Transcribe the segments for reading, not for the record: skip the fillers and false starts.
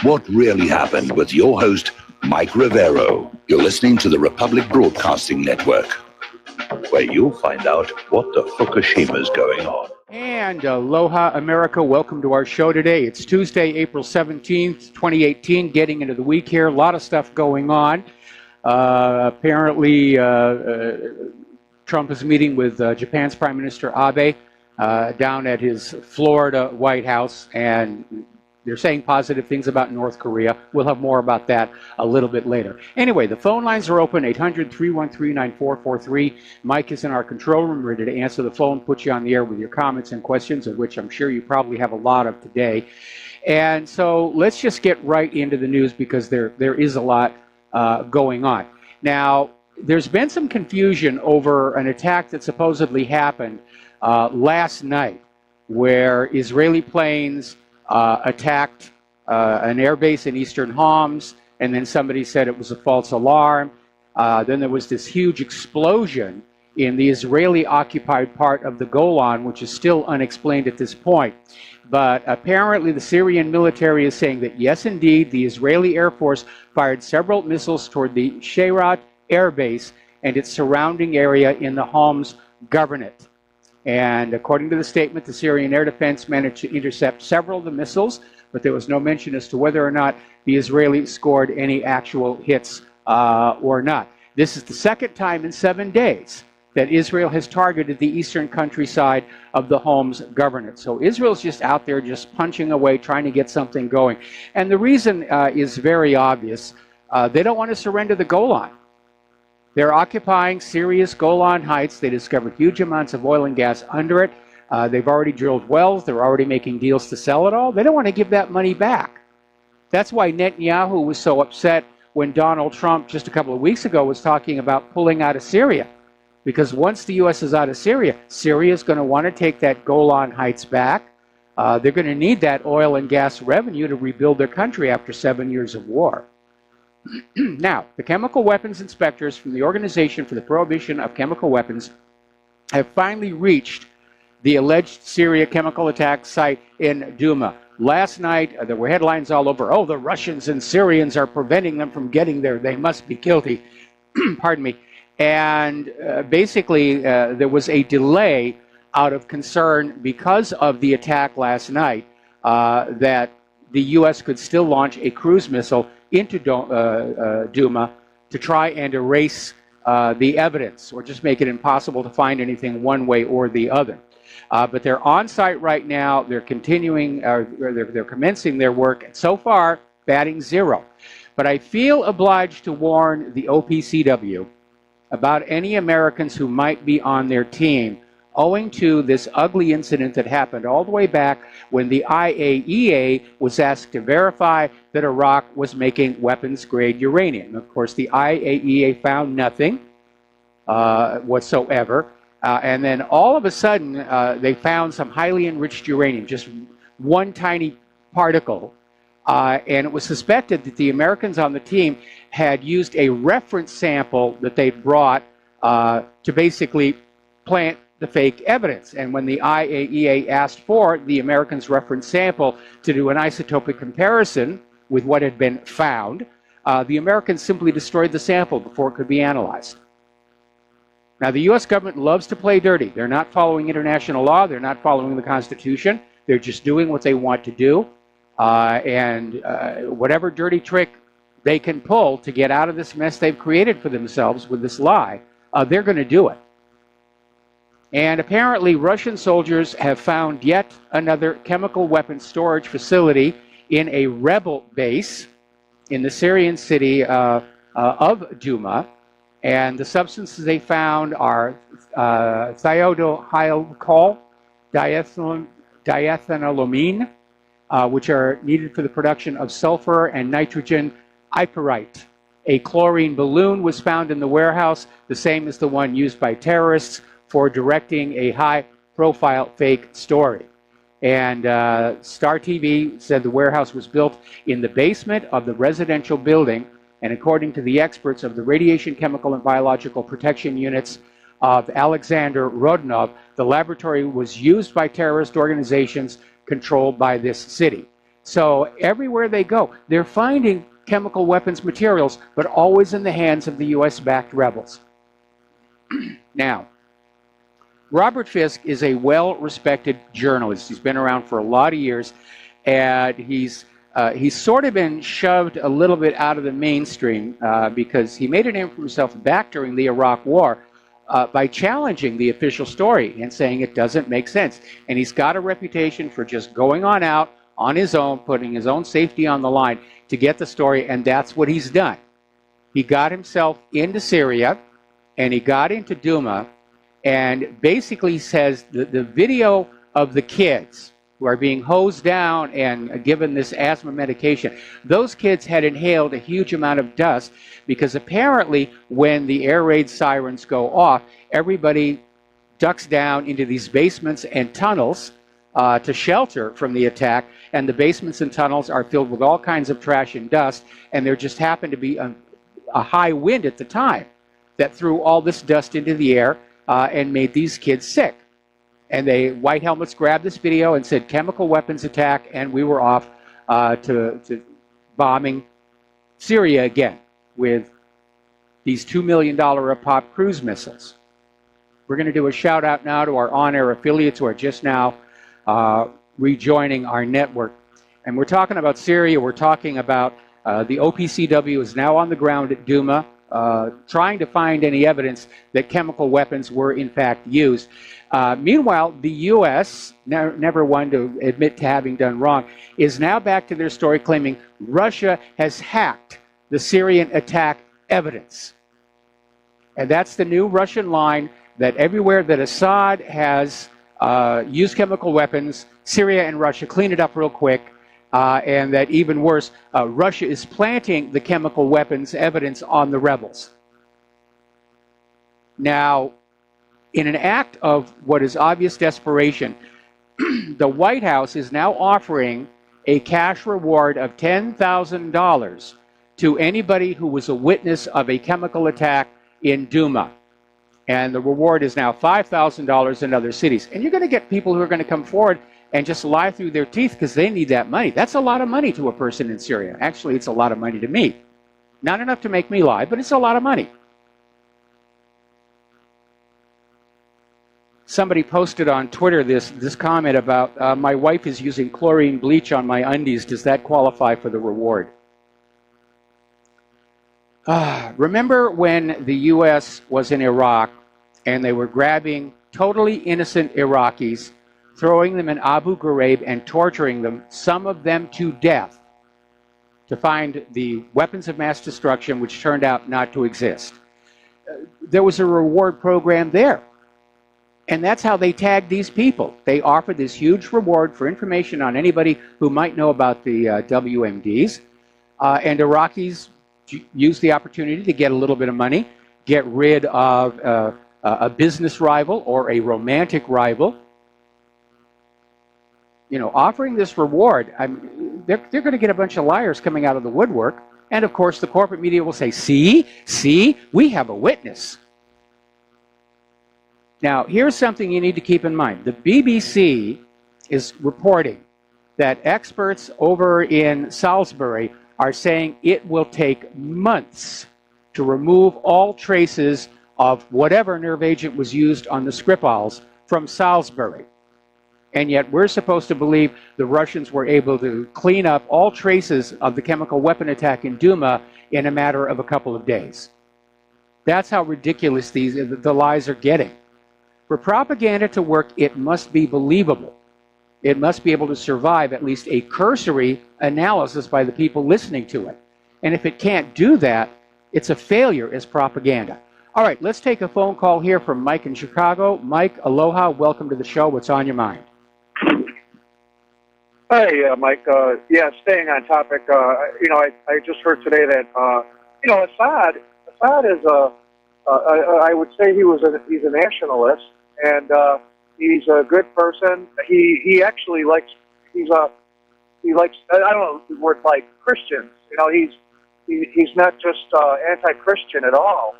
What really happened with your host, Mike Rivero. You're listening to the Republic Broadcasting Network, where you'll find out what the Fukushima's going on. And aloha, America. Welcome to our show today. It's Tuesday, April 17th, 2018, getting into the week here. A lot of stuff going on. Apparently, Trump is meeting with Japan's Prime Minister Abe down at his Florida White House, and they're saying positive things about North Korea. We'll have more about that a little bit later. Anyway, the phone lines are open, 800-313-9443. Mike is in our control room, ready to answer the phone, put you on the air with your comments and questions, of which I'm sure you probably have a lot of today. And so let's just get right into the news, because there is a lot going on. Now, there's been some confusion over an attack that supposedly happened last night, where Israeli planes attacked an airbase in eastern Homs, and then somebody said it was a false alarm. Then there was this huge explosion in the Israeli-occupied part of the Golan, which is still unexplained at this point. But apparently the Syrian military is saying that, yes, indeed, the Israeli Air Force fired several missiles toward the Shayrat Air Base and its surrounding area in the Homs Governorate. And according to the statement, the Syrian Air Defense managed to intercept several of the missiles, but there was no mention as to whether or not the Israelis scored any actual hits or not. This is the second time in 7 days that Israel has targeted the eastern countryside of the Homs Governorate. So Israel's just out there just punching away, trying to get something going. And the reason is very obvious. They don't want to surrender the Golan. They're occupying Syria's Golan Heights. They discovered huge amounts of oil and gas under it. They've already drilled wells. They're already making deals to sell it all. They don't want to give that money back. That's why Netanyahu was so upset when Donald Trump just a couple of weeks ago was talking about pulling out of Syria. Because once the U.S. is out of Syria, Syria is going to want to take that Golan Heights back. They're going to need that oil and gas revenue to rebuild their country after 7 years of war. Now, the chemical weapons inspectors from the Organization for the Prohibition of Chemical Weapons have finally reached the alleged Syria chemical attack site in Douma. Last night, there were headlines all over, oh, the Russians and Syrians are preventing them from getting there. They must be guilty. Pardon me. And basically, there was a delay out of concern because of the attack last night that the U.S. could still launch a cruise missile into Douma to try and erase the evidence, or just make it impossible to find anything one way or the other. But they're on site right now. They're continuing, they're commencing their work, and so far, batting zero. But I feel obliged to warn the OPCW about any Americans who might be on their team, owing to this ugly incident that happened all the way back when the IAEA was asked to verify that Iraq was making weapons-grade uranium. Of course, the IAEA found nothing whatsoever. And then all of a sudden, they found some highly enriched uranium, just one tiny particle. And it was suspected that the Americans on the team had used a reference sample that they'd brought to basically plant the fake evidence. And when the IAEA asked for the Americans' reference sample to do an isotopic comparison with what had been found, the Americans simply destroyed the sample before it could be analyzed. Now, the U.S. government loves to play dirty. They're not following international law. They're not following the Constitution. They're just doing what they want to do. And whatever dirty trick they can pull to get out of this mess they've created for themselves with this lie, they're going to do it. And apparently, Russian soldiers have found yet another chemical weapons storage facility in a rebel base in the Syrian city of Douma. And the substances they found are thiodylhydrocol, diethanolamine, which are needed for the production of sulfur and nitrogen iperite. A chlorine balloon was found in the warehouse, the same as the one used by terrorists for directing a high-profile fake story. And Star TV said the warehouse was built in the basement of the residential building, and according to the experts of the Radiation, Chemical, and Biological Protection Units of Alexander Rodnov, the laboratory was used by terrorist organizations controlled by this city. So everywhere they go, they're finding chemical weapons materials, but always in the hands of the U.S.-backed rebels. Now, Robert Fisk is a well-respected journalist. He's been around for a lot of years, and he's sort of been shoved a little bit out of the mainstream because he made a name for himself back during the Iraq War by challenging the official story and saying it doesn't make sense. And he's got a reputation for just going on out on his own, putting his own safety on the line to get the story, and that's what he's done. He got himself into Syria, and he got into Duma, and basically says the video of the kids who are being hosed down and given this asthma medication, those kids had inhaled a huge amount of dust because apparently when the air raid sirens go off, everybody ducks down into these basements and tunnels to shelter from the attack, and the basements and tunnels are filled with all kinds of trash and dust, and there just happened to be a high wind at the time that threw all this dust into the air and made these kids sick. And the White Helmets grabbed this video and said chemical weapons attack, and we were off to bombing Syria again with these $2 million a pop cruise missiles. We're going to do a shout out now to our on-air affiliates who are just now rejoining our network. And we're talking about Syria. We're talking about the OPCW is now on the ground at Duma, trying to find any evidence that chemical weapons were in fact used. Meanwhile, the U.S., never one to admit to having done wrong, is now back to their story claiming Russia has hacked the Syrian attack evidence. And that's the new Russian line, that everywhere that Assad has used chemical weapons, Syria and Russia clean it up real quick. And that even worse, Russia is planting the chemical weapons evidence on the rebels. Now, in an act of what is obvious desperation, the White House is now offering a cash reward of $10,000 to anybody who was a witness of a chemical attack in Duma. And the reward is now $5,000 in other cities. And you're going to get people who are going to come forward and just lie through their teeth because they need that money. That's a lot of money to a person in Syria. Actually, it's a lot of money to me. Not enough to make me lie, but it's a lot of money. Somebody posted on Twitter this comment about, my wife is using chlorine bleach on my undies. Does that qualify for the reward? Remember when the U.S. was in Iraq and they were grabbing totally innocent Iraqis, throwing them in Abu Ghraib and torturing them, some of them to death, to find the weapons of mass destruction which turned out not to exist? There was a reward program there. And that's how they tagged these people. They offered this huge reward for information on anybody who might know about the WMDs. And Iraqis used the opportunity to get a little bit of money, get rid of a business rival or a romantic rival. You know, offering this reward, they're going to get a bunch of liars coming out of the woodwork. And of course, the corporate media will say, see, we have a witness. Now, here's something you need to keep in mind. The BBC is reporting that experts over in Salisbury are saying it will take months to remove all traces of whatever nerve agent was used on the Skripals from Salisbury. And yet we're supposed to believe the Russians were able to clean up all traces of the chemical weapon attack in Duma in a matter of a couple of days. That's how ridiculous the lies are getting. For propaganda to work, it must be believable. It must be able to survive at least a cursory analysis by the people listening to it. And if it can't do that, it's a failure as propaganda. All right, let's take a phone call here from Mike in Chicago. Mike, aloha, welcome to the show. What's on your mind? Hey, Mike. Yeah, staying on topic. I just heard today that Assad is I would say he's a nationalist, and he's a good person. He actually likes he likes, I don't know the word, like Christians. You know, he's not just anti-Christian at all.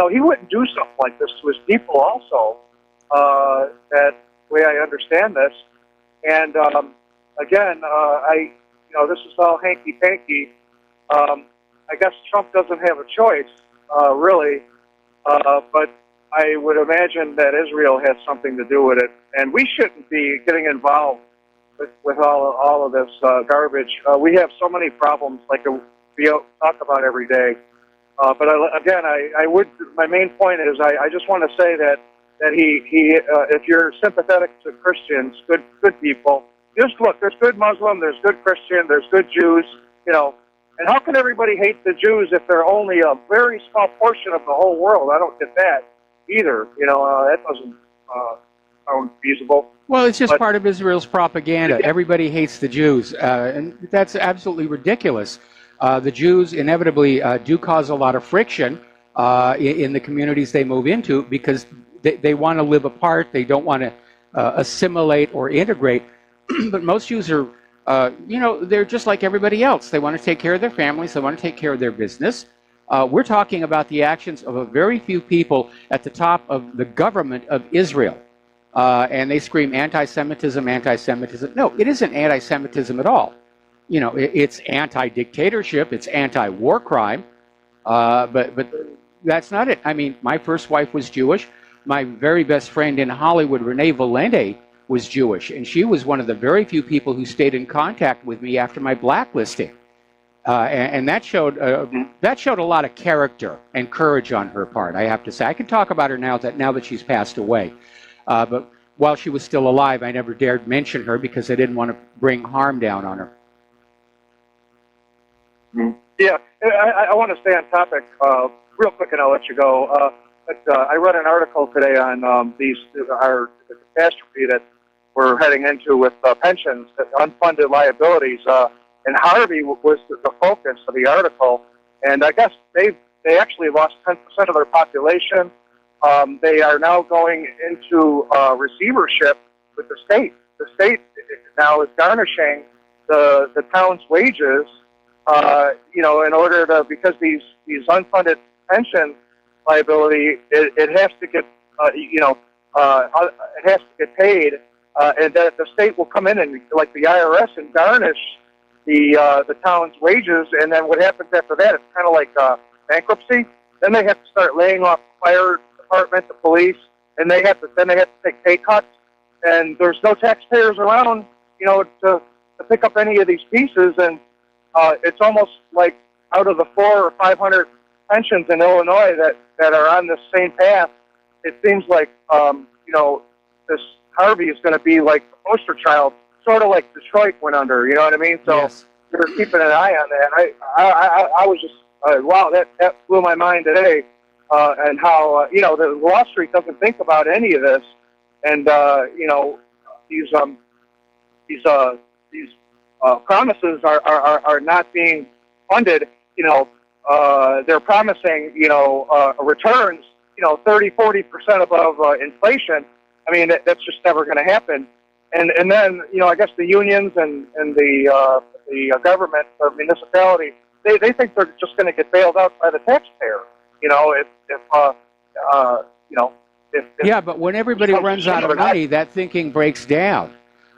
He wouldn't do something like this to his people also. That way I understand this. And again, this is all hanky-panky. I guess Trump doesn't have a choice, really, but I would imagine that Israel has something to do with it, and we shouldn't be getting involved with all of this garbage. We have so many problems, like we talk about every day. But I would. My main point is, I just want to say that if you're sympathetic to Christians, good people, just look. There's good Muslim, there's good Christian, there's good Jews. And how can everybody hate the Jews if they're only a very small portion of the whole world? I don't get that either. That doesn't sound feasible. Well, it's just part of Israel's propaganda. Everybody hates the Jews, and that's absolutely ridiculous. The Jews inevitably do cause a lot of friction in the communities they move into because they want to live apart. They don't want to assimilate or integrate. But most Jews are, they're just like everybody else. They want to take care of their families. They want to take care of their business. We're talking about the actions of a very few people at the top of the government of Israel. And they scream anti-Semitism, anti-Semitism. No, it isn't anti-Semitism at all. It's anti-dictatorship, it's anti-war crime, but that's not it. I mean, my first wife was Jewish. My very best friend in Hollywood, Renee Valente, was Jewish, and she was one of the very few people who stayed in contact with me after my blacklisting. And that showed a lot of character and courage on her part, I have to say. I can talk about her now that she's passed away. But while she was still alive, I never dared mention her because I didn't want to bring harm down on her. Yeah, I want to stay on topic real quick, and I'll let you go. I read an article today on the catastrophe that we're heading into with pensions, unfunded liabilities, and Harvey was the focus of the article. And I guess they actually lost 10% of their population. They are now going into receivership with the state. The state now is garnishing the town's wages. In order to, because these unfunded pension liability, it has to get, it has to get paid, and that the state will come in and, like the IRS, and garnish the town's wages. And then what happens after that? It's kind of like bankruptcy. Then they have to start laying off the fire department, the police, and they have to take pay cuts. And there's no taxpayers around, to pick up any of these pieces. And it's almost like out of the 400 or 500 pensions in Illinois that are on this same path, it seems like, this Harvey is going to be like the poster child, sort of like Detroit went under, you know what I mean? So yes. We're keeping an eye on that. I was just, wow, that blew my mind today, and how, the Wall Street doesn't think about any of this. And, these promises are not being funded. They're promising, returns, 30-40% above inflation. I mean, that's just never going to happen. And then, I guess the unions and the government or municipality, they think they're just going to get bailed out by the taxpayer. Yeah, but when everybody runs out of money, that thinking breaks down.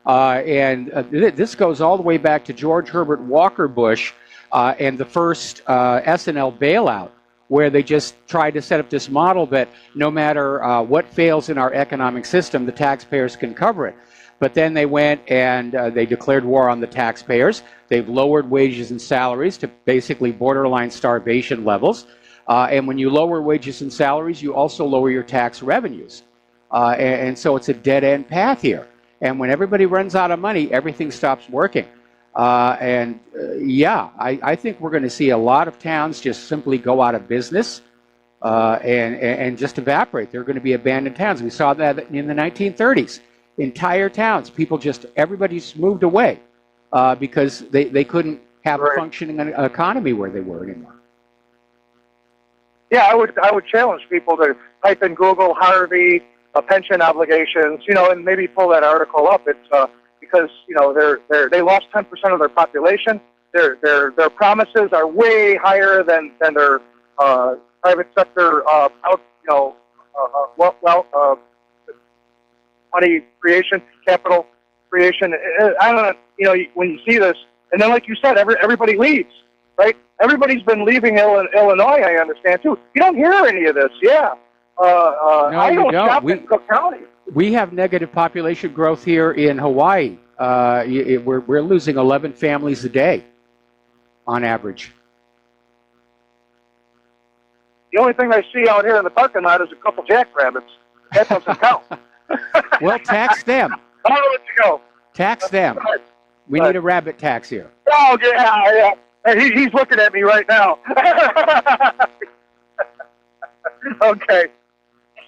This goes all the way back to George Herbert Walker Bush and the first S&L bailout, where they just tried to set up this model that no matter what fails in our economic system, the taxpayers can cover it. But then they went and they declared war on the taxpayers. They've lowered wages and salaries to basically borderline starvation levels. And when you lower wages and salaries, you also lower your tax revenues. And so it's a dead-end path here. And when everybody runs out of money, everything stops working. I think we're going to see a lot of towns just simply go out of business and just evaporate. They're going to be abandoned towns. We saw that in the 1930s. Entire towns, everybody just moved away because they couldn't have a functioning economy where they were anymore. Yeah, I would challenge people to type in Google Harvey pension obligations, and maybe pull that article up. It's because they lost 10% of their population. Their promises are way higher than their private sector money creation, capital creation. I don't know, when you see this, and then like you said, everybody leaves, right? Everybody's been leaving Illinois, I understand, too. You don't hear any of this, yeah. No, I you don't don't. shop in Cook County. We have negative population growth here in Hawaii. We're losing 11 families a day on average. The only thing I see out here in the parking lot is a couple jackrabbits. That doesn't count. Well, tax them. I'll let you go. Tax them. We need a rabbit tax here. Oh, yeah. He's looking at me right now. Okay.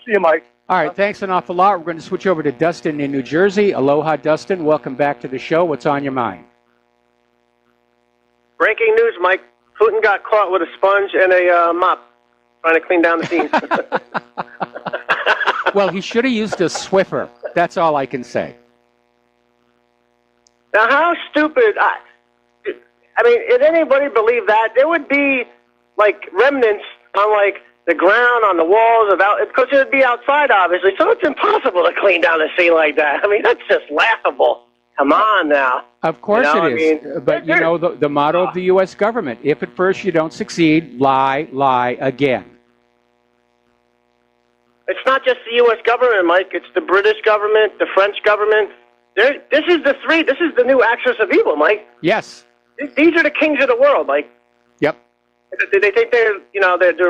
See you, Mike. All right, thanks an awful lot. We're going to switch over to Dustin in New Jersey. Aloha, Dustin. Welcome back to the show. What's on your mind? Breaking news, Mike. Putin got caught with a sponge and a mop trying to clean down the scenes. Well, he should have used a Swiffer. That's all I can say. Now, how stupid... I mean, did anybody believe that? There would be, like, remnants on, like, the ground, on the walls, because it would be outside, obviously, so it's impossible to clean down a scene like that. I mean, that's just laughable. Come on now. Of course it is. But, the motto of the U.S. government, if at first you don't succeed, lie again. It's not just the U.S. government, Mike. It's the British government, the French government. This is the new axis of evil, Mike. Yes. These are the kings of the world, Mike. Yep. They think they're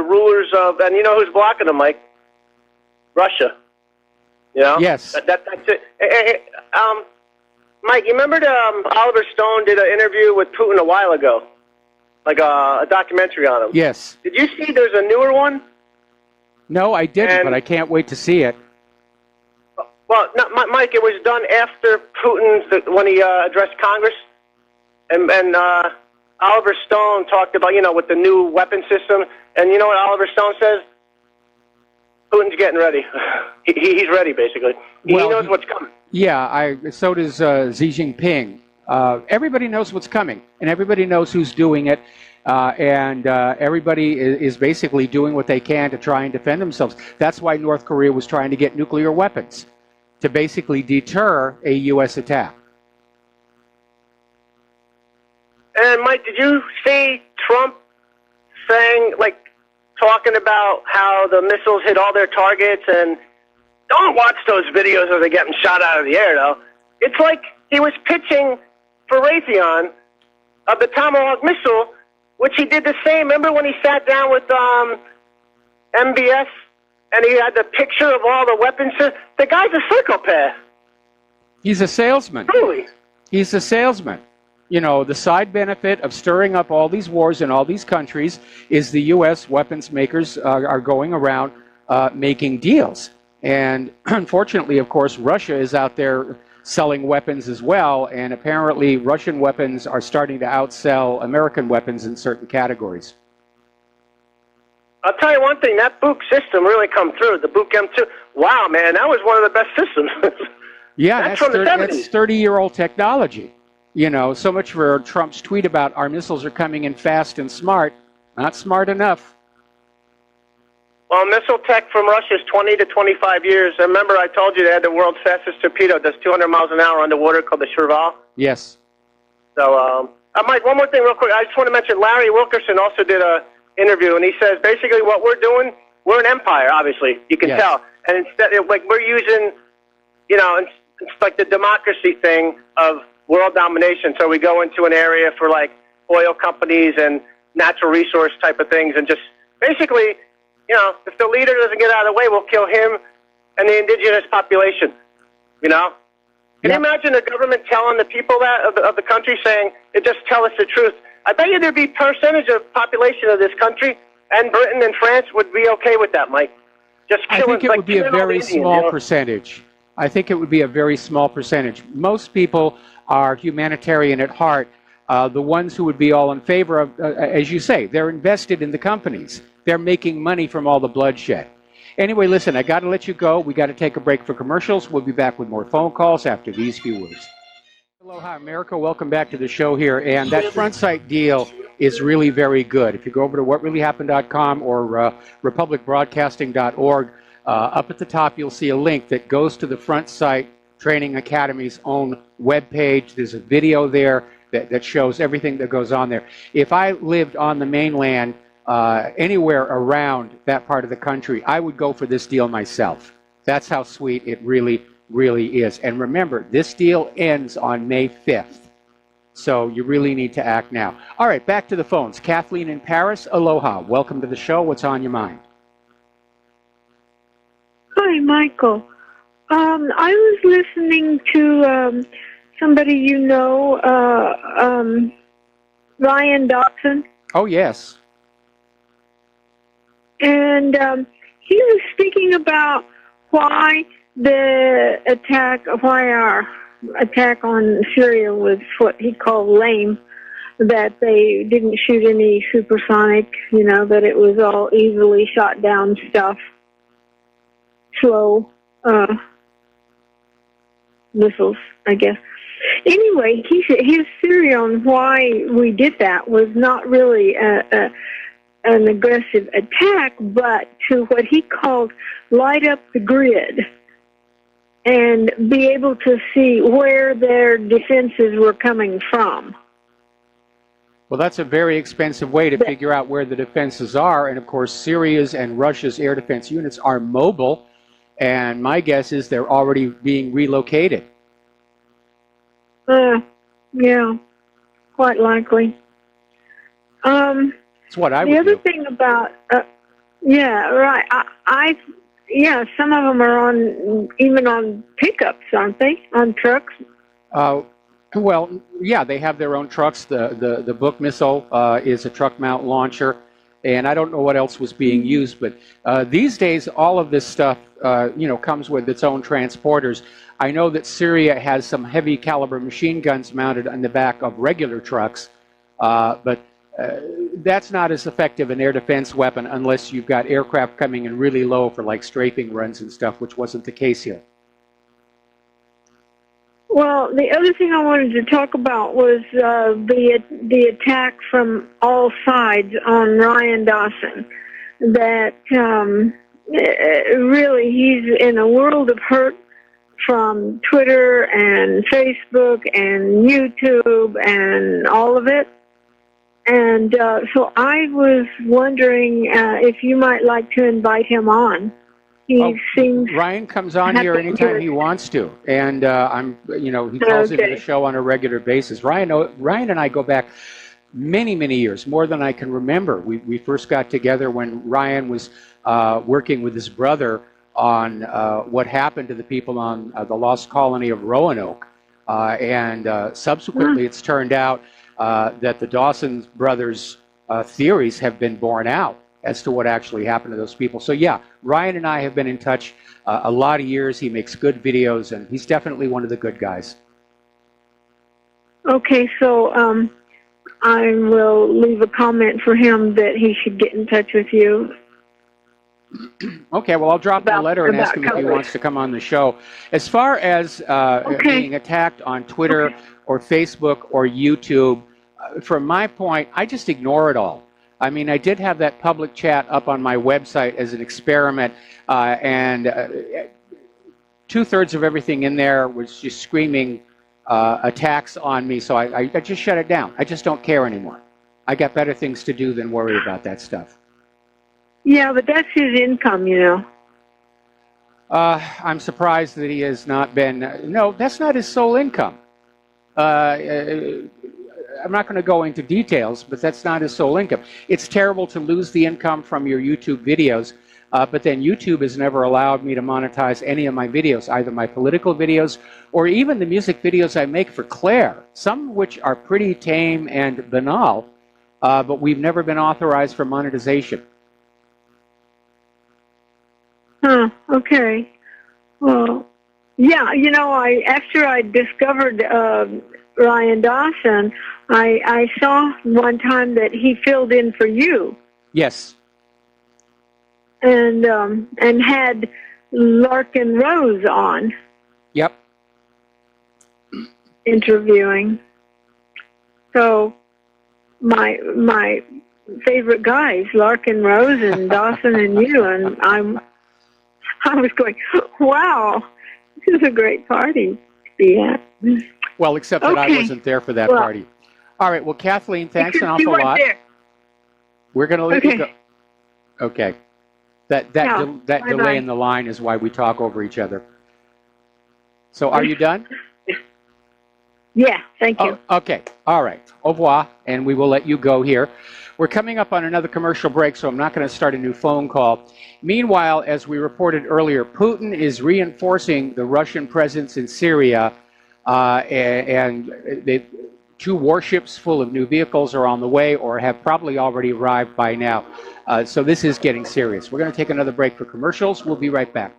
rulers of, and you know who's blocking them, Mike? Russia. Yes. That's it. Mike, you remember Oliver Stone did an interview with Putin a while ago, like a documentary on him. Yes. Did you see there's a newer one? No, I didn't, but I can't wait to see it. Well, Mike, it was done after when he addressed Congress. And Oliver Stone talked about, with the new weapon system. And you know what Oliver Stone says? Putin's getting ready. He's ready, basically. He knows what's coming. Yeah, so does Xi Jinping. Everybody knows what's coming, and everybody knows who's doing it. And everybody is basically doing what they can to try and defend themselves. That's why North Korea was trying to get nuclear weapons, to basically deter a U.S. attack. And, Mike, did you see Trump talking about how the missiles hit all their targets? And don't watch those videos of them getting shot out of the air, though. It's like he was pitching for Raytheon of the Tomahawk missile, which he did the same. Remember when he sat down with MBS and he had the picture of all the weapons? The guy's a psychopath. He's a salesman. Truly. He's a salesman. The side benefit of stirring up all these wars in all these countries is the U.S. weapons makers are going around making deals. And unfortunately, of course, Russia is out there selling weapons as well, and apparently Russian weapons are starting to outsell American weapons in certain categories. I'll tell you one thing, that Buk system really come through, the Buk M2. Wow, man, that was one of the best systems. Yeah, that's from the 70s. That's 30-year-old technology. So much for Trump's tweet about our missiles are coming in fast and smart. Not smart enough. Well, missile tech from Russia is 20 to 25 years. Remember I told you they had the world's fastest torpedo. It does 200 miles an hour underwater called the Shirval. Yes. So, Mike, one more thing real quick. I just want to mention Larry Wilkerson also did an interview, and he says basically what we're doing, we're an empire, obviously. You can tell. And instead, we're using, it's like the democracy thing of world domination. So we go into an area for like oil companies and natural resource type of things, and just basically, if the leader doesn't get out of the way, we'll kill him and the indigenous population. Can you imagine the government telling the people that of the country, saying, just tell us the truth? I bet you there'd be percentage of population of this country, and Britain and France would be okay with that, Mike. Just killing. I think it would be a very small percentage. I think it would be a very small percentage. Most people are humanitarian at heart. The ones who would be all in favor of, as you say, they're invested in the companies. They're making money from all the bloodshed. Anyway, listen, I got to let you go. We got to take a break for commercials. We'll be back with more phone calls after these few words. Aloha, America. Welcome back to the show here. And that front site deal is really very good. If you go over to whatreallyhappened.com or republicbroadcasting.org, up at the top you'll see a link that goes to the front site Training Academy's own webpage. There's a video there that shows everything that goes on there. If I lived on the mainland, anywhere around that part of the country, I would go for this deal myself. That's how sweet it really, really is. And remember, this deal ends on May 5th. So you really need to act now. All right, back to the phones. Kathleen in Paris, aloha. Welcome to the show. What's on your mind? Hi, Michael. I was listening to somebody you know, Ryan Dawson. Oh, yes. And he was speaking about why our attack on Syria was what he called lame, that they didn't shoot any supersonic, that it was all easily shot down stuff, slow missiles, I guess. Anyway, he said his theory on why we did that was not really an aggressive attack, but to what he called light up the grid and be able to see where their defenses were coming from. Well, that's a very expensive way to figure out where the defenses are. And, of course, Syria's and Russia's air defense units are mobile. And my guess is they're already being relocated. Yeah, quite likely. That's what I would do. The other do. thing about, yeah, right. Yeah, some of them are even on pickups, aren't they? On trucks? Well, yeah, they have their own trucks. The Book missile is a truck mount launcher. And I don't know what else was being used, but these days all of this stuff, comes with its own transporters. I know that Syria has some heavy caliber machine guns mounted on the back of regular trucks, but that's not as effective an air defense weapon unless you've got aircraft coming in really low for like strafing runs and stuff, which wasn't the case here. Well, the other thing I wanted to talk about was the attack from all sides on Ryan Dawson. That really he's in a world of hurt from Twitter and Facebook and YouTube and all of it. And so I was wondering if you might like to invite him on. Ryan comes on here anytime he wants to, and he calls into the show on a regular basis. Ryan and I go back many, many years, more than I can remember. We first got together when Ryan was working with his brother on what happened to the people on the lost colony of Roanoke, and subsequently it's turned out that the Dawson brothers' theories have been borne out as to what actually happened to those people. So yeah, Ryan and I have been in touch a lot of years. He makes good videos, and he's definitely one of the good guys. Okay, so I will leave a comment for him that he should get in touch with you. Okay, well, I'll drop him a letter and ask him if he wants to come on the show. As far as being attacked on Twitter or Facebook or YouTube, from my point, I just ignore it all. I mean, I did have that public chat up on my website as an experiment, and 2/3 of everything in there was just screaming attacks on me, so I just shut it down. I just don't care anymore. I got better things to do than worry about that stuff. Yeah, but that's his income, I'm surprised that he has not been... No, that's not his sole income. I'm not going to go into details, but that's not his sole income. It's terrible to lose the income from your YouTube videos, but then YouTube has never allowed me to monetize any of my videos, either my political videos or even the music videos I make for Claire, some of which are pretty tame and banal, but we've never been authorized for monetization. Okay. Well, yeah, after I discovered Ryan Dawson, I saw one time that he filled in for you. Yes. And had Larkin Rose on. Yep. Interviewing. So my favorite guys, Larkin Rose and Dawson and you, and I was going, wow, This is a great party to be at. Well, except that I Okay. wasn't there for that Well, party. All right. Well, Kathleen, thanks an Because you awful weren't lot. there. We're going to let you go. Okay. Okay. Yeah. That Bye-bye. delay in the line is why we talk over each other. So are you done? Yeah, thank you. Oh, okay. All right. Au revoir. And we will let you go here. We're coming up on another commercial break, so I'm not going to start a new phone call. Meanwhile, as we reported earlier, Putin is reinforcing the Russian presence in Syria, and the 2 warships full of new vehicles are on the way or have probably already arrived by now. So this is getting serious. We're going to take another break for commercials. We'll be right back.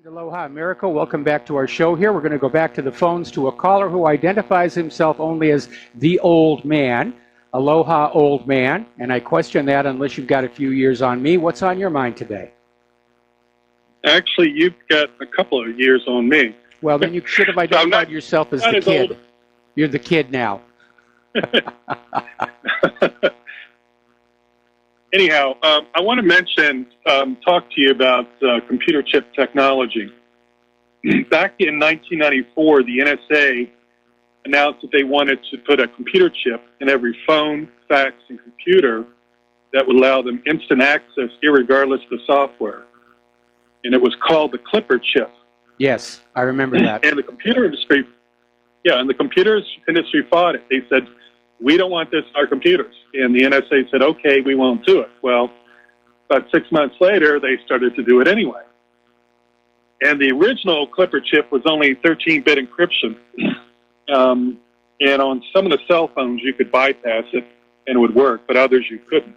Aloha, America. Welcome back to our show here. We're going to go back to the phones to a caller who identifies himself only as the old man. Aloha, old man. And I question that unless you've got a few years on me. What's on your mind today? Actually, you've got a couple of years on me. Well, then you should have identified yourself as the kid. Old. You're the kid now. Anyhow, I want to mention, talk to you about computer chip technology. Back in 1994, the NSA announced that they wanted to put a computer chip in every phone, fax, and computer that would allow them instant access irregardless of the software. And it was called the Clipper chip. Yes, I remember that. And the computer industry, fought it. They said, we don't want this in our computers. And the NSA said, okay, we won't do it. Well, about 6 months later, they started to do it anyway. And the original Clipper chip was only 13-bit encryption. And on some of the cell phones, you could bypass it and it would work, but others you couldn't.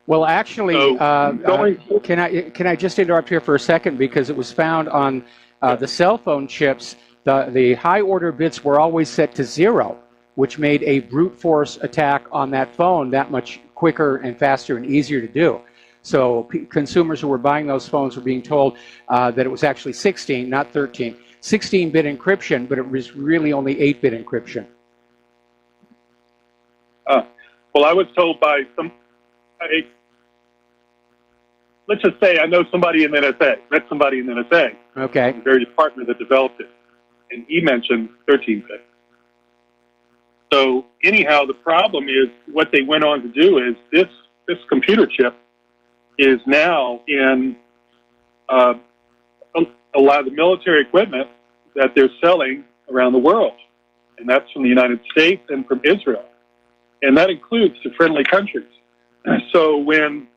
Well, actually, So, can I just interrupt here for a second, because it was found on the cell phone chips, the high order bits were always set to 0, which made a brute force attack on that phone that much quicker and faster and easier to do. So consumers who were buying those phones were being told that it was actually 16, not 13. 16-bit encryption, but it was really only 8-bit encryption. Well, I was told by let's just say I know somebody in the NSA, met somebody in the NSA, Okay. the very department that developed it, and he mentioned 13-bit. So anyhow, the problem is what they went on to do is this computer chip is now in a lot of the military equipment that they're selling around the world, and that's from the United States and from Israel, and that includes the friendly countries. So when,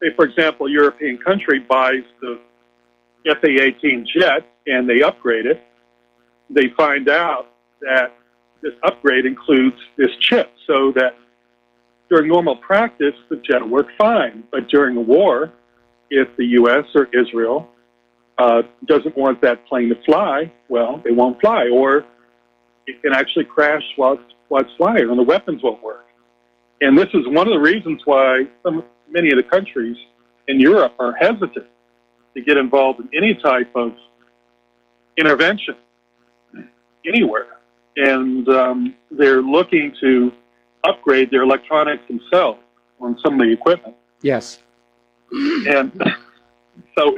say, for example, a European country buys the FA-18 jet and they upgrade it, they find out that this upgrade includes this chip, so that during normal practice, the jet will work fine. But during a war, if the U.S. or Israel doesn't want that plane to fly, well, it won't fly, or it can actually crash while it's flying, and the weapons won't work. And this is one of the reasons why many of the countries in Europe are hesitant to get involved in any type of intervention anywhere. And they're looking to upgrade their electronics themselves on some of the equipment. Yes. And so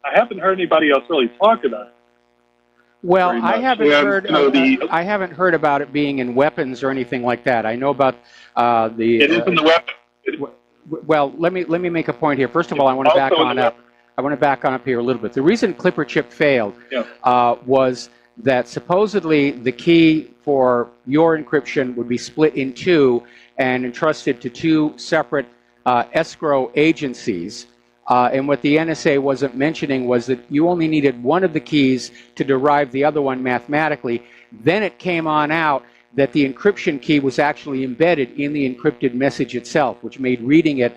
I haven't heard anybody else really talk about it. Well, very I much. haven't And, heard. you know, I haven't heard about it being in weapons or anything like that. I know about the. It is in the weapon. Well, let me make a point here. First of all, I want to back Also in on the up. I want to back on up here a little bit. The reason Clipper chip failed was that supposedly the key for your encryption would be split in two and entrusted to two separate escrow agencies. And what the NSA wasn't mentioning was that you only needed one of the keys to derive the other one mathematically. Then it came on out that the encryption key was actually embedded in the encrypted message itself, which made reading it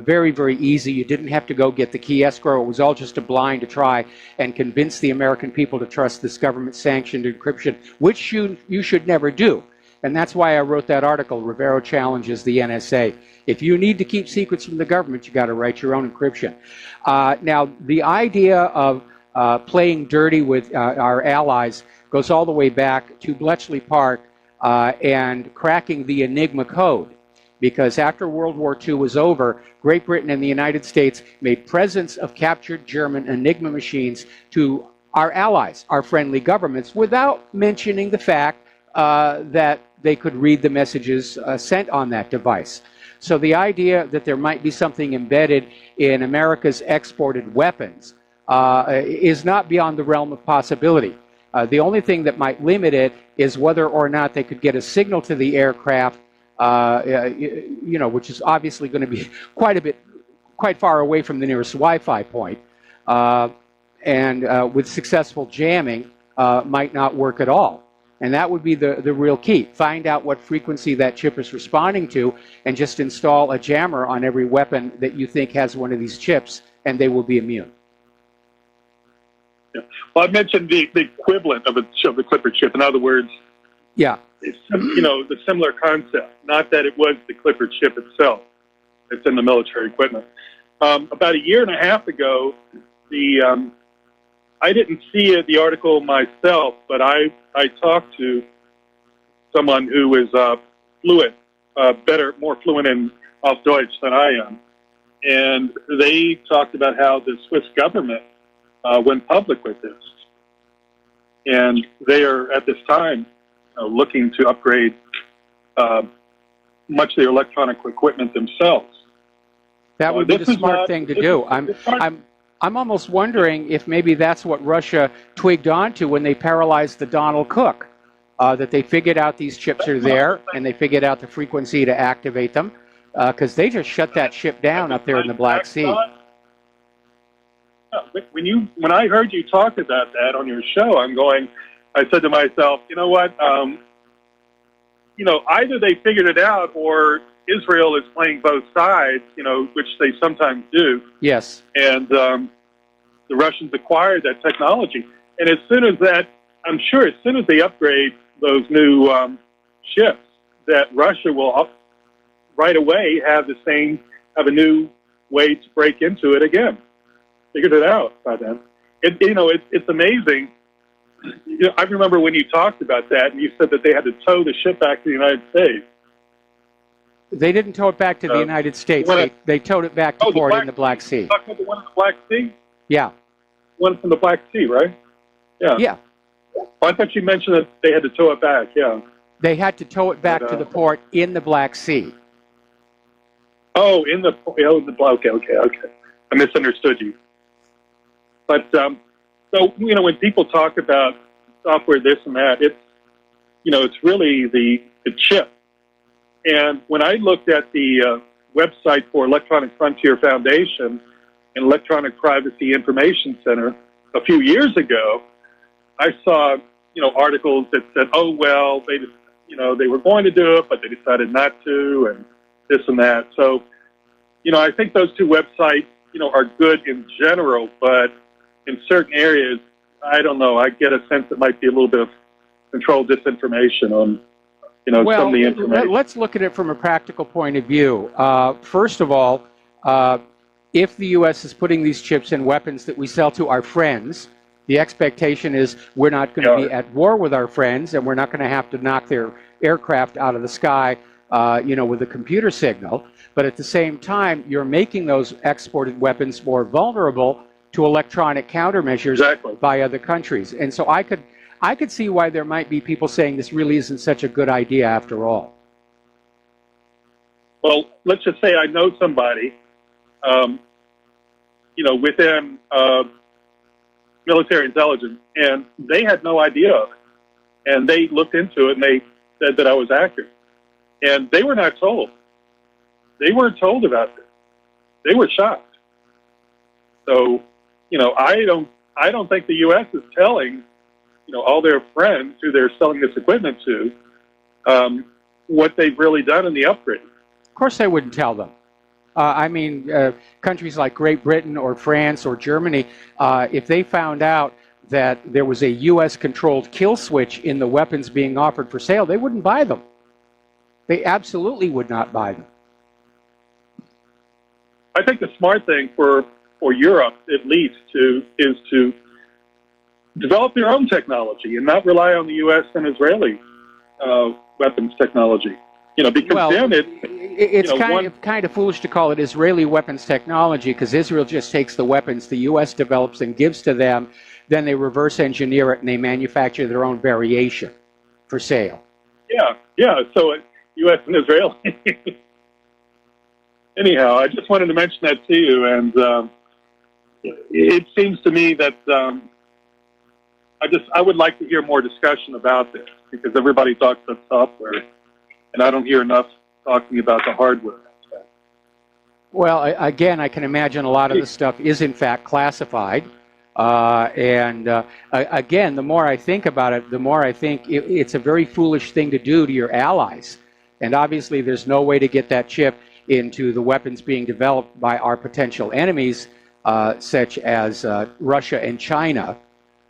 very, very easy. You didn't have to go get the key escrow. It was all just a blind to try and convince the American people to trust this government-sanctioned encryption, which you should never do. And that's why I wrote that article, Rivero Challenges the NSA. If you need to keep secrets from the government, you got to write your own encryption. Now, the idea of playing dirty with our allies goes all the way back to Bletchley Park and cracking the Enigma code. Because after World War II was over, Great Britain and the United States made presents of captured German Enigma machines to our allies, our friendly governments, without mentioning the fact that they could read the messages sent on that device. So the idea that there might be something embedded in America's exported weapons is not beyond the realm of possibility. The only thing that might limit it is whether or not they could get a signal to the aircraft, which is obviously going to be quite far away from the nearest Wi-Fi point, and with successful jamming, might not work at all. And that would be the real key. Find out what frequency that chip is responding to, and just install a jammer on every weapon that you think has one of these chips, and they will be immune. Yeah. Well, I mentioned the equivalent of the Clipper chip. In other words, yeah, it's, the similar concept. Not that it was the Clipper chip itself. It's in the military equipment. About a year and a half ago, I didn't see the article myself, but I talked to someone who is fluent, more fluent in auf Deutsch than I am, and they talked about how the Swiss government went public with this, and they are at this time looking to upgrade much of their electronic equipment themselves. That would be the smart thing to do. I'm almost wondering if maybe that's what Russia twigged onto when they paralyzed the Donald Cook, that they figured out these chips are there, and they figured out the frequency to activate them, because they just shut that ship down up there in the Black Sea. When I heard you talk about that on your show, I said to myself, you know what, either they figured it out or Israel is playing both sides, which they sometimes do. Yes. And the Russians acquired that technology. And as soon as they upgrade those new ships, that Russia will right away have a new way to break into it again. Figured it out by then. It's amazing. I remember when you talked about that, and you said that they had to tow the ship back to the United States. They didn't tow it back to the United States. They towed it back to port in the Black Sea. Talking about the one in the Black Sea? Yeah. One from the Black Sea, right? Yeah. Yeah. Oh, I thought you mentioned that they had to tow it back, yeah. They had to tow it back to the port in the Black Sea. Oh, okay. I misunderstood you. But, when people talk about software, this and that, it's really the chip. And when I looked at the website for Electronic Frontier Foundation and Electronic Privacy Information Center a few years ago, I saw, articles that said, oh, well, they were going to do it, but they decided not to, and this and that. So, I think those two websites, are good in general, but in certain areas, I don't know, I get a sense it might be a little bit of controlled disinformation on some of the information. Let's look at it from a practical point of view. First of all, if the U.S. is putting these chips in weapons that we sell to our friends, the expectation is we're not going to be at war with our friends, and we're not going to have to knock their aircraft out of the sky, with a computer signal. But at the same time, you're making those exported weapons more vulnerable to electronic countermeasures by other countries. And so I could see why there might be people saying this really isn't such a good idea after all. Well, let's just say I know somebody, within military intelligence, and they had no idea of it. And they looked into it, and they said that I was accurate. And they were not told. They weren't told about this. They were shocked. So, I don't think the U.S. is telling all their friends who they're selling this equipment to, what they've really done in the upgrade. Of course they wouldn't tell them. Countries like Great Britain or France or Germany, if they found out that there was a U.S.-controlled kill switch in the weapons being offered for sale, they wouldn't buy them. They absolutely would not buy them. I think the smart thing for Europe, at least, is to develop their own technology and not rely on the U.S. and Israeli weapons technology. Because then it's kind of foolish to call it Israeli weapons technology, because Israel just takes the weapons the U.S. develops and gives to them then they reverse engineer it and they manufacture their own variation for sale. Yeah. So U.S. and Israel. Anyhow, I just wanted to mention that to you, and it seems to me that I would like to hear more discussion about this, because everybody talks about software, and I don't hear enough talking about the hardware aspect. Well, again, I can imagine a lot of this stuff is in fact classified. Again, the more I think about it, the more I think it's a very foolish thing to do to your allies. And obviously, there's no way to get that chip into the weapons being developed by our potential enemies, such as Russia and China.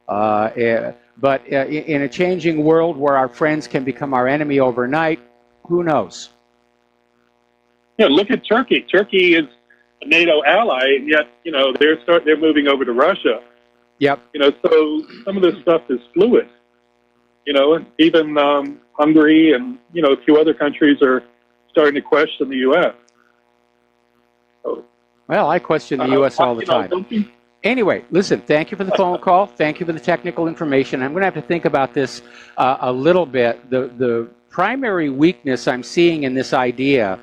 But in a changing world where our friends can become our enemy overnight, who knows? Yeah, look at Turkey. Turkey is a NATO ally, and yet they're moving over to Russia. Yep. So some of this stuff is fluid. And even Hungary and a few other countries are starting to question the U.S. So, well, I question the U.S. all the time. Anyway, listen, thank you for the phone call. Thank you for the technical information. I'm going to have to think about this a little bit. The primary weakness I'm seeing in this idea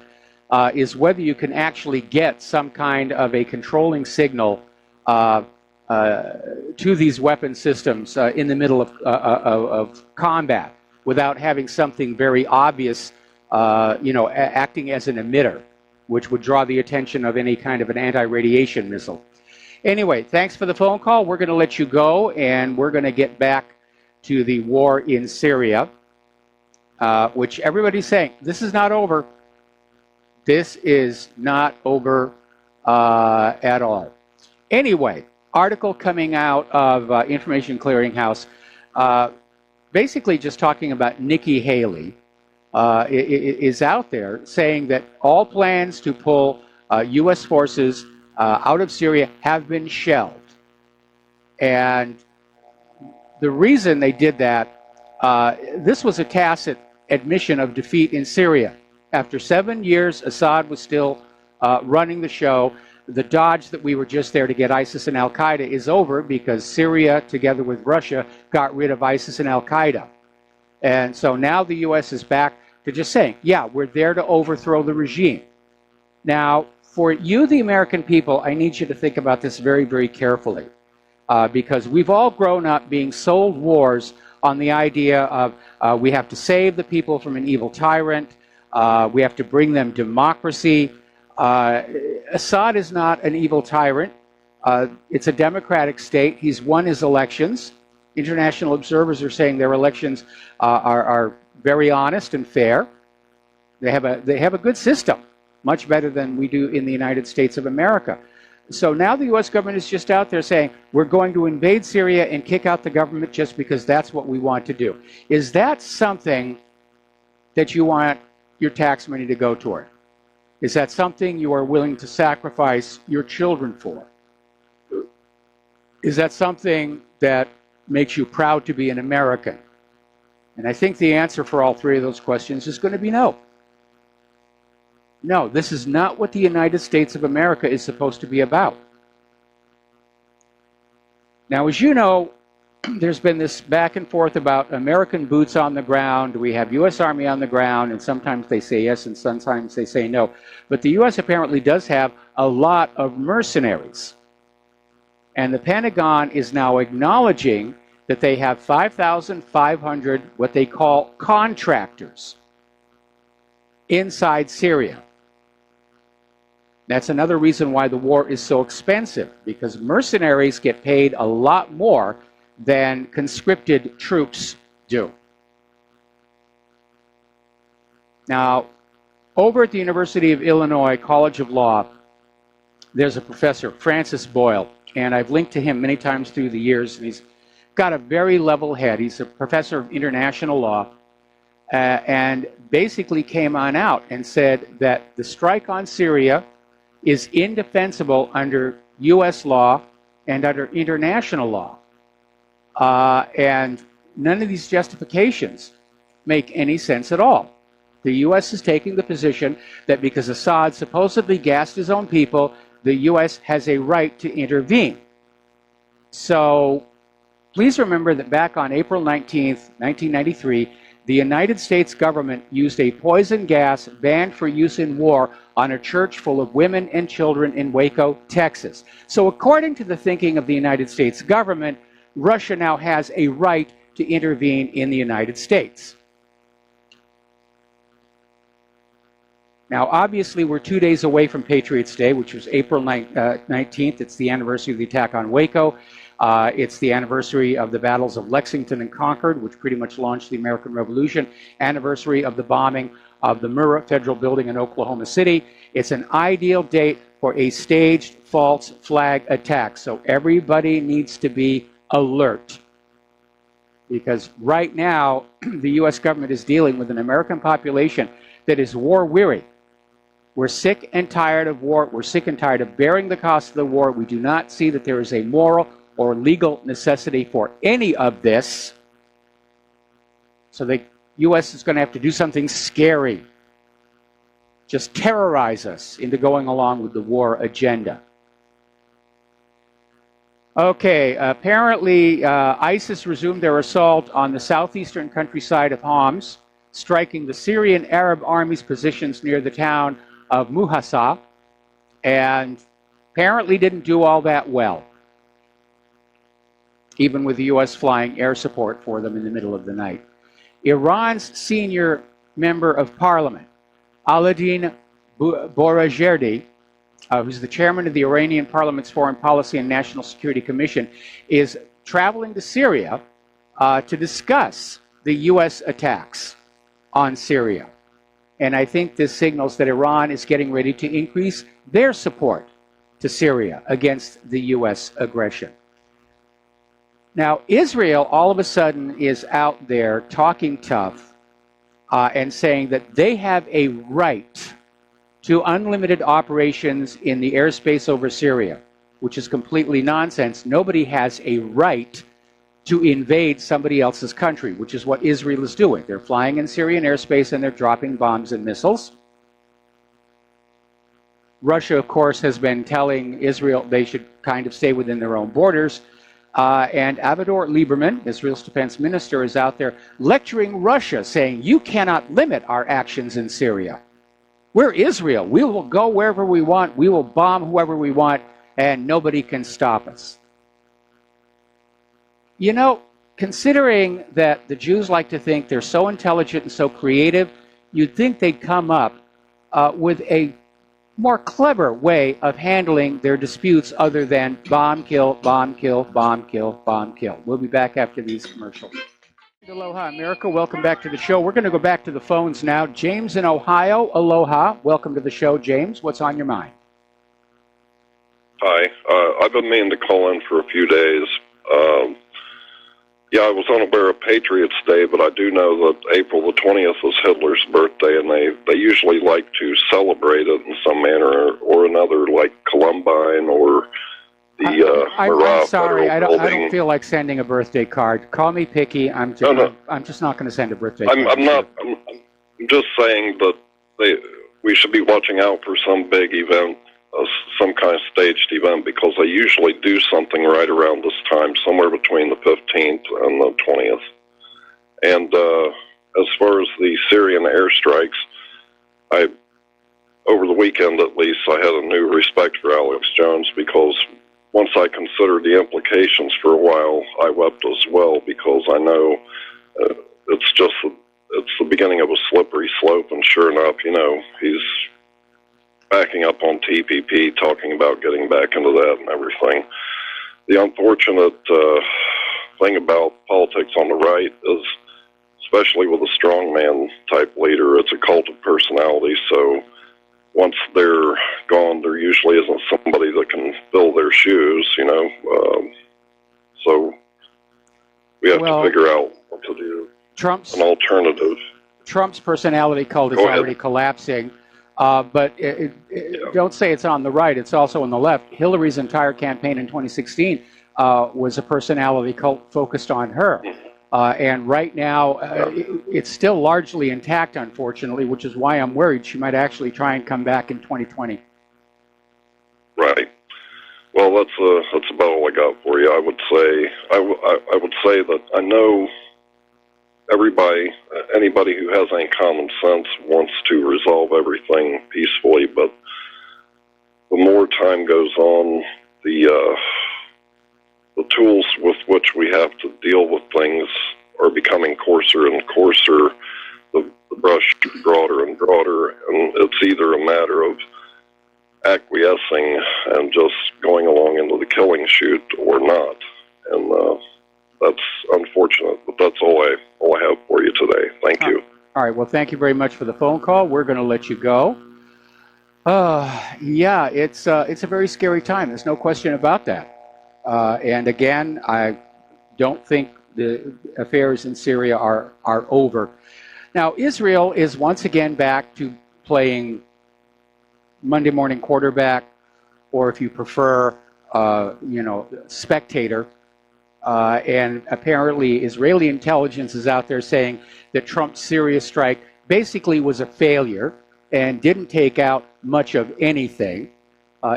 is whether you can actually get some kind of a controlling signal to these weapon systems in the middle of combat without having something very obvious, acting as an emitter, which would draw the attention of any kind of an anti-radiation missile. Anyway, thanks for the phone call. We're going to let you go, and we're going to get back to the war in Syria, which everybody's saying, this is not over. This is not over at all. Anyway, article coming out of Information Clearinghouse, basically just talking about Nikki Haley, is out there saying that all plans to pull U.S. forces out of Syria have been shelved. And the reason they did that, this was a tacit admission of defeat in Syria. After 7 years, Assad was still running the show. The dodge that we were just there to get ISIS and Al-Qaeda is over because Syria, together with Russia, got rid of ISIS and Al-Qaeda. And so now the U.S. is back to just saying, yeah, we're there to overthrow the regime. Now, for you, the American people, I need you to think about this very, very carefully, because we've all grown up being sold wars on the idea of we have to save the people from an evil tyrant, we have to bring them democracy. Assad is not an evil tyrant. It's a democratic state. He's won his elections. International observers are saying their elections are very honest and fair. They have a good system, much better than we do in the United States of America. So now the U.S. government is just out there saying, we're going to invade Syria and kick out the government just because that's what we want to do. Is that something that you want your tax money to go toward? Is that something you are willing to sacrifice your children for? Is that something that makes you proud to be an American? And I think the answer for all three of those questions is going to be no. No, this is not what the United States of America is supposed to be about. Now, as you know, there's been this back and forth about American boots on the ground. We have U.S. Army on the ground, and sometimes they say yes and sometimes they say no. But the U.S. apparently does have a lot of mercenaries. And the Pentagon is now acknowledging that they have 5,500 what they call contractors inside Syria. That's another reason why the war is so expensive, because mercenaries get paid a lot more than conscripted troops do. Now, over at the University of Illinois College of Law, there's a professor, Francis Boyle, and I've linked to him many times through the years, and he's got a very level head. He's a professor of international law, and basically came on out and said that the strike on Syria is indefensible under U.S. law and under international law. And none of these justifications make any sense at all. The U.S. is taking the position that because Assad supposedly gassed his own people, the U.S. has a right to intervene. So Please remember that back on April 19th, 1993, the United States government used a poison gas banned for use in war on a church full of women and children in Waco, Texas. So according to the thinking of the United States government, Russia now has a right to intervene in the United States. Now, obviously, we're 2 days away from Patriots' Day, which was April 19th. It's the anniversary of the attack on Waco. It's the anniversary of the battles of Lexington and Concord, which pretty much launched the American Revolution. Anniversary of the bombing of the Murrah Federal Building in Oklahoma City. It's an ideal date for a staged false flag attack. So everybody needs to be alert. Because right now, the U.S. government is dealing with an American population that is war-weary. We're sick and tired of war. We're sick and tired of bearing the cost of the war. We do not see that there is a moral or legal necessity for any of this. So the U.S. is going to have to do something scary. Just terrorize us into going along with the war agenda. Okay, apparently ISIS resumed their assault on the southeastern countryside of Homs, striking the Syrian Arab army's positions near the town of Muhasa, and apparently didn't do all that well, even with the U.S. flying air support for them in the middle of the night. Iran's senior member of parliament, Aladdin Borajerdi, who's the chairman of the Iranian Parliament's Foreign Policy and National Security Commission, is traveling to Syria to discuss the U.S. attacks on Syria. And I think this signals that Iran is getting ready to increase their support to Syria against the U.S. aggression. Now, Israel all of a sudden is out there talking tough and saying that they have a right to unlimited operations in the airspace over Syria, which is completely nonsense. Nobody has a right to invade somebody else's country, which is what Israel is doing. They're flying in Syrian airspace and they're dropping bombs and missiles. Russia, of course, has been telling Israel they should kind of stay within their own borders. And Avigdor Lieberman, Israel's defense minister, is out there lecturing Russia, saying, you cannot limit our actions in Syria. We're Israel. We will go wherever we want. We will bomb whoever we want, and nobody can stop us. You know, considering that the Jews like to think they're so intelligent and so creative, you'd think they'd come up with a more clever way of handling their disputes other than bomb, kill, bomb, kill, bomb, kill, bomb, kill. We'll be back after these commercials. Aloha, America. Welcome back to the show. We're going to go back to the phones now. James in Ohio. Aloha. Welcome to the show, James. What's on your mind? Hi. I've been meaning to call in for a few days. Yeah, I was unaware of Patriots' Day, but I do know that April the 20th is Hitler's birthday, and they usually like to celebrate it in some manner or another, like Columbine or the I'm sorry, I don't feel like sending a birthday card. Call me picky. I'm just not going to send a birthday card. I'm just saying that we should be watching out for some big event, some kind of staged event, because they usually do something right around this time, somewhere between the 15th and the 20th. And as far as the Syrian airstrikes, over the weekend at least, I had a new respect for Alex Jones, because once I considered the implications for a while, I wept as well, because I know it's the beginning of a slippery slope, and sure enough, he's backing up on TPP, talking about getting back into that and everything. The unfortunate thing about politics on the right is, especially with a strongman type leader, it's a cult of personality, so once they're gone, there usually isn't somebody that can fill their shoes, so we have to figure out what to do. An alternative. Trump's personality cult is already collapsing. But don't say it's on the right, it's also on the left. Hillary's entire campaign in 2016 was a personality cult focused on her. And right now, it's still largely intact, unfortunately, which is why I'm worried she might actually try and come back in 2020. Right. Well, that's about all I got for you. I would say that I know anybody who has any common sense wants to resolve everything peacefully, but the more time goes on, the tools with which we have to deal with things are becoming coarser and coarser. The brush broader and broader, and it's either a matter of acquiescing and just going along into the killing chute or not. And that's unfortunate, but that's all I have for you today. Thank you. All right. Well, thank you very much for the phone call. We're going to let you go. Yeah, it's a very scary time. There's no question about that. And again, I don't think the affairs in Syria are over. Now, Israel is once again back to playing Monday morning quarterback, or if you prefer, spectator. And apparently Israeli intelligence is out there saying that Trump's Syria strike basically was a failure and didn't take out much of anything.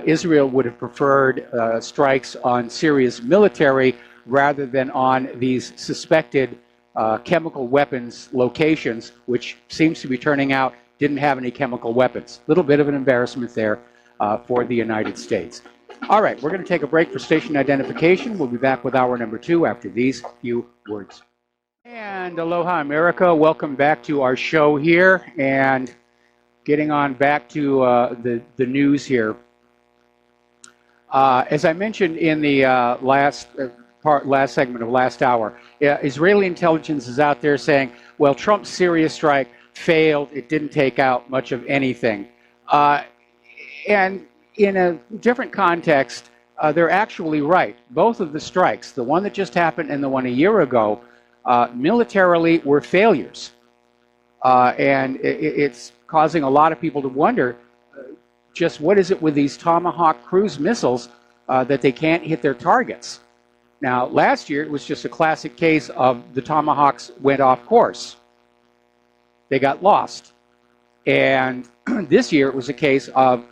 Israel would have preferred strikes on Syria's military rather than on these suspected chemical weapons locations, which seems to be turning out didn't have any chemical weapons. A little bit of an embarrassment there for the United States. All right, we're going to take a break for station identification. We'll be back with hour number 2 after these few words. And aloha, America. Welcome back to our show here. And getting on back to the news here. As I mentioned in the last segment of last hour, Israeli intelligence is out there saying, well, Trump's Syria strike failed. It didn't take out much of anything. And in a different context, they're actually right. Both of the strikes, the one that just happened and the one a year ago, militarily were failures. And it's causing a lot of people to wonder just what is it with these Tomahawk cruise missiles that they can't hit their targets. Now, last year, it was just a classic case of the Tomahawks went off course. They got lost. And this year, it was a case of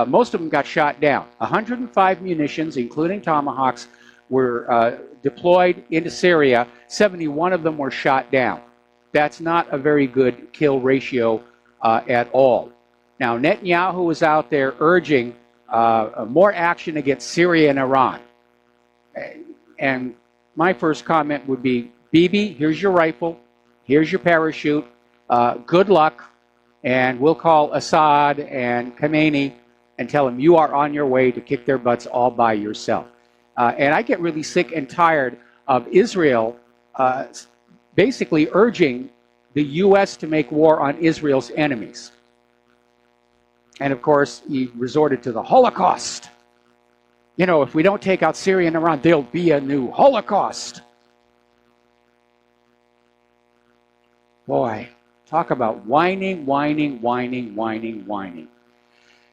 most of them got shot down. 105 munitions, including Tomahawks, were deployed into Syria. 71 of them were shot down. That's not a very good kill ratio at all. Now, Netanyahu was out there urging more action against Syria and Iran. And my first comment would be, Bibi, here's your rifle, here's your parachute, good luck, and we'll call Assad and Khamenei and tell them you are on your way to kick their butts all by yourself. And I get really sick and tired of Israel basically urging the U.S. to make war on Israel's enemies. And of course, he resorted to the Holocaust. You know, if we don't take out Syria and Iran, there'll be a new Holocaust. Boy, talk about whining, whining, whining, whining, whining.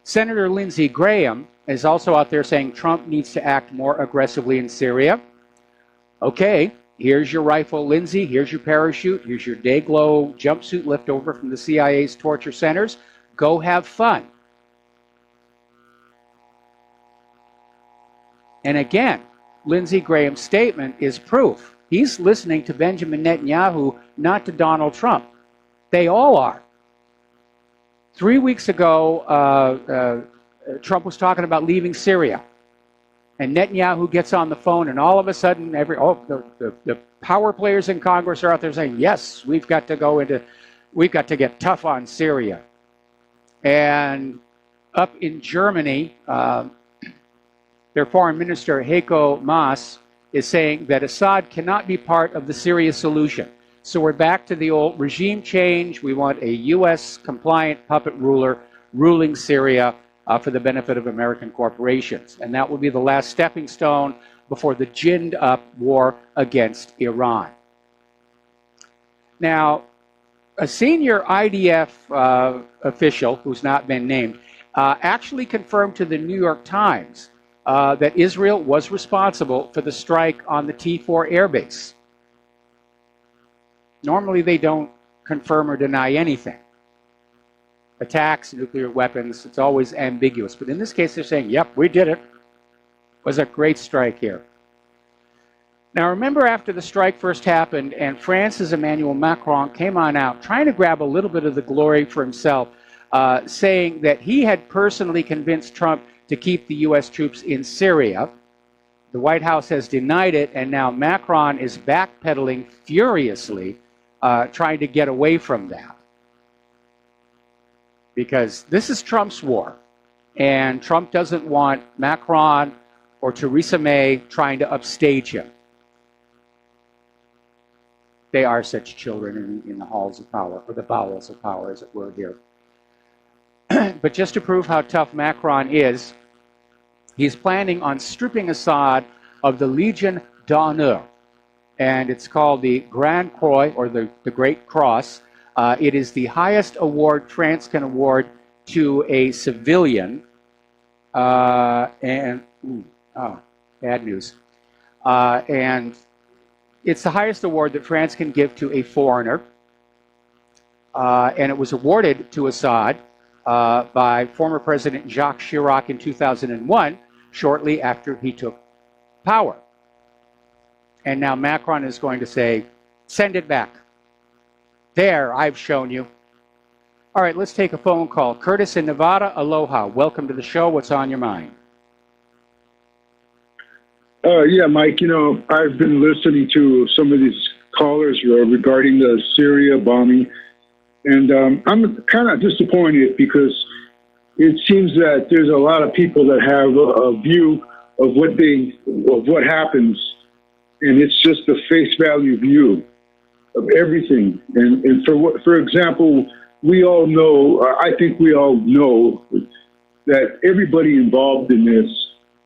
Senator Lindsey Graham is also out there saying Trump needs to act more aggressively in Syria. Okay, here's your rifle, Lindsey. Here's your parachute. Here's your day-glow jumpsuit left over from the CIA's torture centers. Go have fun. And again, Lindsey Graham's statement is proof. He's listening to Benjamin Netanyahu, not to Donald Trump. They all are. 3 weeks ago, Trump was talking about leaving Syria. And Netanyahu gets on the phone, and all of a sudden, the power players in Congress are out there saying, yes, we've got to get tough on Syria. And up in Germany, their foreign minister, Heiko Maas, is saying that Assad cannot be part of the Syria solution. So we're back to the old regime change. We want a U.S. compliant puppet ruler ruling Syria for the benefit of American corporations. And that will be the last stepping stone before the ginned up war against Iran. Now, a senior IDF official, who's not been named, actually confirmed to the New York Times that Israel was responsible for the strike on the T4 airbase. Normally, they don't confirm or deny anything. Attacks, nuclear weapons, it's always ambiguous. But in this case, they're saying, yep, we did it. was a great strike here. Now remember, after the strike first happened and France's Emmanuel Macron came on out trying to grab a little bit of the glory for himself, saying that he had personally convinced Trump to keep the U.S. troops in Syria. The White House has denied it, and now Macron is backpedaling furiously, trying to get away from that. Because this is Trump's war, and Trump doesn't want Macron or Theresa May trying to upstage him. They are such children in the halls of power, or the bowels of power, as it were, here. But just to prove how tough Macron is, he's planning on stripping Assad of the Legion d'Honneur, and it's called the Grand Croix, or the Great Cross. It is the highest award France can award to a civilian, bad news. And it's the highest award that France can give to a foreigner, and it was awarded to Assad by former President Jacques Chirac in 2001, shortly after he took power. And now Macron is going to say, send it back. There, I've shown you. All right, let's take a phone call. Curtis in Nevada, aloha. Welcome to the show. What's on your mind? Yeah, Mike, I've been listening to some of these callers regarding the Syria bombing, and I'm kind of disappointed because it seems that there's a lot of people that have a view of what happens, and it's just a face value view of everything. And for example, we all know, I think we all know that everybody involved in this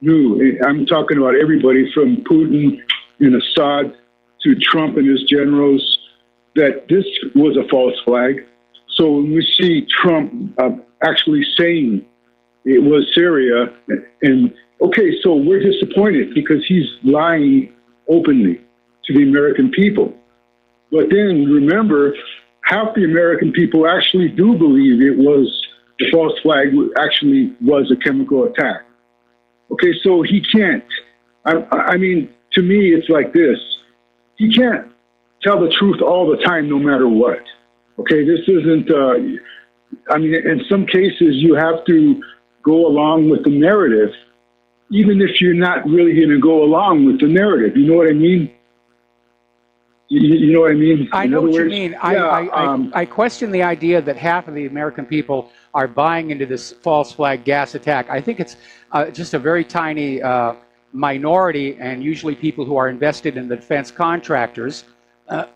knew. I'm talking about everybody from Putin and Assad to Trump and his generals, that this was a false flag. So when we see Trump actually saying it was Syria, and okay, so we're disappointed because he's lying openly to the American people. But then remember, half the American people actually do believe it was the false flag actually was a chemical attack. Okay, so he can't. I mean, to me, it's like this. He can't tell the truth all the time, no matter what. Okay, this isn't, I mean, in some cases, you have to go along with the narrative, even if you're not really going to go along with the narrative. You know what I mean? You know what I mean? I know what you mean. I question the idea that half of the American people are buying into this false flag gas attack. I think it's just a very tiny minority, and usually people who are invested in the defense contractors.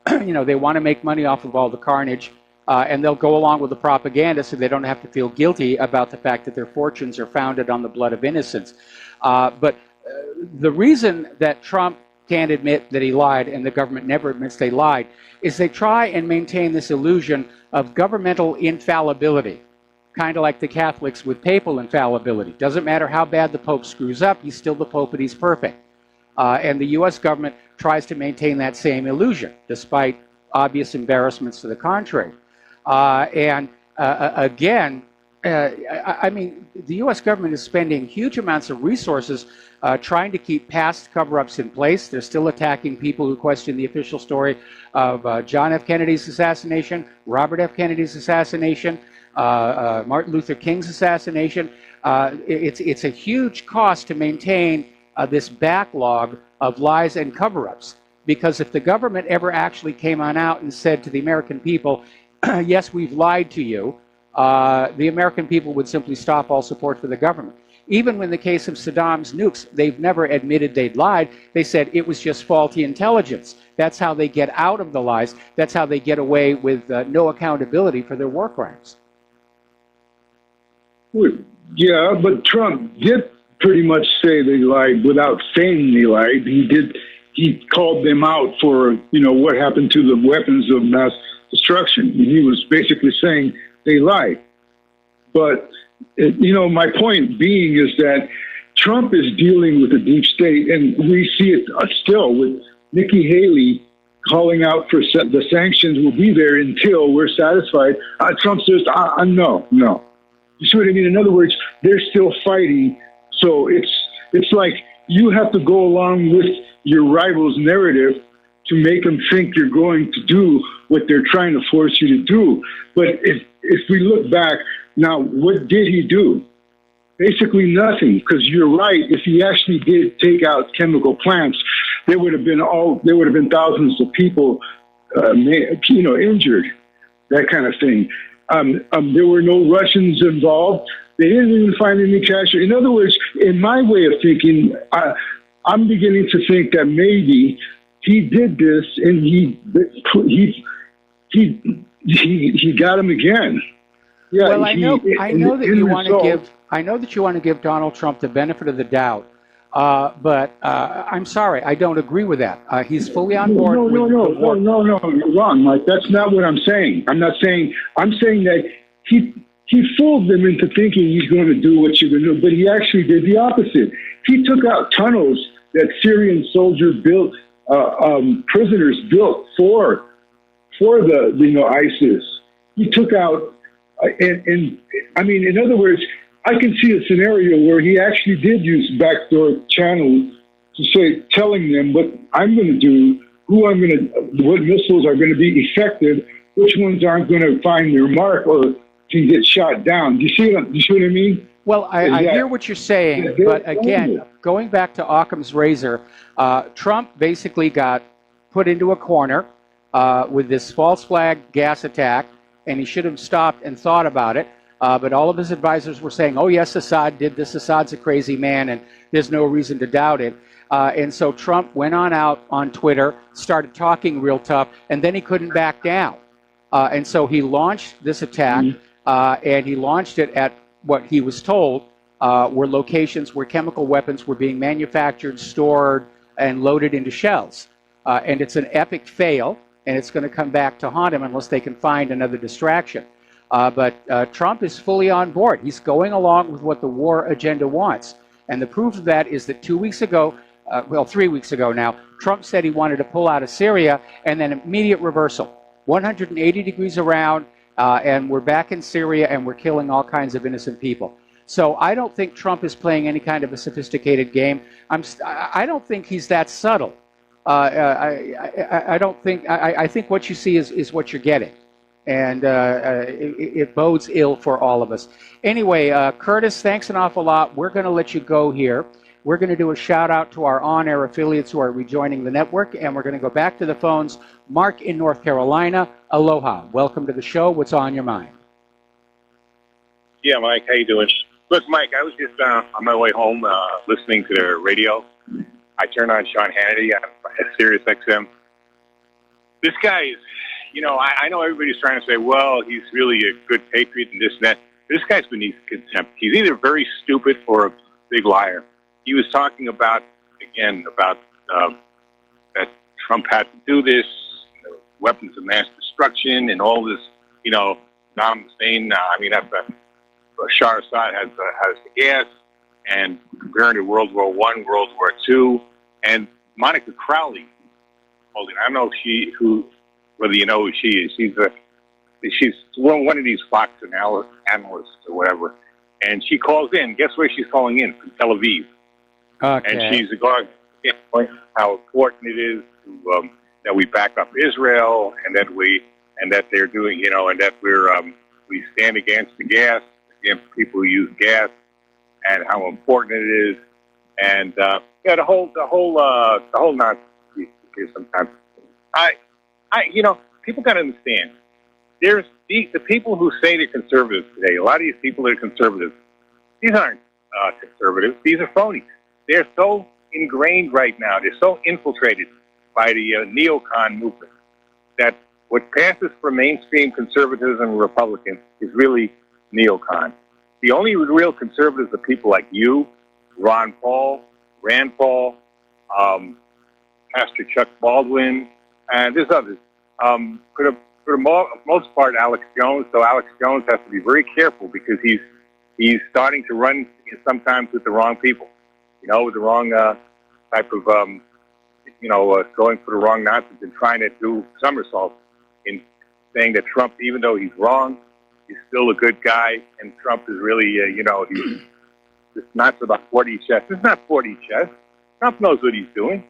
They want to make money off of all the carnage, and they'll go along with the propaganda so they don't have to feel guilty about the fact that their fortunes are founded on the blood of innocents. But the reason that Trump can't admit that he lied, and the government never admits they lied, is they try and maintain this illusion of governmental infallibility, kind of like the Catholics with papal infallibility. Doesn't matter how bad the Pope screws up, he's still the Pope and he's perfect. And the U.S. government tries to maintain that same illusion, despite obvious embarrassments to the contrary. Again, I mean, the U.S. government is spending huge amounts of resources trying to keep past cover-ups in place. They're still attacking people who question the official story of John F. Kennedy's assassination, Robert F. Kennedy's assassination, Martin Luther King's assassination. It's a huge cost to maintain this backlog of lies and cover-ups. Because if the government ever actually came on out and said to the American people, yes, we've lied to you, the American people would simply stop all support for the government. Even in the case of Saddam's nukes, they've never admitted they'd lied. They said it was just faulty intelligence. That's how they get out of the lies. That's how they get away with no accountability for their war crimes. Yeah, but Trump did pretty much say they lied without saying they lied. He called them out for, what happened to the weapons of mass destruction. He was basically saying they lied. But, my point being is that Trump is dealing with the deep state, and we see it still with Nikki Haley calling out for the sanctions will be there until we're satisfied. Trump says, no. You see what I mean? In other words, they're still fighting. So it's like you have to go along with your rival's narrative to make them think you're going to do what they're trying to force you to do. But if we look back, now, what did he do? Basically nothing, because you're right. If he actually did take out chemical plants, there would have been thousands of people, injured, that kind of thing. There were no Russians involved. They didn't even find any cash. In other words, in my way of thinking, I'm beginning to think that maybe he did this and he got him again. Yeah, well, I know that you want to give Donald Trump the benefit of the doubt, but I'm sorry, I don't agree with that. He's fully on board. No, you're wrong, Mike. That's not what I'm saying. I'm saying that he fooled them into thinking he's going to do what you're going to do, but he actually did the opposite. He took out tunnels that Syrian soldiers built, prisoners built for the ISIS. He took out, and I mean, in other words, I can see a scenario where he actually did use backdoor channels to say, telling them what I'm going to do, what missiles are going to be effective, which ones aren't going to find their mark or can get shot down. Do you see what I mean? Well, I hear what you're saying, but again, going back to Occam's razor, Trump basically got put into a corner with this false flag gas attack, and he should have stopped and thought about it. But all of his advisors were saying, oh, yes, Assad did this. Assad's a crazy man, and there's no reason to doubt it. And so Trump went on out on Twitter, started talking real tough, and then he couldn't back down. And so he launched this attack, and he launched it at what he was told were locations where chemical weapons were being manufactured, stored, and loaded into shells. And it's an epic fail, and it's going to come back to haunt him unless they can find another distraction. But Trump is fully on board. He's going along with what the war agenda wants. And the proof of that is that 2 weeks ago, 3 weeks ago now, Trump said he wanted to pull out of Syria, and then immediate reversal. 180 degrees around, and we're back in Syria, and we're killing all kinds of innocent people. So I don't think Trump is playing any kind of a sophisticated game. I don't think he's that subtle. I don't think. I think what you see is what you're getting, and it bodes ill for all of us. Anyway, Curtis, thanks an awful lot. We're going to let you go here. We're going to do a shout out to our on-air affiliates who are rejoining the network, and we're going to go back to the phones. Mark in North Carolina, aloha. Welcome to the show. What's on your mind? Yeah, Mike, how you doing? Look, Mike, I was just on my way home listening to the radio. I turned on Sean Hannity on Sirius XM. This guy is, I know everybody's trying to say, well, he's really a good patriot and this and that. This guy's beneath contempt. He's either very stupid or a big liar. He was talking about that Trump had to do this, weapons of mass destruction, and all this, Saddam Hussein. Bashar Assad has the gas, and comparing to World War I, World War II, and Monica Crowley. I don't know whether you know who she is. She's one of these Fox analysts or whatever, and she calls in. Guess where she's calling in? From Tel Aviv. Okay. And she's going how important it is to, that we back up Israel, and that they're doing, and that we stand against the gas, against people who use gas, and how important it is, and the whole nonsense here sometimes. People got to understand. There's the people who say they're conservatives today. A lot of these people that are conservatives, these aren't conservatives. These are phonies. They're so ingrained right now. They're so infiltrated by the neocon movement that what passes for mainstream conservatism and Republicans is really neocon. The only real conservatives are people like you, Ron Paul, Rand Paul, Pastor Chuck Baldwin, and there's others. For the most part, Alex Jones. So Alex Jones has to be very careful because he's starting to run sometimes with the wrong people. With the wrong type of, going for the wrong nonsense and trying to do somersaults in saying that Trump, even though he's wrong, he's still a good guy, and Trump is really, it's not about 40 chess. It's not 40 chess. Trump knows what he's doing.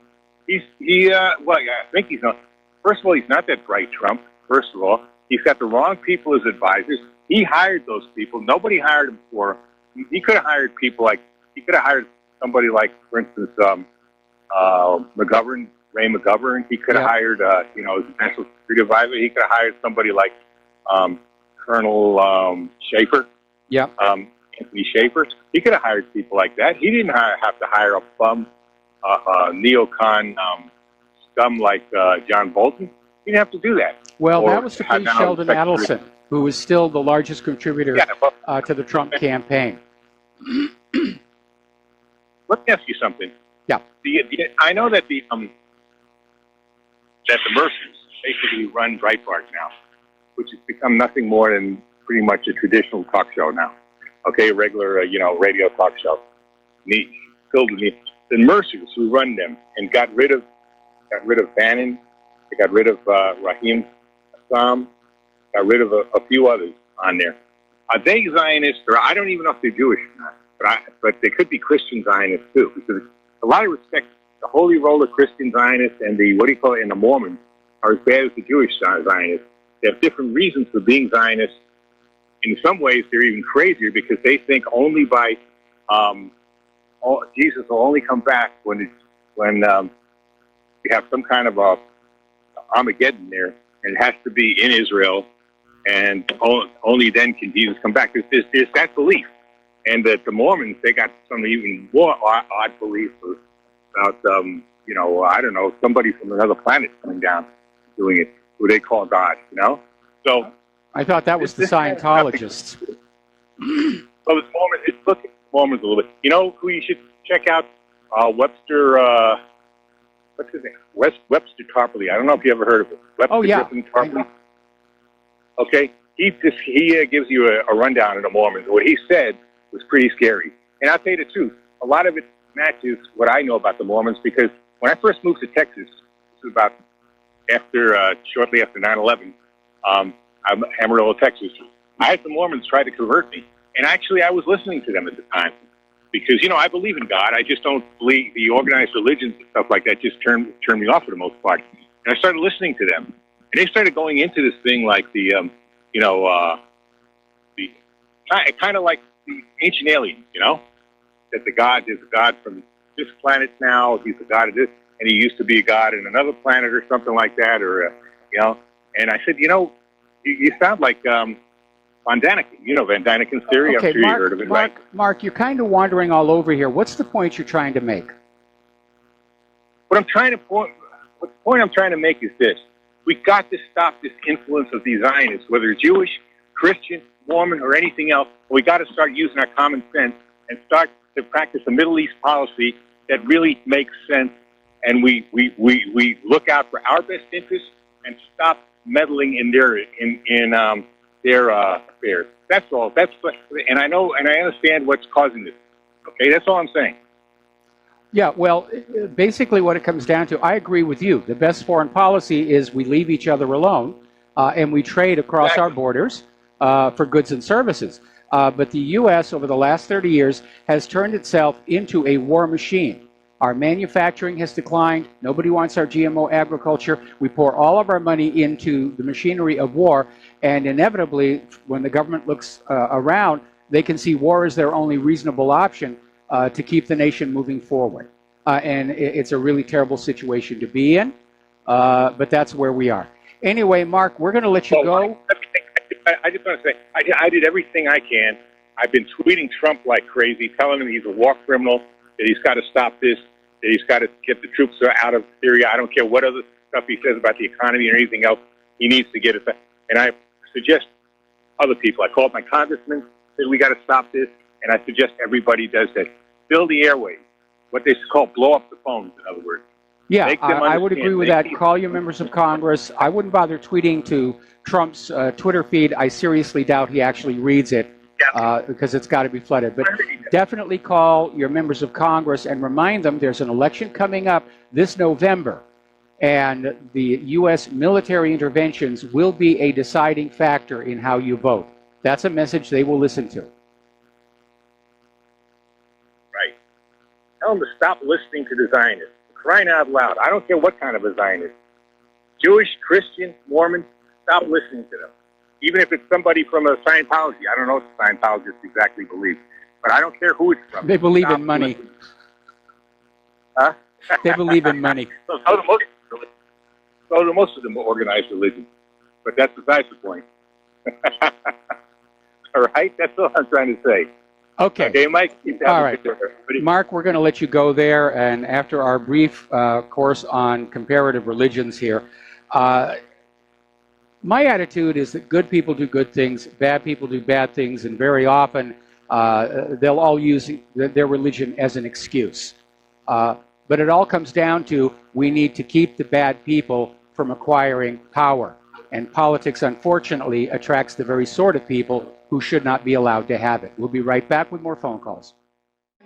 Well, yeah, I think he's not. First of all, he's not that bright, Trump. First of all, he's got the wrong people as advisors. He hired those people. Nobody hired him for him. He could have hired people like, he could have hired somebody like, for instance, McGovern, Ray McGovern. He could have hired, as a national security advisor. He could have hired somebody like Colonel Schaefer. Yeah. Anthony Schaefer. He could have hired people like that. He didn't have to hire a bum, neocon scum like John Bolton. He didn't have to do that. Well, that was to be Sheldon Adelson, who is still the largest contributor to the Trump campaign. Let me ask you something. Yeah. I know that the Mercers basically run Breitbart now, which has become nothing more than pretty much a traditional talk show now. Okay, regular, radio talk show. Filled with me. The Mercers who run them and got rid of Bannon, they got rid of Raheem Assam, got rid of a few others on there. Are they Zionists, or I don't even know if they're Jewish or not, but they could be Christian Zionists too, because a lot of respect, the Holy Roller Christian Zionists and the, and the Mormons are as bad as the Jewish Zionists. They have different reasons for being Zionists. In some ways, they're even crazier because they think only by Jesus will only come back when you have some kind of a Armageddon there, and it has to be in Israel, and only then can Jesus come back. There's that belief, and that the Mormons, they got some even more odd belief about I don't know, somebody from another planet coming down doing it, who they call God, So I thought that was the Scientologists. Well, look at Mormons a little bit. You know who you should check out? Webster. What's his name? Webster Tarpley. I don't know if you ever heard of him. Webster Tarpley. Okay, he gives you a rundown of the Mormons. What he said was pretty scary, and I'll tell you the truth. A lot of it matches what I know about the Mormons, because when I first moved to Texas, this was about shortly after 9/11. I'm Amarillo, Texas. I had the Mormons try to convert me, and actually I was listening to them at the time because I believe in God. I just don't believe the organized religions and stuff like that. Just turned me off for the most part. And I started listening to them, and they started going into this thing like the kind of like the ancient aliens, that there's a God from this planet now. He's the God of this, and he used to be a God in another planet or something like that, or And I said, you sound like Van Daniken, Van Daniken's theory. Okay, I'm sure you heard of it, right? Mark, you're kind of wandering all over here. What's the point you're trying to make? What the point I'm trying to make is this. We've got to stop this influence of these Zionists, whether Jewish, Christian, Mormon, or anything else. We got to start using our common sense and start to practice a Middle East policy that really makes sense, and we look out for our best interests and stop meddling in their affairs. That's all. And I know, and I understand what's causing this. Okay, that's all I'm saying. Yeah, well, basically what it comes down to, I agree with you. The best foreign policy is we leave each other alone and we trade across our borders for goods and services. But the U.S. over the last 30 years has turned itself into a war machine. Our manufacturing has declined. Nobody wants our GMO agriculture. We pour all of our money into the machinery of war, and inevitably, when the government looks around, they can see war as their only reasonable option to keep the nation moving forward. And it's a really terrible situation to be in, but that's where we are. Anyway, Mark, we're going to let you go. I just want to say, I did everything I can. I've been tweeting Trump like crazy, telling him he's a war criminal, that he's got to stop this, that he's got to get the troops out of Syria. I don't care what other stuff he says about the economy or anything else. He needs to get it back. And I suggest other people. I called my congressman, said we got to stop this, and I suggest everybody does that. Fill the airways, what they call blow up the phones, in other words. Yeah, I would agree with that. Call your members of Congress. I wouldn't bother tweeting to Trump's Twitter feed. I seriously doubt he actually reads it. Because it's got to be flooded. But definitely call your members of Congress and remind them there's an election coming up this November, and the U.S. military interventions will be a deciding factor in how you vote. That's a message they will listen to. Right. Tell them to stop listening to the Zionists. Crying out loud. I don't care what kind of a Zionist. Jewish, Christian, Mormon, stop listening to them. Even if it's somebody from a Scientology. I don't know what the Scientologists exactly believe. But I don't care who it's from. They believe in money. Listening. Huh? They believe in money. So do most of them organized religion. But that's besides the point. All right? That's all I'm trying to say. Okay. Okay, Mike? All right. Mark, we're going to let you go there. And after our brief course on comparative religions here, my attitude is that good people do good things, bad people do bad things, and very often they'll all use their religion as an excuse. But it all comes down to we need to keep the bad people from acquiring power. And politics, unfortunately, attracts the very sort of people who should not be allowed to have it. We'll be right back with more phone calls.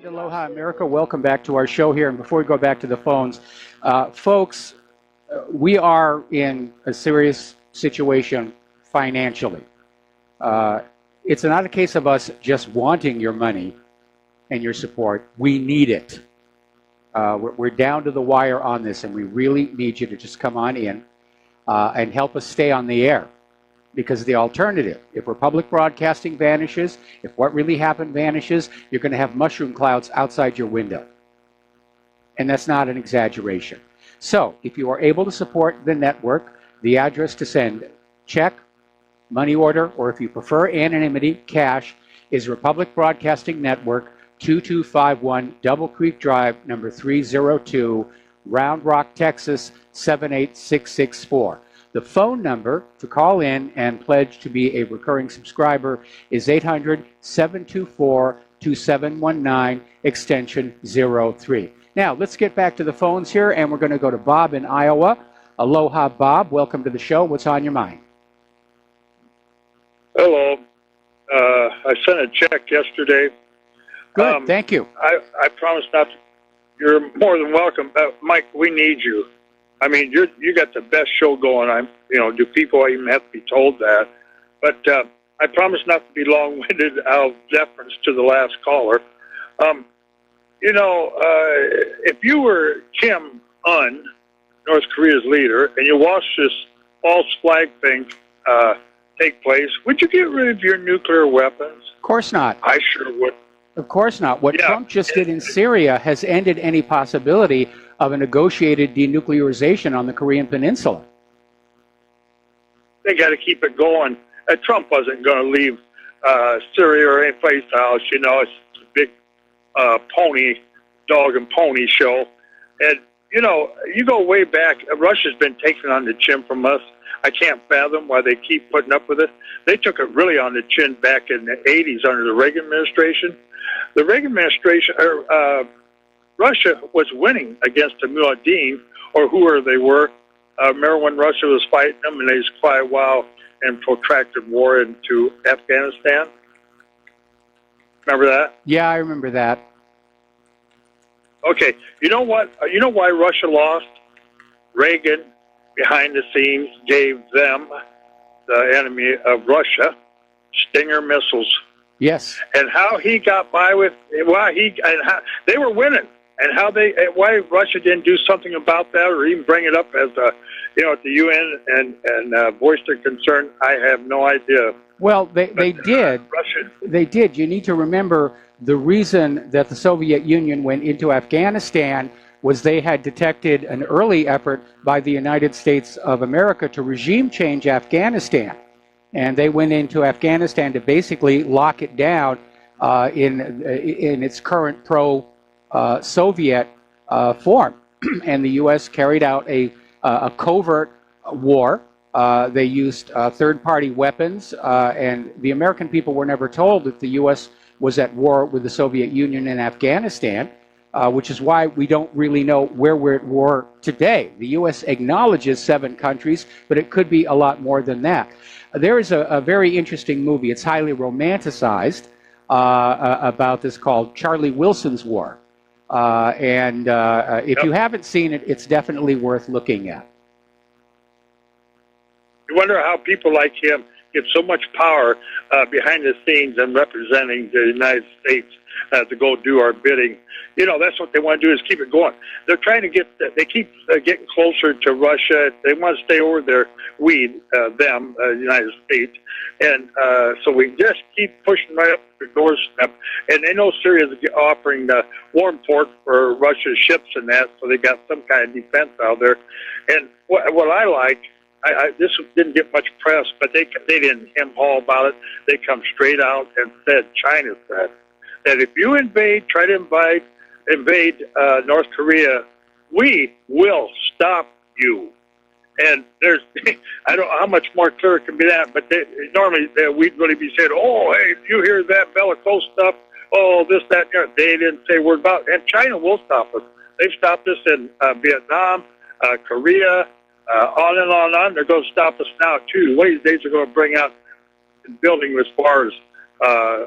Aloha, America. Welcome back to our show here. And before we go back to the phones, folks, we are in a serious situation financially. It's not a case of us just wanting your money and your support. We need it. We're down to the wire on this, and we really need you to just come on in and help us stay on the air. Because the alternative, if Republic Broadcasting vanishes, if what really happened vanishes, you're going to have mushroom clouds outside your window. And that's not an exaggeration. So, if you are able to support the network, the address to send check, money order, or if you prefer anonymity, cash, is Republic Broadcasting Network, 2251 Double Creek Drive, number 302, Round Rock, Texas, 78664. The phone number to call in and pledge to be a recurring subscriber is 800-724-2719, extension 03. Now, let's get back to the phones here, and we're going to go to Bob in Iowa. Aloha, Bob. Welcome to the show. What's on your mind? Hello. I sent a check yesterday. Good, thank you. I promise not to. You're more than welcome. Mike, we need you. I mean, you got the best show going. Do people even have to be told that? But I promise not to be long-winded out of deference to the last caller. If you were Kim Un, North Korea's leader, and you watched this false flag thing take place, would you get rid of your nuclear weapons? Of course not. I sure would. Of course not. What Trump just did in Syria has ended any possibility of a negotiated denuclearization on the Korean Peninsula. They got to keep it going. Trump wasn't going to leave Syria or any place else. It's a big dog and pony show. And, you go way back. Russia's been taking on the chin from us. I can't fathom why they keep putting up with it. They took it really on the chin back in the 80s under the Reagan administration. The Reagan administration, Russia was winning against the Muad'Din, or whoever they were. Remember when Russia was fighting them and they just quite a while and protracted war into Afghanistan? Remember that? Yeah, I remember that. Okay, you know what? You know why Russia lost? Reagan, behind the scenes, gave them, the enemy of Russia, Stinger missiles. Yes. And how he got by with, they were winning. And why Russia didn't do something about that or even bring it up as at the UN and voice their concern, I have no idea. Well, they did. Russia. They did. You need to remember the reason that the Soviet Union went into Afghanistan was they had detected an early effort by the United States of America to regime change Afghanistan. And they went into Afghanistan to basically lock it down in its current pro-Soviet form. And the U.S. carried out a covert war. They used third-party weapons, and the American people were never told that the U.S. was at war with the Soviet Union in Afghanistan, which is why we don't really know where we're at war today. The U.S. acknowledges 7 countries, but it could be a lot more than that. There is a very interesting movie. It's highly romanticized about this called Charlie Wilson's War. If you haven't seen it, it's definitely worth looking at. You wonder how people like him give so much power behind the scenes and representing the United States to go do our bidding. You know, that's what they want to do, is keep it going. They're trying to they keep getting closer to Russia. They want to stay over there, the United States. And so we just keep pushing right up the doorstep. And they know Syria's offering warm port for Russia's ships and that, so they got some kind of defense out there. And what I like, this didn't get much press, but they didn't hem-haw about it. They come straight out and said, China said, that if you try to invade North Korea, we will stop you. And there's, I don't know how much more clear it can be that, but normally we'd really be saying, oh, hey, you hear that bellicose stuff? Oh, this, that, and they didn't say a word about it. And China will stop us. They've stopped us in Vietnam, Korea, on and on and on. They're going to stop us now, too. One of these days they're going to bring out building as far as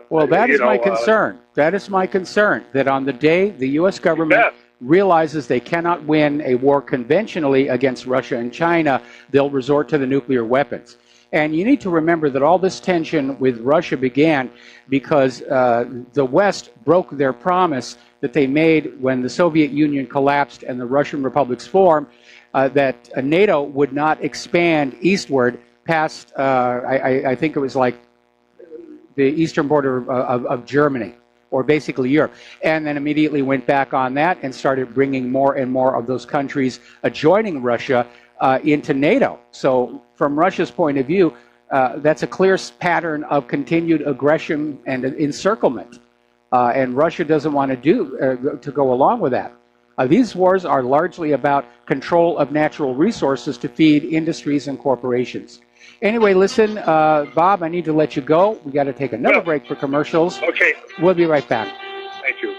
well, that is my concern. That is my concern, that on the day the U.S. government realizes they cannot win a war conventionally against Russia and China, they'll resort to the nuclear weapons. And you need to remember that all this tension with Russia began because the West broke their promise that they made when the Soviet Union collapsed and the Russian republics formed, that NATO would not expand eastward past, I think it was like the eastern border of Germany, or basically Europe, and then immediately went back on that and started bringing more and more of those countries joining Russia into NATO. So from Russia's point of view, that's a clear pattern of continued aggression and encirclement, and Russia doesn't want to go along with that. These wars are largely about control of natural resources to feed industries and corporations. Anyway, listen, Bob, I need to let you go. We got to take another break for commercials. Okay. We'll be right back. Thank you.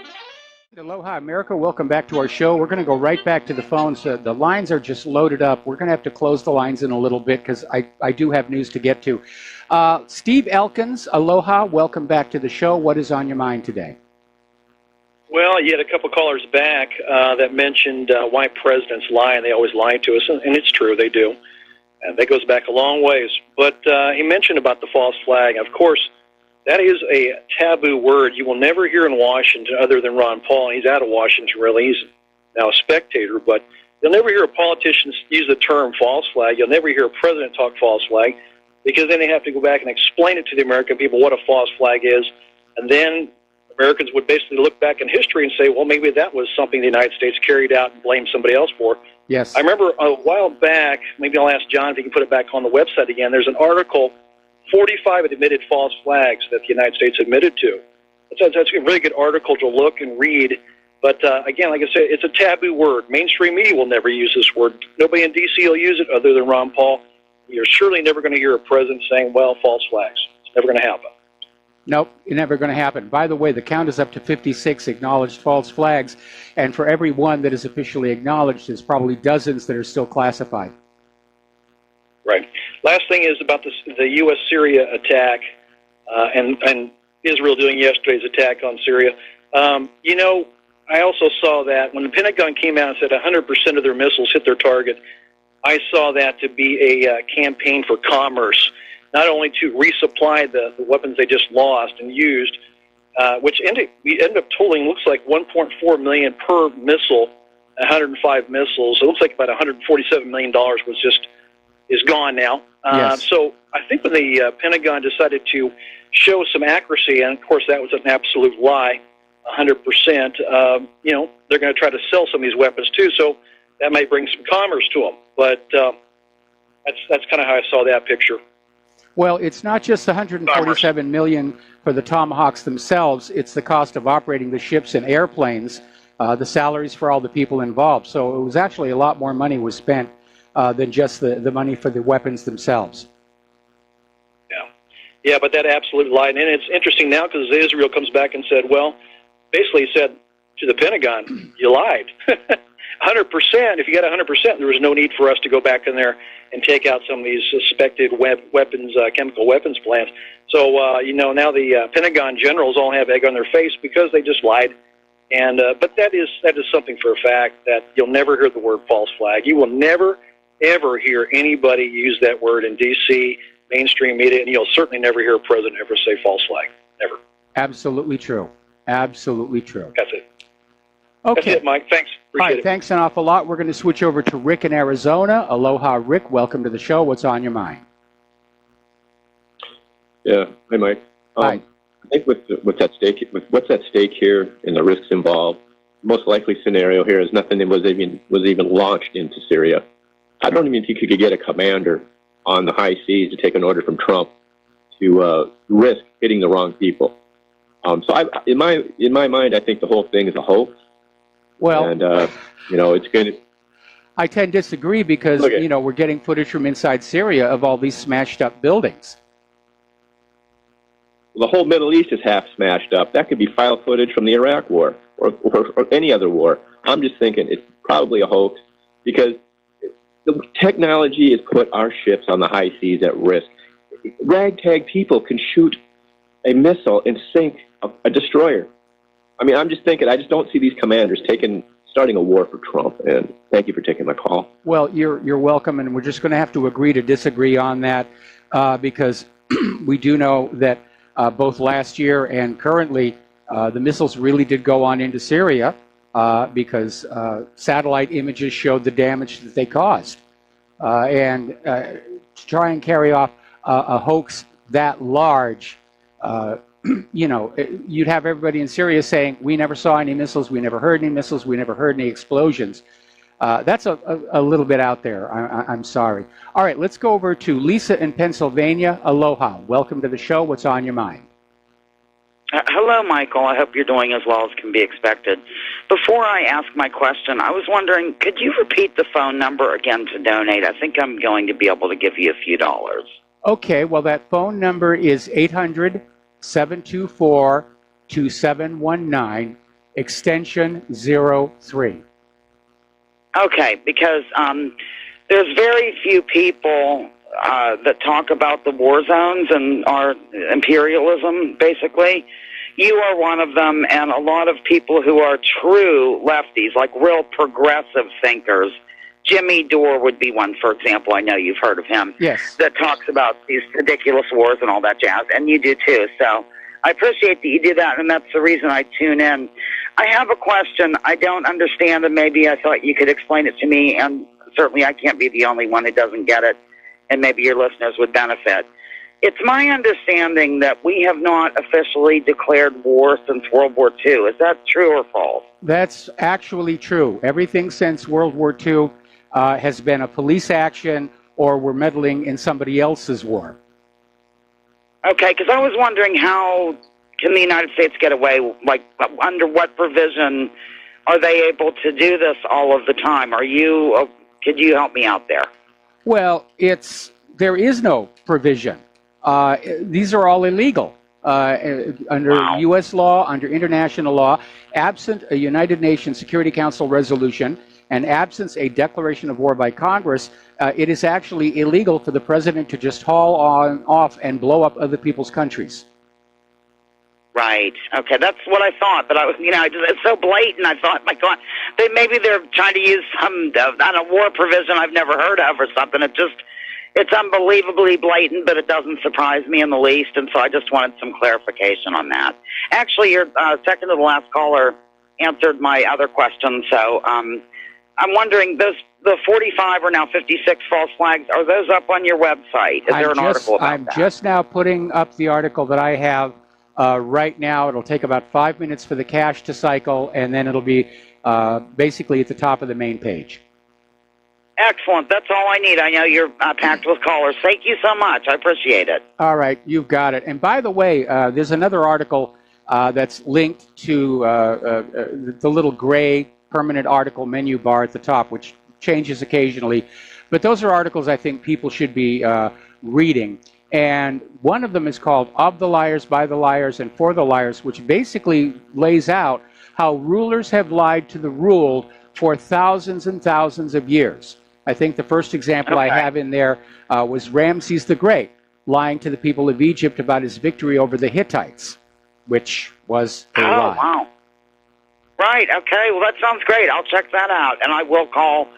Aloha, America. Welcome back to our show. We're going to go right back to the phones. The lines are just loaded up. We're going to have to close the lines in a little bit because I do have news to get to. Steve Elkins, aloha. Welcome back to the show. What is on your mind today? Well, you had a couple callers back that mentioned why presidents lie, and they always lie to us, and it's true, they do. And that goes back a long ways. But he mentioned about the false flag. Of course, that is a taboo word. You will never hear in Washington other than Ron Paul. He's out of Washington, really. He's now a spectator. But you'll never hear a politician use the term false flag. You'll never hear a president talk false flag, because then they have to go back and explain it to the American people what a false flag is. And then Americans would basically look back in history and say, well, maybe that was something the United States carried out and blame somebody else for. Yes. I remember a while back, maybe I'll ask John if he can put it back on the website again, there's an article, 45 admitted false flags that the United States admitted to. That's a really good article to look and read. But again, like I said, it's a taboo word. Mainstream media will never use this word. Nobody in D.C. will use it other than Ron Paul. You're surely never going to hear a president saying, well, false flags. It's never going to happen. Nope, it's never going to happen. By the way, the count is up to 56 acknowledged false flags, and for every one that is officially acknowledged, there's probably dozens that are still classified. Right. Last thing is about the U.S.-Syria attack and Israel doing yesterday's attack on Syria. You know, I also saw that when the Pentagon came out and said 100% of their missiles hit their target, I saw that to be a campaign for commerce, not only to resupply the weapons they just lost and used, which we ended up totaling, looks like $1.4 million per missile, 105 missiles. It looks like about $147 million is gone now. Yes. So I think when the Pentagon decided to show some accuracy, and of course that was an absolute lie, 100%, you know, they're going to try to sell some of these weapons too, so that might bring some commerce to them. But that's kind of how I saw that picture. Well, it's not just the $147 million for the Tomahawks themselves. It's the cost of operating the ships and airplanes, the salaries for all the people involved. So it was actually a lot more money was spent than just the money for the weapons themselves. Yeah, but that absolute lie. And it's interesting now because Israel comes back and said, well, basically said to the Pentagon, you lied. 100%, if you got 100%, there was no need for us to go back in there and take out some of these suspected weapons, chemical weapons plants. So, you know, now the Pentagon generals all have egg on their face because they just lied. And but that is something for a fact that you'll never hear the word false flag. You will never, ever hear anybody use that word in D.C., mainstream media, and you'll certainly never hear a president ever say false flag. Never. Absolutely true. Absolutely true. That's it. Okay. That's it, Mike. Thanks. All right, Appreciate it. thanks an awful lot. We're going to switch over to Rick in Arizona. Aloha, Rick. Welcome to the show. What's on your mind? Yeah. Hi, Mike. Hi. I think with what's at stake here and the risks involved, most likely scenario here is nothing that was even launched into Syria. I don't even think you could get a commander on the high seas to take an order from Trump to risk hitting the wrong people. So in my mind, I think the whole thing is a hoax. Well, and it's going to. I tend to disagree because we're getting footage from inside Syria of all these smashed up buildings. The whole Middle East is half smashed up. That could be file footage from the Iraq War or any other war. I'm just thinking it's probably a hoax because the technology has put our ships on the high seas at risk. Ragtag people can shoot a missile and sink a destroyer. I mean, I'm just thinking, I just don't see these commanders starting a war for Trump. And thank you for taking my call. Well, you're welcome, and we're just going to have to agree to disagree on that because we do know that both last year and currently, the missiles really did go on into Syria because satellite images showed the damage that they caused. And to try and carry off a hoax that large, you'd have everybody in Syria saying, we never saw any missiles, we never heard any missiles, we never heard any explosions. That's a little bit out there. I'm sorry. All right, let's go over to Lisa in Pennsylvania. Aloha. Welcome to the show. What's on your mind? Hello, Michael. I hope you're doing as well as can be expected. Before I ask my question, I was wondering, could you repeat the phone number again to donate? I think I'm going to be able to give you a few dollars. Okay, well, that phone number is 800-724-2719, extension 03. Okay, because there's very few people that talk about the war zones and our imperialism, basically. You are one of them, and a lot of people who are true lefties, like real progressive thinkers. Jimmy Dore would be one, for example. I know you've heard of him. Yes. That talks about these ridiculous wars and all that jazz, and you do too. So I appreciate that you do that, and that's the reason I tune in. I have a question. I don't understand, and maybe I thought you could explain it to me, and certainly I can't be the only one who doesn't get it, and maybe your listeners would benefit. It's my understanding that we have not officially declared war since World War II. Is that true or false? That's actually true. Everything since World War II has been a police action or we're meddling in somebody else's war. Okay, because I was wondering how can the United States get away, like under what provision are they able to do this all of the time? Could you help me out there? Well, there is no provision. These are all illegal under U.S. law, under international law, absent a United Nations Security Council resolution and absent a declaration of war by Congress. It is actually illegal for the president to just haul off and blow up other people's countries. Right. Okay, that's what I thought. But it's so blatant. I thought, my God, maybe they're trying to use some war provision I've never heard of or something. It's unbelievably blatant, but it doesn't surprise me in the least. And so I just wanted some clarification on that. Actually, your second to the last caller answered my other question. So I'm wondering, the 45 or now 56 false flags, are those up on your website? Is there an article about that? I'm just now putting up the article that I have right now. It'll take about 5 minutes for the cache to cycle, and then it'll be basically at the top of the main page. Excellent. That's all I need. I know you're packed with callers. Thank you so much. I appreciate it. All right. You've got it. And by the way, there's another article that's linked to the little gray permanent article menu bar at the top, which changes occasionally. But those are articles I think people should be reading. And one of them is called Of the Liars, By the Liars, and For the Liars, which basically lays out how rulers have lied to the ruled for thousands and thousands of years. I think the first example I have in there was Ramses the Great lying to the people of Egypt about his victory over the Hittites, which was a lie. Wow. Right, okay. Well, that sounds great. I'll check that out, and I will call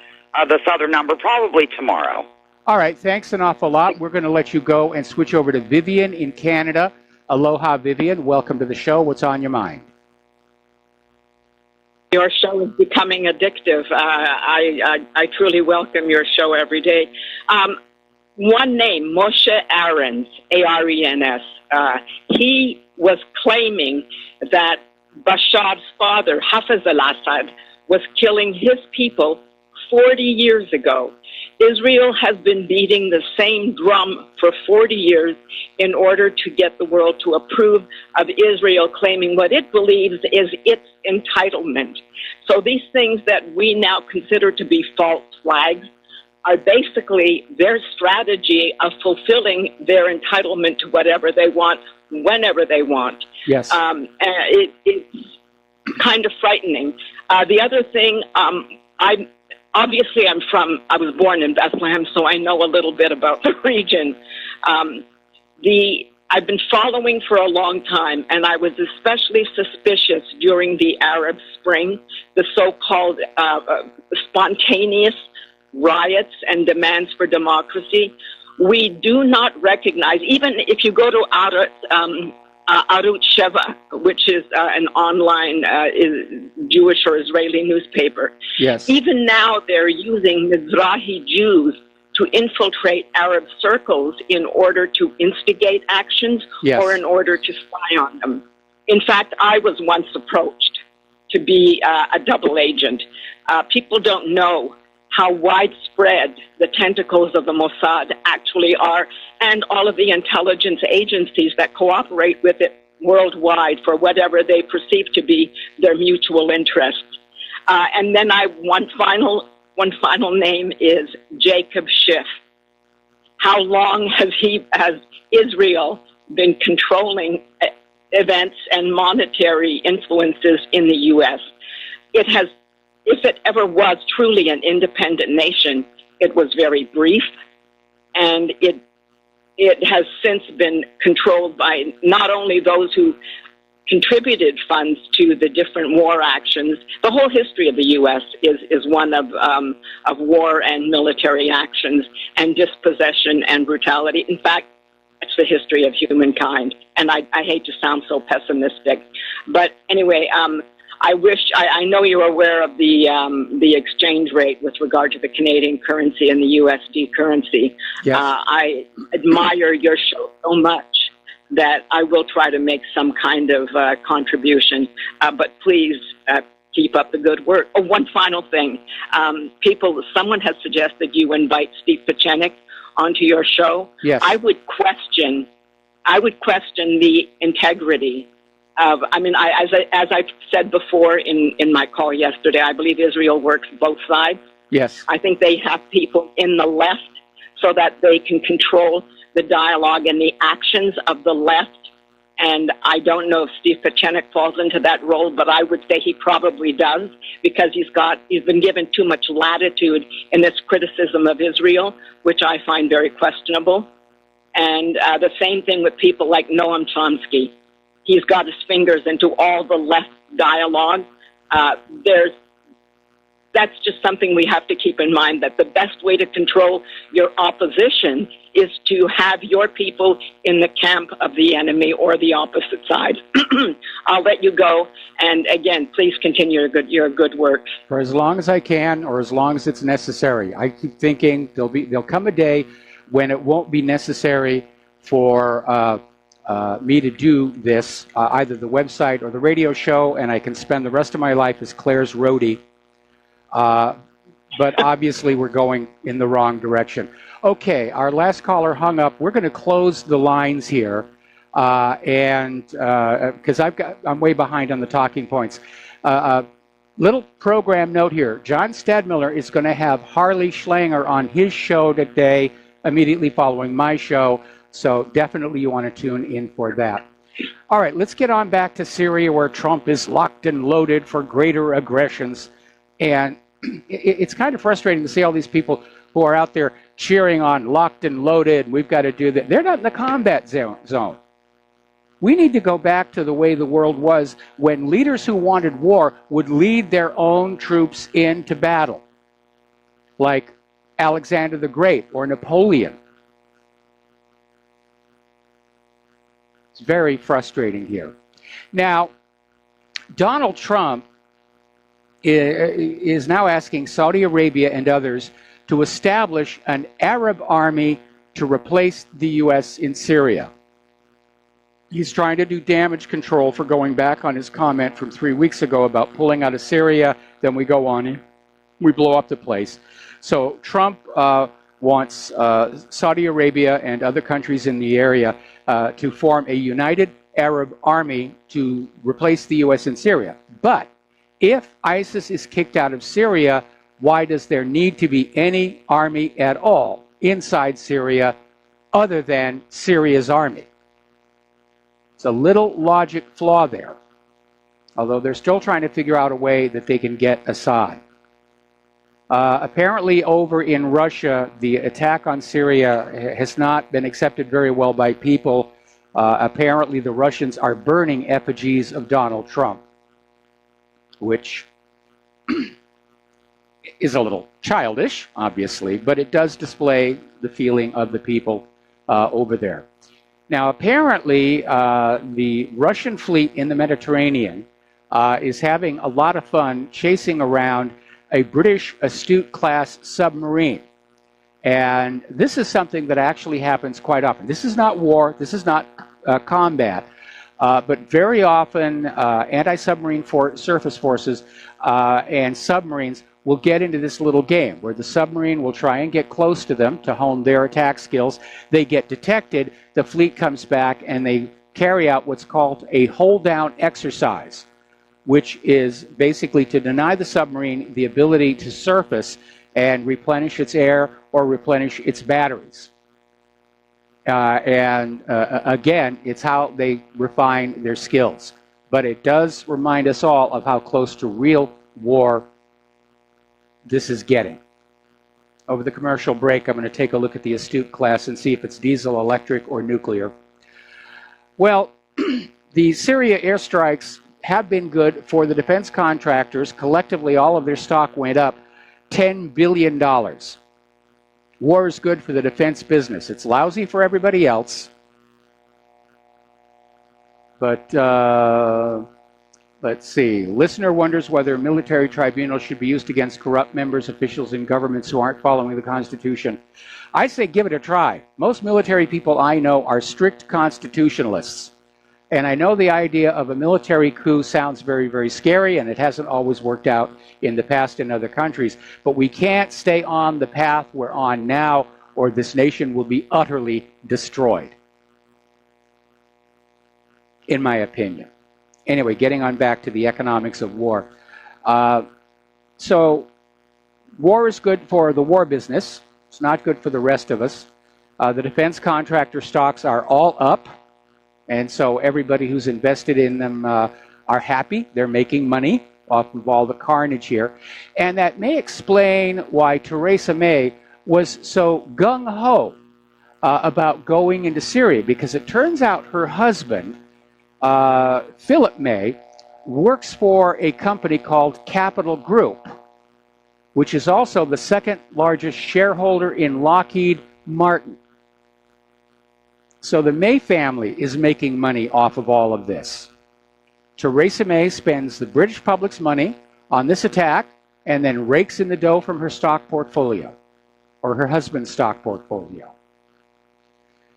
this other number probably tomorrow. All right, thanks an awful lot. We're going to let you go and switch over to Vivian in Canada. Aloha, Vivian. Welcome to the show. What's on your mind? Your show is becoming addictive. I truly welcome your show every day. One name, Moshe Arens, A-R-E-N-S. He was claiming that Bashar's father, Hafez al-Assad, was killing his people 40 years ago. Israel has been beating the same drum for 40 years in order to get the world to approve of Israel claiming what it believes is its entitlement. So these things that we now consider to be false flags are basically their strategy of fulfilling their entitlement to whatever they want, whenever they want. Yes. It's kind of frightening. The other thing, I was born in Bethlehem, so I know a little bit about the region. I've been following for a long time, and I was especially suspicious during the Arab Spring, the so-called spontaneous riots and demands for democracy. We do not recognize, even if you go to Arut Sheva, which is an online Jewish or Israeli newspaper. Yes. Even now, they're using Mizrahi Jews to infiltrate Arab circles in order to instigate actions or in order to spy on them. In fact, I was once approached to be a double agent. People don't know how widespread the tentacles of the Mossad actually are, and all of the intelligence agencies that cooperate with it worldwide for whatever they perceive to be their mutual interests. And then one final name is Jacob Schiff. How long has Israel been controlling events and monetary influences in the U.S.? It has. If it ever was truly an independent nation, it was very brief, and it has since been controlled by not only those who contributed funds to the different war actions. The whole history of the U.S. is one of war and military actions and dispossession and brutality. In fact, it's the history of humankind, and I hate to sound so pessimistic, but anyway. I know you're aware of the exchange rate with regard to the Canadian currency and the USD currency. Yes. I admire your show so much that I will try to make some kind of contribution. But please keep up the good work. Oh, one final thing. Someone has suggested you invite Steve Pachenik onto your show. Yes. I would question the integrity of, as I said before in my call yesterday, I believe Israel works both sides. Yes. I think they have people in the left so that they can control the dialogue and the actions of the left. And I don't know if Steve Pachenik falls into that role, but I would say he probably does, because he's been given too much latitude in this criticism of Israel, which I find very questionable. And the same thing with people like Noam Chomsky. He's got his fingers into all the left dialogue. That's just something we have to keep in mind, that the best way to control your opposition is to have your people in the camp of the enemy or the opposite side. I'll let you go. And again, please continue your good work. For as long as I can, or as long as it's necessary. I keep thinking there'll come a day when it won't be necessary for me to do this, either the website or the radio show, and I can spend the rest of my life as Claire's roadie. But obviously we're going in the wrong direction. Okay, our last caller hung up. We're going to close the lines here, and because I'm way behind on the talking points. Little program note here: John Stadmiller is going to have Harley Schlanger on his show today, immediately following my show. So definitely you want to tune in for that. All right, let's get on back to Syria, where Trump is locked and loaded for greater aggressions. And it's kind of frustrating to see all these people who are out there cheering on locked and loaded, we've got to do that. They're not in the combat zone. We need to go back to the way the world was when leaders who wanted war would lead their own troops into battle. Like Alexander the Great or Napoleon. It's very frustrating here. Now, Donald Trump is now asking Saudi Arabia and others to establish an Arab army to replace the U.S. in Syria. He's trying to do damage control for going back on his comment from 3 weeks ago about pulling out of Syria, then we go on, we blow up the place. So Trump wants Saudi Arabia and other countries in the area to form a united Arab army to replace the U.S. in Syria. But if ISIS is kicked out of Syria, why does there need to be any army at all inside Syria other than Syria's army? It's a little logic flaw there, although they're still trying to figure out a way that they can get Assad. Apparently over in Russia, the attack on Syria has not been accepted very well by people. Apparently the Russians are burning effigies of Donald Trump, which is a little childish, obviously, but it does display the feeling of the people over there. Now, apparently, the Russian fleet in the Mediterranean is having a lot of fun chasing around a British Astute-class submarine. And this is something that actually happens quite often. This is not war, this is not combat, but very often anti-submarine surface forces and submarines will get into this little game where the submarine will try and get close to them to hone their attack skills. They get detected, the fleet comes back, and they carry out what's called a hold-down exercise, which is basically to deny the submarine the ability to surface and replenish its air or replenish its batteries. Again, it's how they refine their skills. But it does remind us all of how close to real war this is getting. Over the commercial break, I'm going to take a look at the Astute class and see if it's diesel, electric, or nuclear. Well, the Syria airstrikes have been good for the defense contractors. Collectively, all of their stock went up $10 billion. War is good for the defense business. It's lousy for everybody else. But let's see. Listener wonders whether a military tribunal should be used against corrupt members, officials, and governments who aren't following the Constitution. I say give it a try. Most military people I know are strict constitutionalists. And I know the idea of a military coup sounds very, very scary, and it hasn't always worked out in the past in other countries. But we can't stay on the path we're on now, or this nation will be utterly destroyed, in my opinion. Anyway, getting on back to the economics of war. So war is good for the war business. It's not good for the rest of us. The defense contractor stocks are all up. And so everybody who's invested in them are happy. They're making money off of all the carnage here. And that may explain why Theresa May was so gung-ho about going into Syria, because it turns out her husband, Philip May, works for a company called Capital Group, which is also the second largest shareholder in Lockheed Martin. So the May family is making money off of all of this. Theresa May spends the British public's money on this attack and then rakes in the dough from her stock portfolio, or her husband's stock portfolio.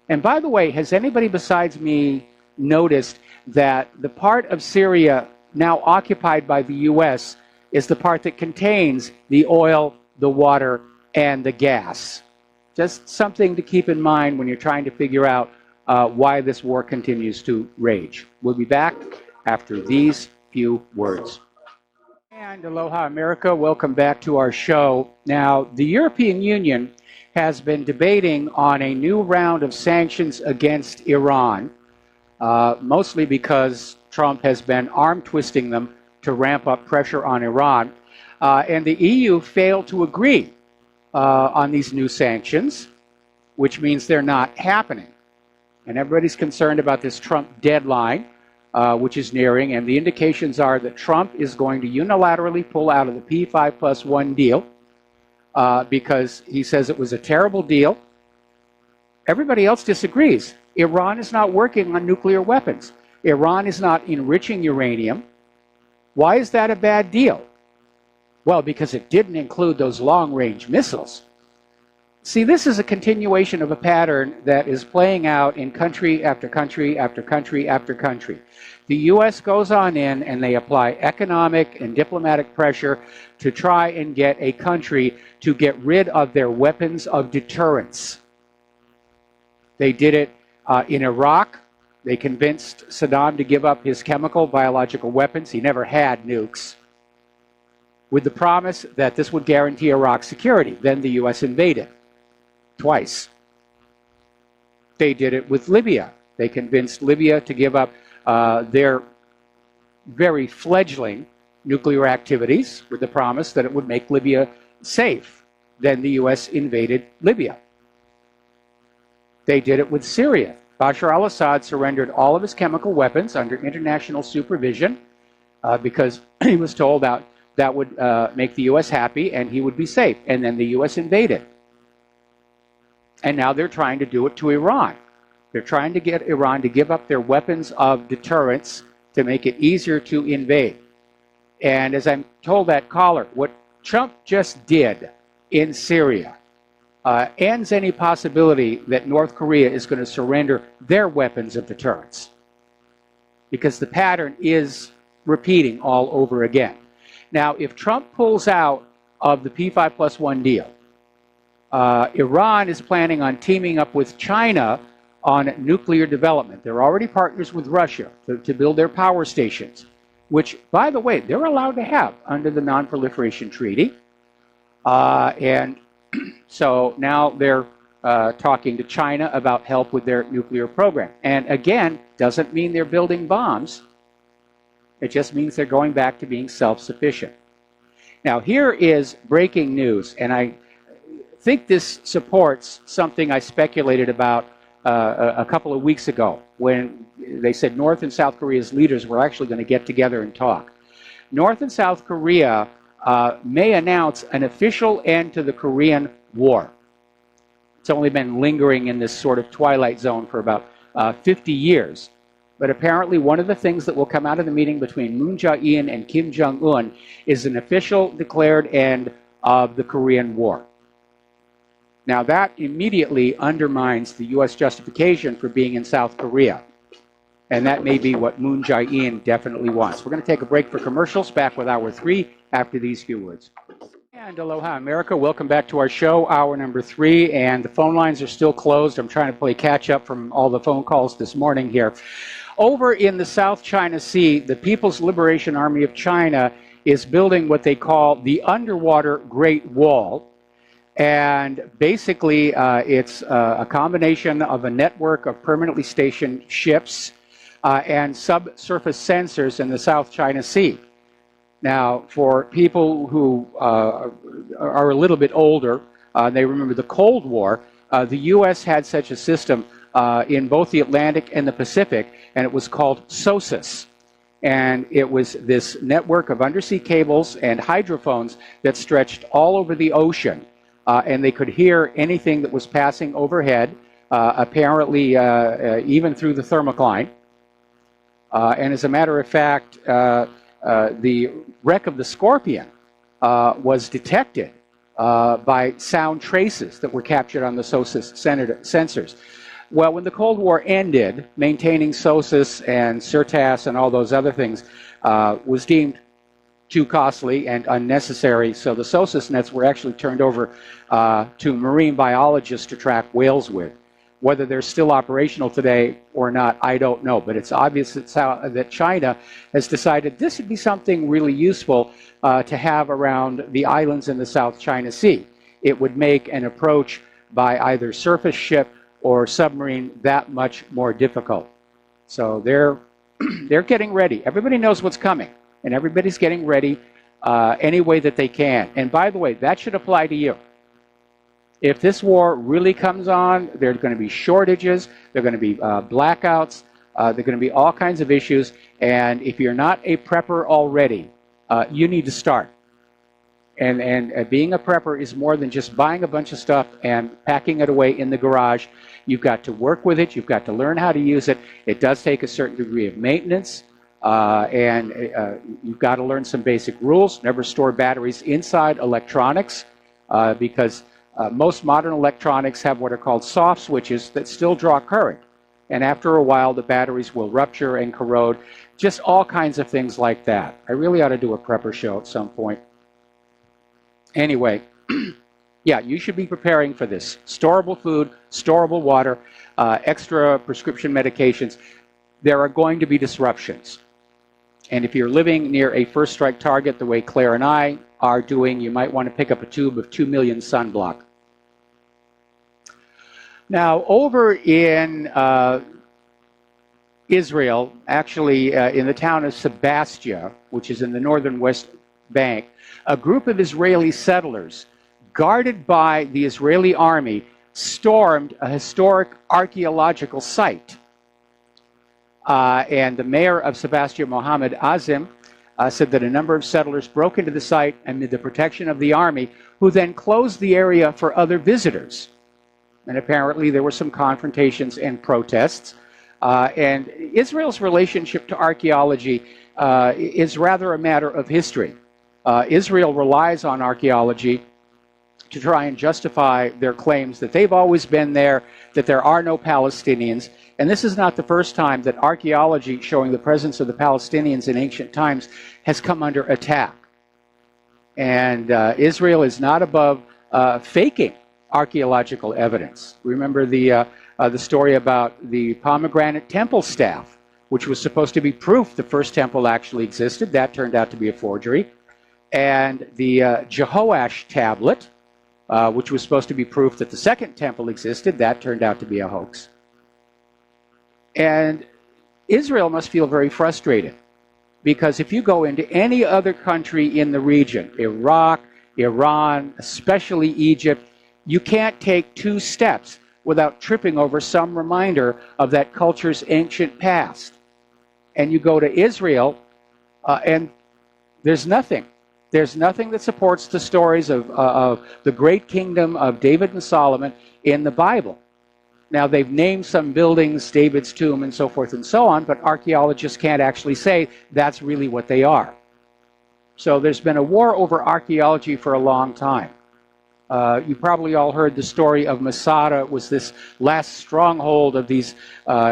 And by the way, has anybody besides me noticed that the part of Syria now occupied by the U.S. is the part that contains the oil, the water, and the gas? Just something to keep in mind when you're trying to figure out why this war continues to rage. We'll be back after these few words. And aloha America, welcome back to our show. Now, the European Union has been debating on a new round of sanctions against Iran, mostly because Trump has been arm-twisting them to ramp up pressure on Iran. And the EU failed to agree on these new sanctions, which means they're not happening. And everybody's concerned about this Trump deadline, which is nearing, and the indications are that Trump is going to unilaterally pull out of the P5+1 deal because he says it was a terrible deal. Everybody else disagrees. Iran is not working on nuclear weapons. Iran is not enriching uranium. Why is that a bad deal? Well, because it didn't include those long-range missiles. See, this is a continuation of a pattern that is playing out in country after country after country after country. The U.S. goes on in and they apply economic and diplomatic pressure to try and get a country to get rid of their weapons of deterrence. They did it in Iraq. They convinced Saddam to give up his chemical, biological weapons. He never had nukes, with the promise that this would guarantee Iraq's security. Then the U.S. invaded twice. They did it with Libya. They convinced Libya to give up their very fledgling nuclear activities with the promise that it would make Libya safe. Then the U.S. invaded Libya. They did it with Syria. Bashar al-Assad surrendered all of his chemical weapons under international supervision because he was told that would make the U.S. happy and he would be safe. And then the U.S. invaded. And now they're trying to do it to Iran. They're trying to get Iran to give up their weapons of deterrence to make it easier to invade. And as I'm told that caller, what Trump just did in Syria ends any possibility that North Korea is going to surrender their weapons of deterrence, because the pattern is repeating all over again. Now, if Trump pulls out of the P5+1 deal, Iran is planning on teaming up with China on nuclear development. They're already partners with Russia to build their power stations, which, by the way, they're allowed to have under the Non-Proliferation Treaty. And so now they're talking to China about help with their nuclear program. And again, doesn't mean they're building bombs. It just means they're going back to being self-sufficient. Now, here is breaking news, and I think this supports something I speculated about a couple of weeks ago when they said North and South Korea's leaders were actually going to get together and talk. North and South Korea may announce an official end to the Korean War. It's only been lingering in this sort of twilight zone for about 50 years. But apparently one of the things that will come out of the meeting between Moon Jae-in and Kim Jong-un is an official declared end of the Korean War. Now that immediately undermines the U.S. justification for being in South Korea. And that may be what Moon Jae-in definitely wants. We're going to take a break for commercials. Back with Hour 3 after these few words. And aloha, America. Welcome back to our show, hour number 3. And the phone lines are still closed. I'm trying to play catch up from all the phone calls this morning here. Over in the South China Sea, the People's Liberation Army of China is building what they call the Underwater Great Wall. And basically, it's a combination of a network of permanently stationed ships and subsurface sensors in the South China Sea. Now, for people who are a little bit older, they remember the Cold War, the U.S. had such a system in both the Atlantic and the Pacific, and it was called SOSUS. And it was this network of undersea cables and hydrophones that stretched all over the ocean. And they could hear anything that was passing overhead, apparently even through the thermocline. And as a matter of fact, the wreck of the Scorpion was detected by sound traces that were captured on the SOSUS sensors. Well, when the Cold War ended, maintaining SOSUS and CERTAS and all those other things was deemed too costly and unnecessary, so the SOSUS nets were actually turned over to marine biologists to track whales with. Whether they're still operational today or not, I don't know, but it's obvious that China has decided this would be something really useful to have around the islands in the South China Sea. It would make an approach by either surface ship or submarine that much more difficult. So they're getting ready. Everybody knows what's coming, and everybody's getting ready any way that they can. And by the way, that should apply to you. If this war really comes on, there's going to be shortages, there are going to be blackouts, there are going to be all kinds of issues, and if you're not a prepper already, you need to start. And being a prepper is more than just buying a bunch of stuff and packing it away in the garage. You've got to work with it. You've got to learn how to use it. It does take a certain degree of maintenance. You've got to learn some basic rules. Never store batteries inside electronics because most modern electronics have what are called soft switches that still draw current. And after a while, the batteries will rupture and corrode. Just all kinds of things like that. I really ought to do a prepper show at some point. Anyway, yeah, you should be preparing for this. Storable food, storable water, extra prescription medications. There are going to be disruptions. And if you're living near a first strike target the way Claire and I are doing, you might want to pick up a tube of 2 million sunblock. Now, over in Israel, actually in the town of Sebastia, which is in the northern West Bank, a group of Israeli settlers, guarded by the Israeli army, stormed a historic archaeological site. And the mayor of Sebastia, Mohammed Azim, said that a number of settlers broke into the site amid the protection of the army, who then closed the area for other visitors. And apparently there were some confrontations and protests. And Israel's relationship to archaeology is rather a matter of history. Israel relies on archaeology to try and justify their claims that they've always been there, that there are no Palestinians. And this is not the first time that archaeology showing the presence of the Palestinians in ancient times has come under attack. And Israel is not above faking archaeological evidence. Remember the story about the pomegranate temple staff, which was supposed to be proof the first temple actually existed. That turned out to be a forgery. And the Jehoash tablet, which was supposed to be proof that the second temple existed. That turned out to be a hoax. And Israel must feel very frustrated, because if you go into any other country in the region, Iraq, Iran, especially Egypt, you can't take 2 steps without tripping over some reminder of that culture's ancient past. And you go to Israel, and there's nothing. There's nothing that supports the stories of the great kingdom of David and Solomon in the Bible. Now, they've named some buildings, David's tomb and so forth and so on, but archaeologists can't actually say that's really what they are. So there's been a war over archaeology for a long time. You probably all heard the story of Masada. It was this last stronghold of these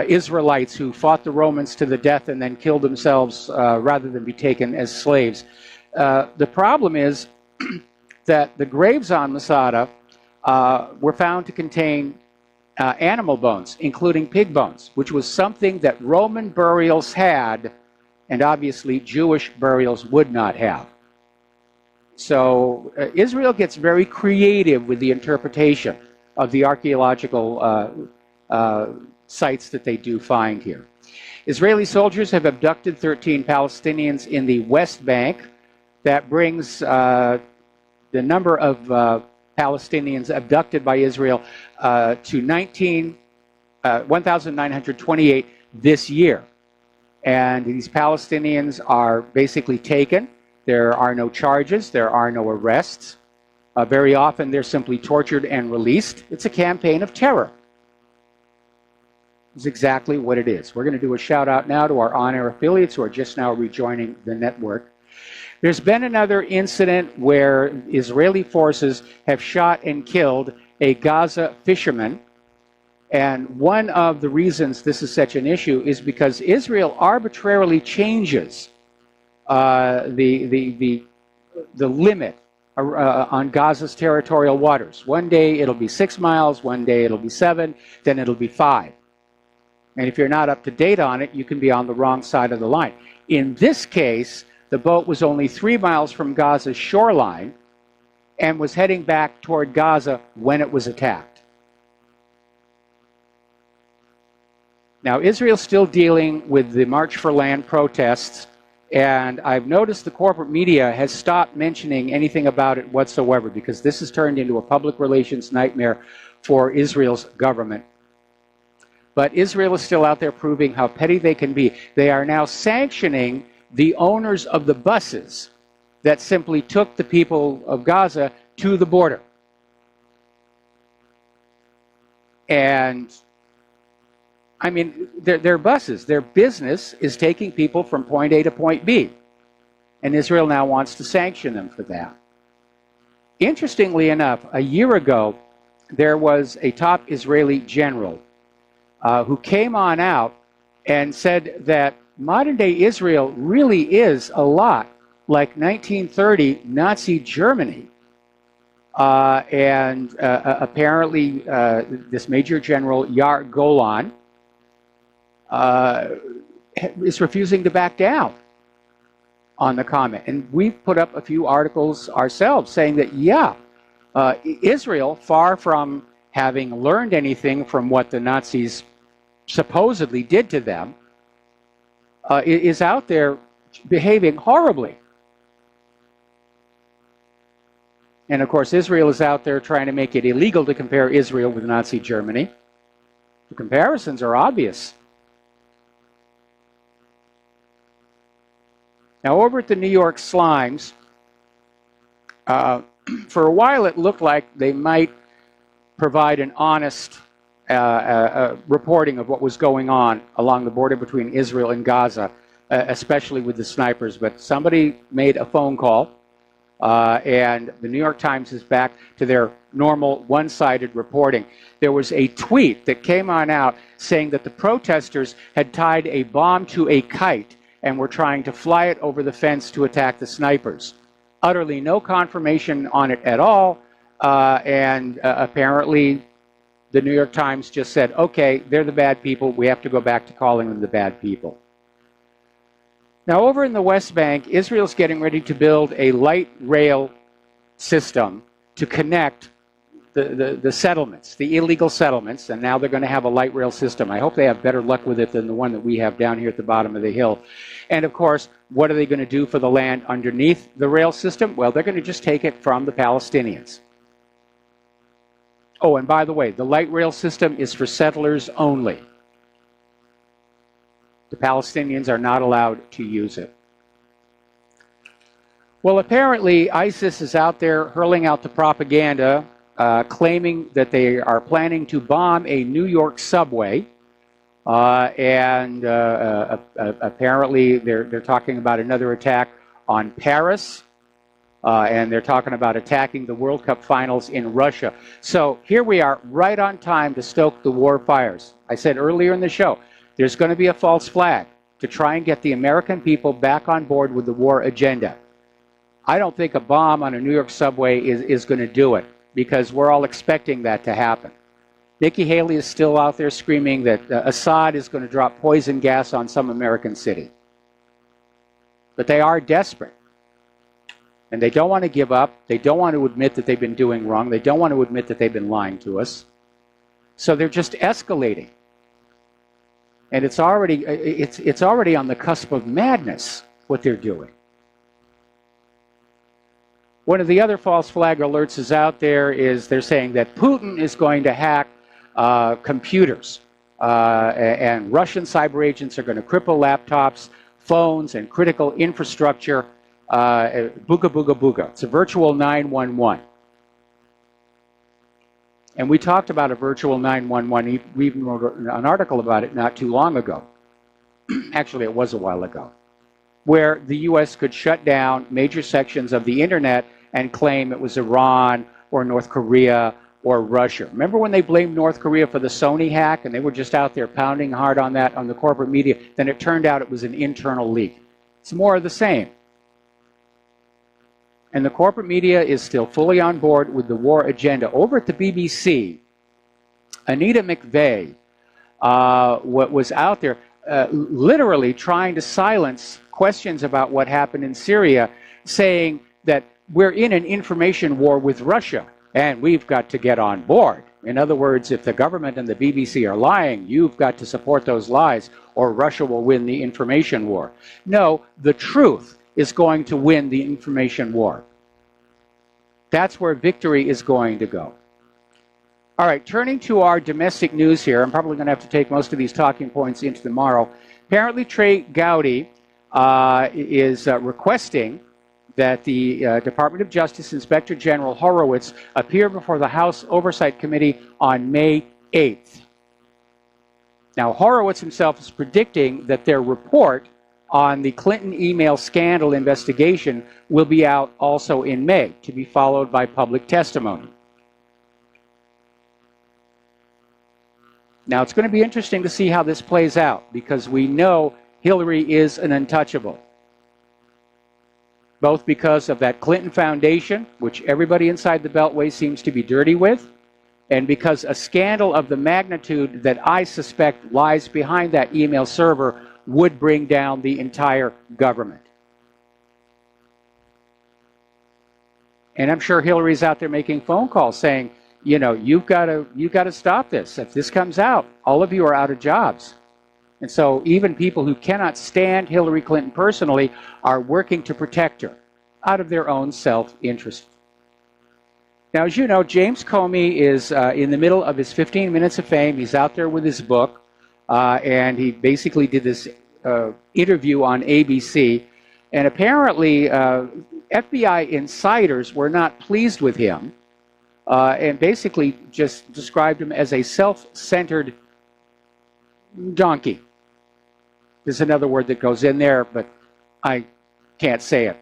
Israelites who fought the Romans to the death and then killed themselves rather than be taken as slaves. The problem is that the graves on Masada were found to contain animal bones, including pig bones, which was something that Roman burials had, and obviously Jewish burials would not have. So Israel gets very creative with the interpretation of the archaeological sites that they do find here. Israeli soldiers have abducted 13 Palestinians in the West Bank. That brings the number of Palestinians abducted by Israel to 1,928 this year. And these Palestinians are basically taken. There are no charges. There are no arrests. Very often they're simply tortured and released. It's a campaign of terror. It's exactly what it is. We're going to do a shout out now to our on-air affiliates who are just now rejoining the network. There's been another incident where Israeli forces have shot and killed a Gaza fisherman. And one of the reasons this is such an issue is because Israel arbitrarily changes the limit on Gaza's territorial waters. One day it'll be 6 miles, one day it'll be 7, then it'll be 5. And if you're not up to date on it, you can be on the wrong side of the line. In this case, the boat was only 3 miles from Gaza's shoreline and was heading back toward Gaza when it was attacked. Now, Israel's still dealing with the March for Land protests, and I've noticed the corporate media has stopped mentioning anything about it whatsoever, because this has turned into a public relations nightmare for Israel's government. But Israel is still out there proving how petty they can be. They are now sanctioning the owners of the buses that simply took the people of Gaza to the border. And, I mean, they're buses. Their business is taking people from point A to point B. And Israel now wants to sanction them for that. Interestingly enough, a year ago, there was a top Israeli general who came on out and said that modern-day Israel really is a lot like 1930 Nazi Germany. Apparently, this Major General Yair Golan is refusing to back down on the comment. And we've put up a few articles ourselves saying that, yeah, Israel, far from having learned anything from what the Nazis supposedly did to them, is out there behaving horribly. And of course, Israel is out there trying to make it illegal to compare Israel with Nazi Germany. The comparisons are obvious. Now, over at the New York Slimes, for a while it looked like they might provide an honest reporting of what was going on along the border between Israel and Gaza, especially with the snipers. But somebody made a phone call, and the New York Times is back to their normal one-sided reporting. There was a tweet that came on out saying that the protesters had tied a bomb to a kite and were trying to fly it over the fence to attack the snipers. Utterly no confirmation on it at all, and apparently the New York Times just said, okay, they're the bad people, we have to go back to calling them the bad people. Now, over in the West Bank, Israel's getting ready to build a light rail system to connect the settlements, the illegal settlements, and now they're going to have a light rail system. I hope they have better luck with it than the one that we have down here at the bottom of the hill. And of course, what are they going to do for the land underneath the rail system? Well, they're going to just take it from the Palestinians. Oh, and by the way, the light rail system is for settlers only. The Palestinians are not allowed to use it. Well, apparently ISIS is out there hurling out the propaganda, claiming that they are planning to bomb a New York subway. Apparently they're talking about another attack on Paris. And they're talking about attacking the World Cup finals in Russia. So here we are, right on time to stoke the war fires. I said earlier in the show, there's going to be a false flag to try and get the American people back on board with the war agenda. I don't think a bomb on a New York subway is going to do it, because we're all expecting that to happen. Nikki Haley is still out there screaming that Assad is going to drop poison gas on some American city. But they are desperate. And they don't want to give up. They don't want to admit that they've been doing wrong. They don't want to admit that they've been lying to us. So they're just escalating. And it's already on the cusp of madness, what they're doing. One of the other false flag alerts is out there is they're saying that Putin is going to hack computers. And Russian cyber agents are going to cripple laptops, phones, and critical infrastructure. Booga, booga, booga. It's a virtual 911. And we talked about a virtual 911. We even wrote an article about it not too long ago. Actually, it was a while ago. Where the U.S. could shut down major sections of the internet and claim it was Iran or North Korea or Russia. Remember when they blamed North Korea for the Sony hack and they were just out there pounding hard on that on the corporate media? Then it turned out it was an internal leak. It's more of the same. And the corporate media is still fully on board with the war agenda. Over at the BBC, Anita McVeigh was out there literally trying to silence questions about what happened in Syria, saying that we're in an information war with Russia and we've got to get on board. In other words, if the government and the BBC are lying, you've got to support those lies or Russia will win the information war. No, the truth is going to win the information war. That's where victory is going to go. All right, turning to our domestic news here, I'm probably going to have to take most of these talking points into tomorrow. Apparently, Trey Gowdy is requesting that the Department of Justice Inspector General Horowitz appear before the House Oversight Committee on May 8th. Now, Horowitz himself is predicting that their report on the Clinton email scandal investigation will be out also in May, to be followed by public testimony. Now, it's going to be interesting to see how this plays out, because we know Hillary is an untouchable, both because of that Clinton Foundation, which everybody inside the Beltway seems to be dirty with, and because a scandal of the magnitude that I suspect lies behind that email server would bring down the entire government. And I'm sure Hillary's out there making phone calls saying, you know, you've got to stop this. If this comes out, all of you are out of jobs. And so even people who cannot stand Hillary Clinton personally are working to protect her out of their own self-interest. Now, as you know, James Comey is in the middle of his 15 minutes of fame. He's out there with his book, and he basically did this interview on ABC. And apparently, FBI insiders were not pleased with him and basically just described him as a self-centered donkey. There's another word that goes in there, but I can't say it,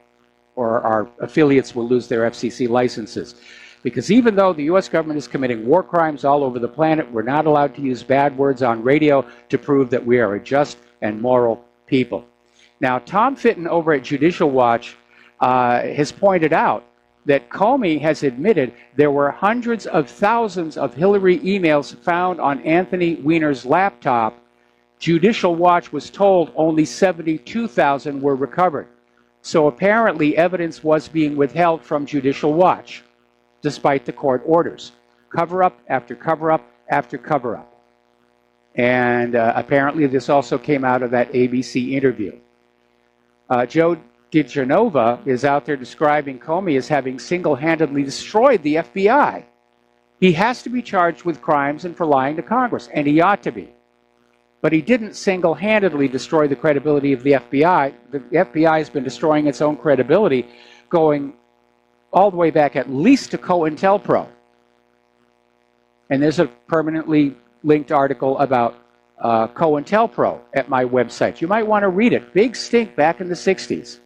or our affiliates will lose their FCC licenses. Because even though the U.S. government is committing war crimes all over the planet, we're not allowed to use bad words on radio to prove that we are a just and moral people. Now, Tom Fitton over at Judicial Watch has pointed out that Comey has admitted there were hundreds of thousands of Hillary emails found on Anthony Weiner's laptop. Judicial Watch was told only 72,000 were recovered. So apparently evidence was being withheld from Judicial Watch, despite the court orders. Cover-up after cover-up after cover-up. And apparently this also came out of that ABC interview. Joe DiGenova is out there describing Comey as having single-handedly destroyed the FBI. He has to be charged with crimes and for lying to Congress, and he ought to be. But he didn't single-handedly destroy the credibility of the FBI. The FBI has been destroying its own credibility going all the way back at least to COINTELPRO. And there's a permanently linked article about COINTELPRO at my website. You might want to read it. Big stink back in the 60s.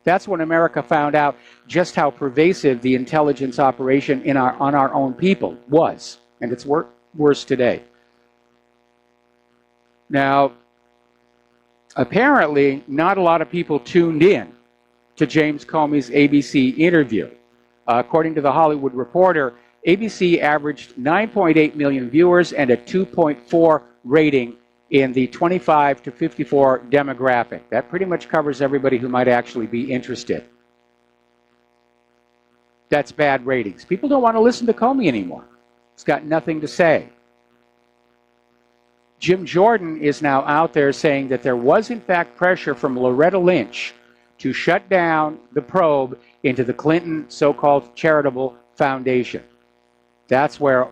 That's when America found out just how pervasive the intelligence operation on our own people was. And it's worse today. Now, apparently, not a lot of people tuned in to James Comey's ABC interview. According to The Hollywood Reporter, ABC averaged 9.8 million viewers and a 2.4 rating in the 25 to 54 demographic. That pretty much covers everybody who might actually be interested. That's bad ratings. People don't want to listen to Comey anymore. He's got nothing to say. Jim Jordan is now out there saying that there was, in fact, pressure from Loretta Lynch to shut down the probe into the Clinton so-called charitable foundation. That's where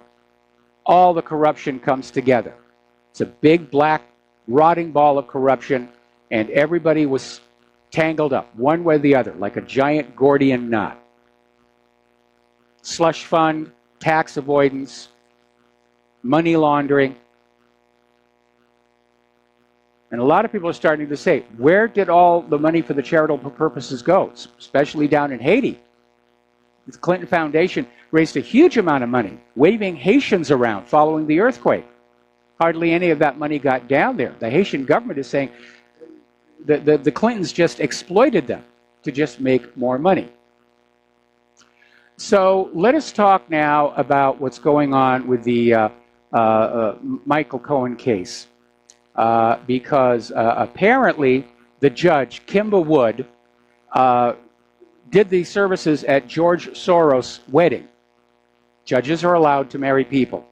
all the corruption comes together. It's a big, black, rotting ball of corruption, and everybody was tangled up, one way or the other, like a giant Gordian knot. Slush fund, tax avoidance, money laundering. And a lot of people are starting to say, where did all the money for the charitable purposes go, especially down in Haiti? The Clinton Foundation raised a huge amount of money, waving Haitians around following the earthquake. Hardly any of that money got down there. The Haitian government is saying the Clintons just exploited them to just make more money. So let us talk now about what's going on with the Michael Cohen case. Because apparently the judge, Kimba Wood, did the services at George Soros' wedding. Judges are allowed to marry people.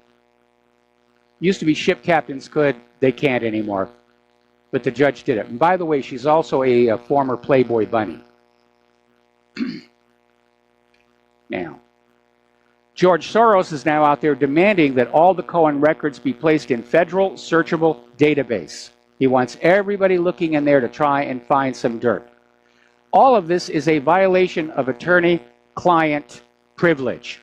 Used to be ship captains could, they can't anymore. But the judge did it. And by the way, she's also a former Playboy bunny. Now, George Soros is now out there demanding that all the Cohen records be placed in federal searchable database. He wants everybody looking in there to try and find some dirt. all of this is a violation of attorney-client privilege.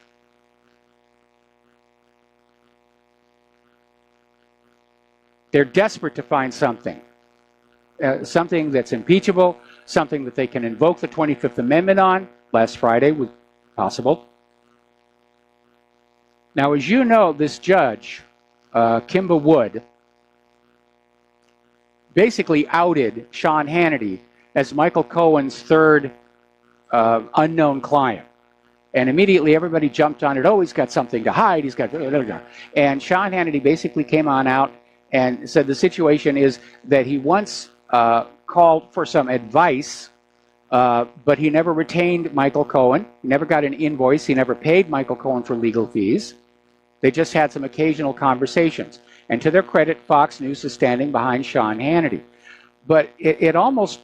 They're desperate to find something. Something that's impeachable, something that they can invoke the 25th Amendment on. Last Friday was possible. Now, as you know, this judge, Kimba Wood, basically outed Sean Hannity as Michael Cohen's third unknown client. And immediately everybody jumped on it. Oh, he's got something to hide. He's got... And Sean Hannity basically came on out and said the situation is that he once called for some advice, but he never retained Michael Cohen. He never got an invoice. He never paid Michael Cohen for legal fees. They just had some occasional conversations. And to their credit, Fox News is standing behind Sean Hannity. But it almost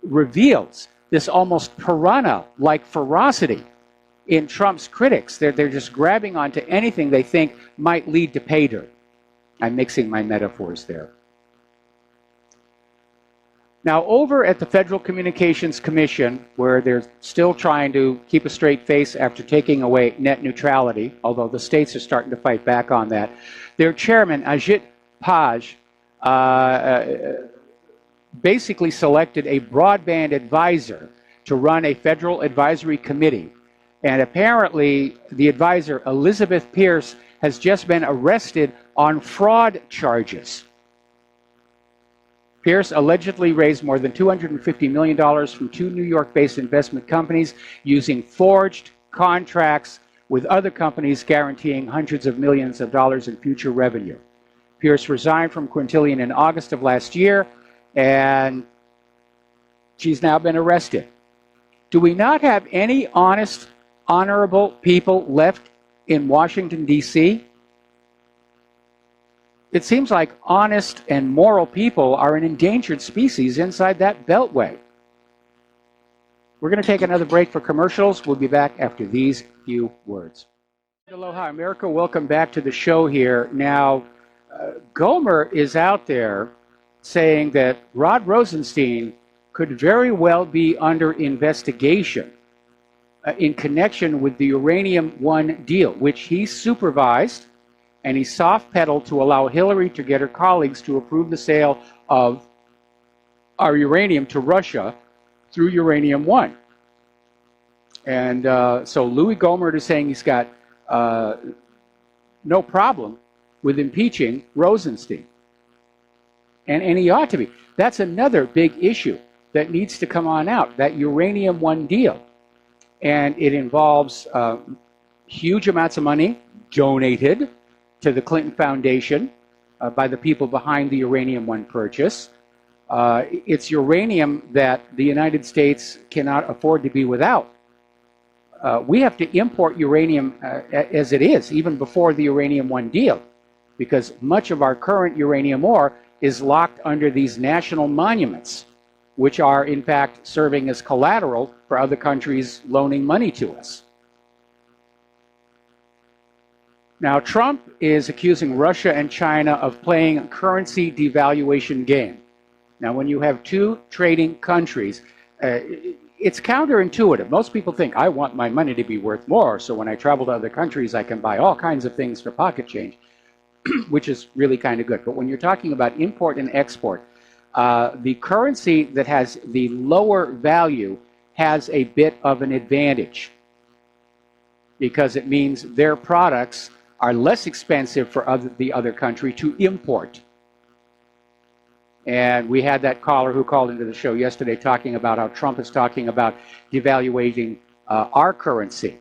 reveals this almost piranha-like ferocity in Trump's critics. They're just grabbing onto anything they think might lead to pay dirt. I'm mixing my metaphors there. Now, over at the Federal Communications Commission, where they're still trying to keep a straight face after taking away net neutrality, although the states are starting to fight back on that, their chairman, Ajit Paj, basically selected a broadband advisor to run a federal advisory committee. And apparently, the advisor, Elizabeth Pierce, has just been arrested on fraud charges. Pierce allegedly raised more than $250 million from two New York-based investment companies using forged contracts with other companies guaranteeing hundreds of millions of dollars in future revenue. Pierce resigned from Quintillion in August of last year, and she's now been arrested. Do we not have any honest, honorable people left in Washington, D.C.? It seems like honest and moral people are an endangered species inside that beltway. We're going to take another break for commercials. We'll be back after these few words. Aloha, America. Welcome back to the show here. Now, Gomer is out there saying that Rod Rosenstein could very well be under investigation in connection with the Uranium One deal, which he supervised, and he soft-pedaled to allow Hillary to get her colleagues to approve the sale of our uranium to Russia through Uranium One. And so Louis Gohmert is saying he's got no problem with impeaching Rosenstein. And he ought to be. That's another big issue that needs to come on out, that Uranium One deal. And it involves huge amounts of money donated to the Clinton Foundation by the people behind the Uranium One purchase. It's uranium that the United States cannot afford to be without. We have to import uranium as it is, even before the Uranium One deal, because much of our current uranium ore is locked under these national monuments, which are in fact serving as collateral for other countries loaning money to us. Now, Trump is accusing Russia and China of playing a currency devaluation game. Now, when you have two trading countries, it's counterintuitive. Most people think, I want my money to be worth more, so when I travel to other countries, I can buy all kinds of things for pocket change, which is really kind of good. But when you're talking about import and export, the currency that has the lower value has a bit of an advantage, because it means their products are less expensive for the other country to import. And we had that caller who called into the show yesterday talking about how Trump is talking about devaluating our currency,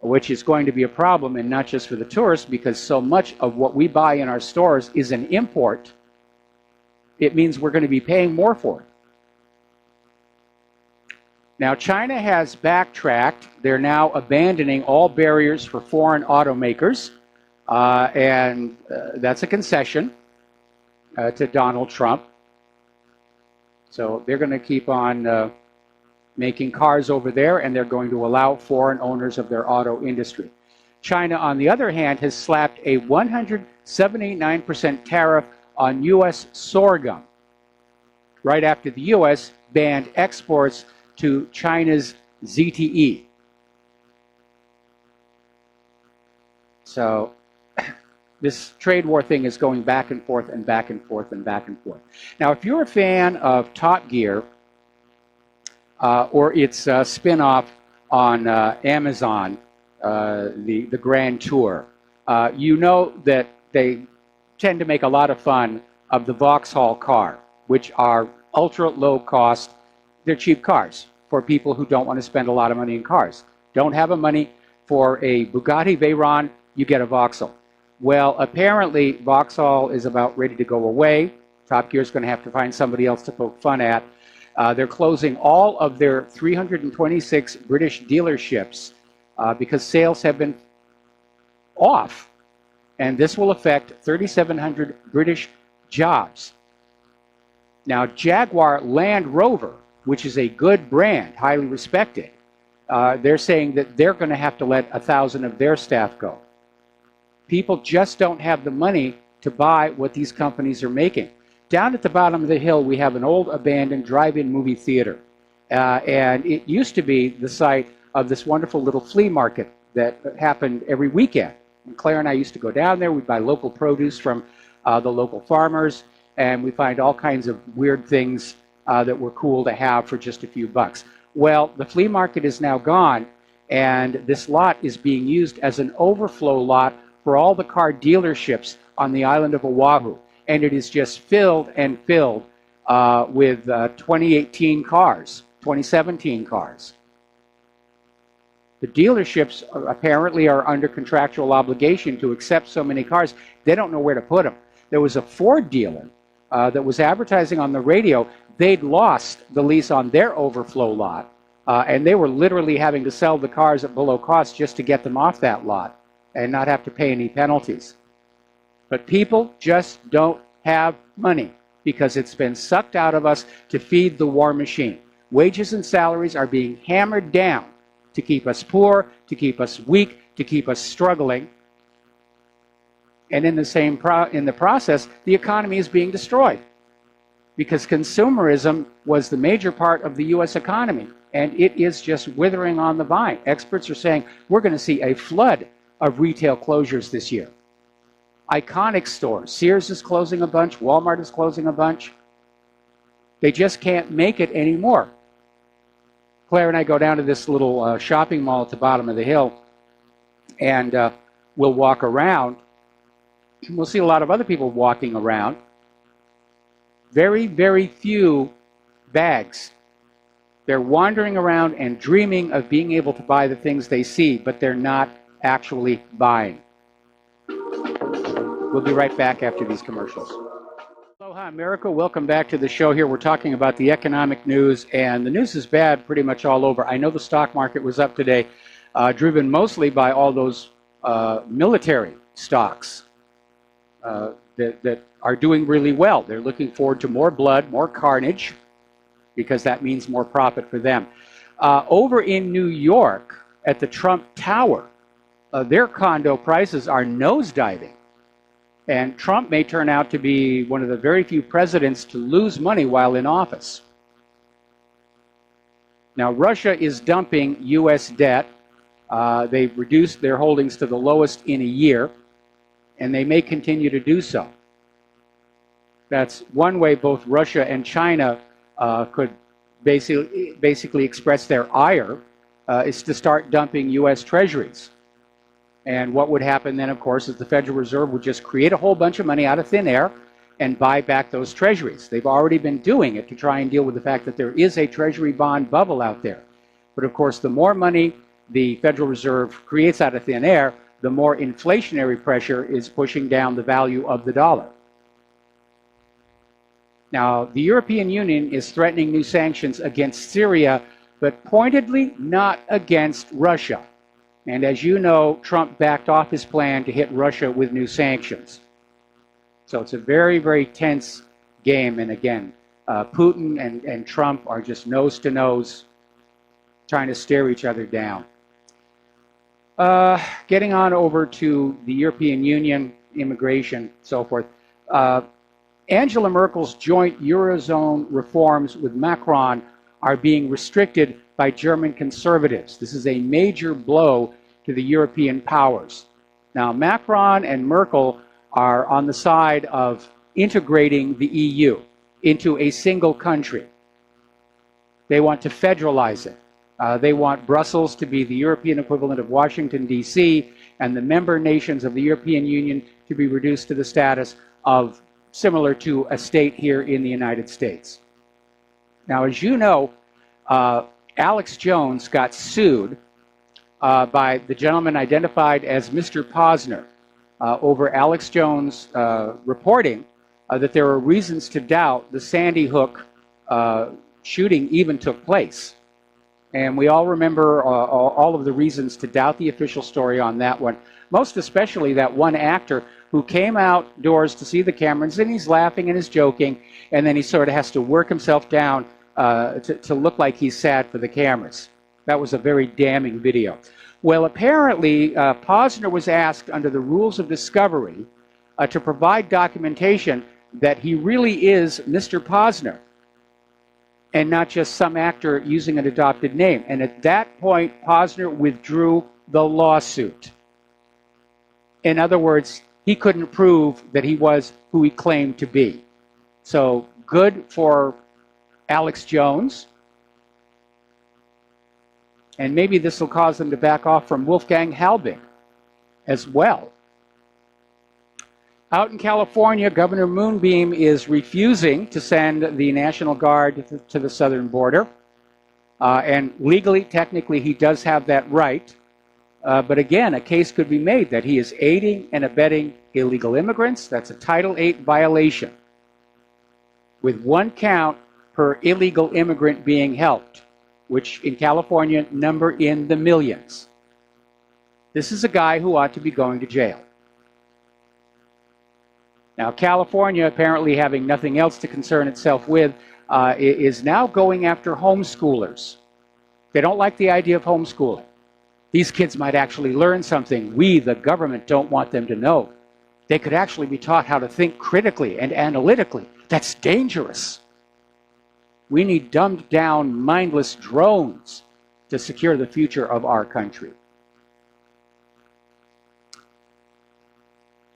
which is going to be a problem, and not just for the tourists, because so much of what we buy in our stores is an import. It means we're going to be paying more for it. Now, China has backtracked. They're now abandoning all barriers for foreign automakers, and that's a concession to Donald Trump. So they're going to keep on making cars over there, and they're going to allow foreign owners of their auto industry. China, on the other hand, has slapped a 179% tariff on U.S. sorghum, right after the U.S. banned exports to China's ZTE. So this trade war thing is going back and forth and back and forth and back and forth. Now, if you're a fan of Top Gear or its spin-off on Amazon, the Grand Tour, you know that they tend to make a lot of fun of the Vauxhall car, which are ultra low cost. They're cheap cars for people who don't want to spend a lot of money in cars. Don't have the money for a Bugatti Veyron, you get a Vauxhall. Well, apparently Vauxhall is about ready to go away. Top Gear is going to have to find somebody else to poke fun at. They're closing all of their 326 British dealerships because sales have been off. And this will affect 3,700 British jobs. Now, Jaguar Land Rover, which is a good brand, highly respected, they're saying that they're going to have to let 1,000 of their staff go. People just don't have the money to buy what these companies are making. Down at the bottom of the hill, we have an old abandoned drive-in movie theater. And it used to be the site of this wonderful little flea market that happened every weekend. And Claire and I used to go down there. We'd buy local produce from the local farmers, and we find all kinds of weird things that were cool to have for just a few bucks. Well, the flea market is now gone, and this lot is being used as an overflow lot for all the car dealerships on the island of Oahu. And it is just filled and filled with 2018 cars, 2017 cars. The dealerships apparently are under contractual obligation to accept so many cars. They don't know where to put them. There was a Ford dealer that was advertising on the radio. They'd lost the lease on their overflow lot, and they were literally having to sell the cars at below cost just to get them off that lot and not have to pay any penalties. But people just don't have money because it's been sucked out of us to feed the war machine. Wages and salaries are being hammered down to keep us poor, to keep us weak, to keep us struggling. And in the process, the economy is being destroyed because consumerism was the major part of the U.S. economy, and it is just withering on the vine. Experts are saying we're going to see a flood of retail closures this year. Iconic stores. Sears is closing a bunch. Walmart is closing a bunch. They just can't make it anymore. Claire and I go down to this little shopping mall at the bottom of the hill, and we'll walk around. We'll see a lot of other people walking around. Very, very few bags. They're wandering around and dreaming of being able to buy the things they see, but they're not actually buying. We'll be right back after these commercials. Aloha America, welcome back to the show here. We're talking about the economic news, and the news is bad pretty much all over. I know the stock market was up today, driven mostly by all those military stocks that are doing really well. They're looking forward to more blood, more carnage, because that means more profit for them. Over in New York, at the Trump Tower, their condo prices are nosediving. And Trump may turn out to be one of the very few presidents to lose money while in office. Now, Russia is dumping U.S. debt. They've reduced their holdings to the lowest in a year, and they may continue to do so. That's one way both Russia and China could basically express their ire, is to start dumping U.S. treasuries. And what would happen then, of course, is the Federal Reserve would just create a whole bunch of money out of thin air and buy back those treasuries. They've already been doing it to try and deal with the fact that there is a treasury bond bubble out there. But of course, the more money the Federal Reserve creates out of thin air, the more inflationary pressure is pushing down the value of the dollar. Now, the European Union is threatening new sanctions against Syria, but pointedly not against Russia. And as you know, Trump backed off his plan to hit Russia with new sanctions. So it's a very, very tense game. And again, Putin and Trump are just nose to nose, trying to stare each other down. Getting on over to the European Union, immigration, so forth. Angela Merkel's joint Eurozone reforms with Macron are being restricted by German conservatives. This is a major blow to the European powers. Now, Macron and Merkel are on the side of integrating the EU into a single country. They want to federalize it. They want Brussels to be the European equivalent of Washington, D.C., and the member nations of the European Union to be reduced to the status of similar to a state here in the United States. Now, as you know, Alex Jones got sued by the gentleman identified as Mr. Posner over Alex Jones reporting that there were reasons to doubt the Sandy Hook shooting even took place. And we all remember all of the reasons to doubt the official story on that one, most especially that one actor who came outdoors to see the cameras, and he's laughing and he's joking, and then he sort of has to work himself down to look like he's sad for the cameras. That was a very damning video. Well, apparently, Posner was asked under the rules of discovery to provide documentation that he really is Mr. Posner, and not just some actor using an adopted name. And at that point, Posner withdrew the lawsuit. In other words, he couldn't prove that he was who he claimed to be. So good for Alex Jones. And maybe this will cause them to back off from Wolfgang Halbig as well. Out in California, Governor Moonbeam is refusing to send the National Guard to the southern border. And legally, technically, he does have that right. But again, a case could be made that he is aiding and abetting illegal immigrants. That's a Title VIII violation, with one count per illegal immigrant being helped, which in California number in the millions. This is a guy who ought to be going to jail. Now, California, apparently having nothing else to concern itself with, is now going after homeschoolers. They don't like the idea of homeschooling. These kids might actually learn something we, the government, don't want them to know. They could actually be taught how to think critically and analytically. That's dangerous. We need dumbed down, mindless drones to secure the future of our country.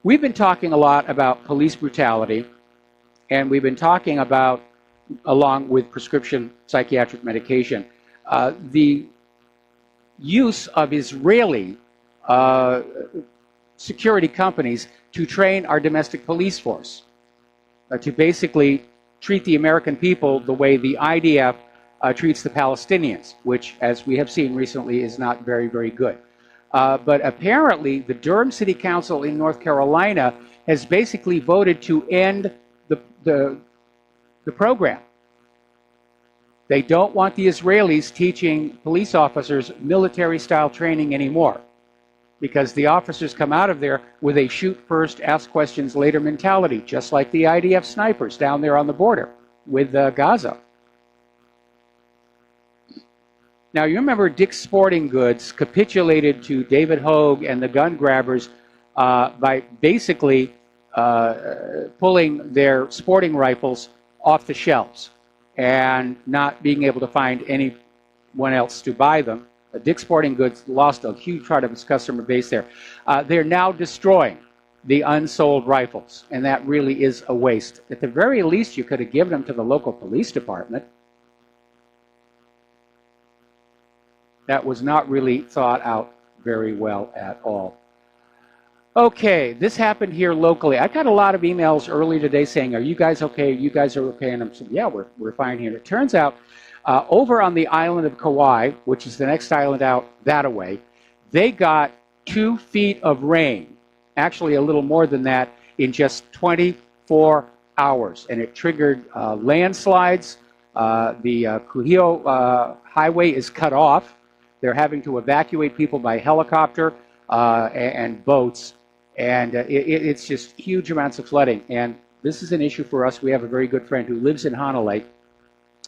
We've been talking a lot about police brutality, and we've been talking about, along with prescription psychiatric medication, the use of Israeli security companies to train our domestic police force, to basically treat the American people the way the IDF treats the Palestinians, which, as we have seen recently, is not very, very good. But apparently, the Durham City Council in North Carolina has basically voted to end the program. They don't want the Israelis teaching police officers military-style training anymore, because the officers come out of there with a shoot first, ask questions later mentality, just like the IDF snipers down there on the border with Gaza. Now, you remember Dick's Sporting Goods capitulated to David Hogue and the gun grabbers by basically pulling their sporting rifles off the shelves and not being able to find anyone else to buy them. Dick's Sporting Goods lost a huge part of its customer base there. They're now destroying the unsold rifles, and that really is a waste. At the very least, you could have given them to the local police department. That was not really thought out very well at all. Okay, this happened here locally. I got a lot of emails early today saying, are you guys okay? You guys are okay? And I'm saying, yeah, we're fine here. And it turns out, over on the island of Kauai, which is the next island out that way, they got 2 feet of rain, actually a little more than that, in just 24 hours. And it triggered landslides. The Kuhio highway is cut off. They're having to evacuate people by helicopter and boats. And it's just huge amounts of flooding. And this is an issue for us. We have a very good friend who lives in Honolulu.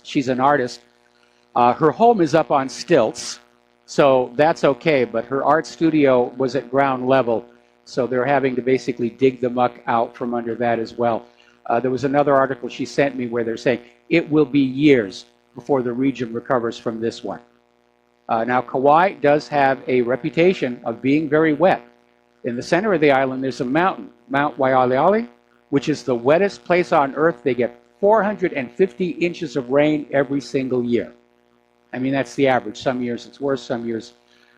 She's an artist. Her home is up on stilts, so that's okay. But her art studio was at ground level, so they're having to basically dig the muck out from under that as well. There was another article she sent me where they're saying it will be years before the region recovers from this one. Now, Kauai does have a reputation of being very wet. In the center of the island, there's a mountain, Mount Waialeale, which is the wettest place on Earth. They get 450 inches of rain every single year. I mean, that's the average. Some years it's worse, some years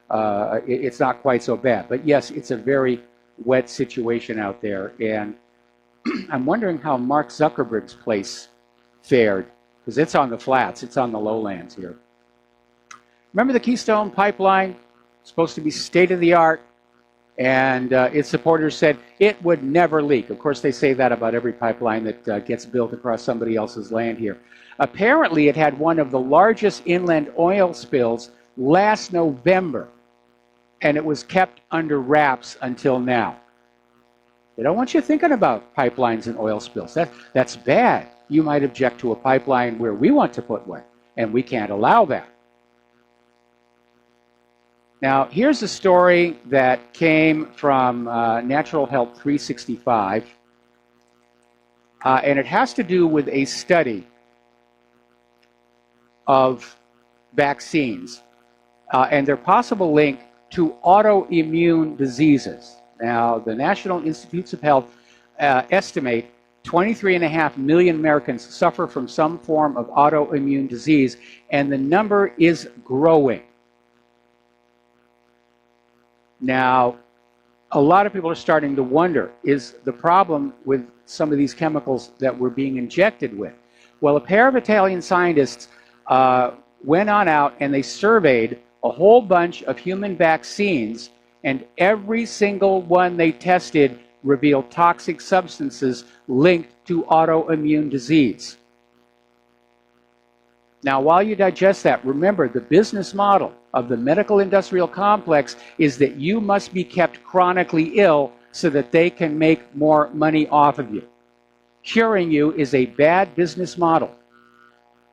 it's not quite so bad. But yes, it's a very wet situation out there. And I'm wondering how Mark Zuckerberg's place fared, because it's on the flats, it's on the lowlands here. Remember the Keystone Pipeline? Supposed to be state-of-the-art, and its supporters said it would never leak. Of course, they say that about every pipeline that gets built across somebody else's land here. Apparently, it had one of the largest inland oil spills last November, and it was kept under wraps until now. They don't want you thinking about pipelines and oil spills. That's bad. You might object to a pipeline where we want to put one, and we can't allow that. Now, here's a story that came from Natural Health 365, and it has to do with a study of vaccines and their possible link to autoimmune diseases. Now, the National Institutes of Health estimate 23.5 million Americans suffer from some form of autoimmune disease, and the number is growing. Now, a lot of people are starting to wonder, is the problem with some of these chemicals that we're being injected with? Well, a pair of Italian scientists went on out and they surveyed a whole bunch of human vaccines, and every single one they tested revealed toxic substances linked to autoimmune disease. Now, while you digest that, remember the business model of the medical industrial complex is that you must be kept chronically ill so that they can make more money off of you. Curing you is a bad business model.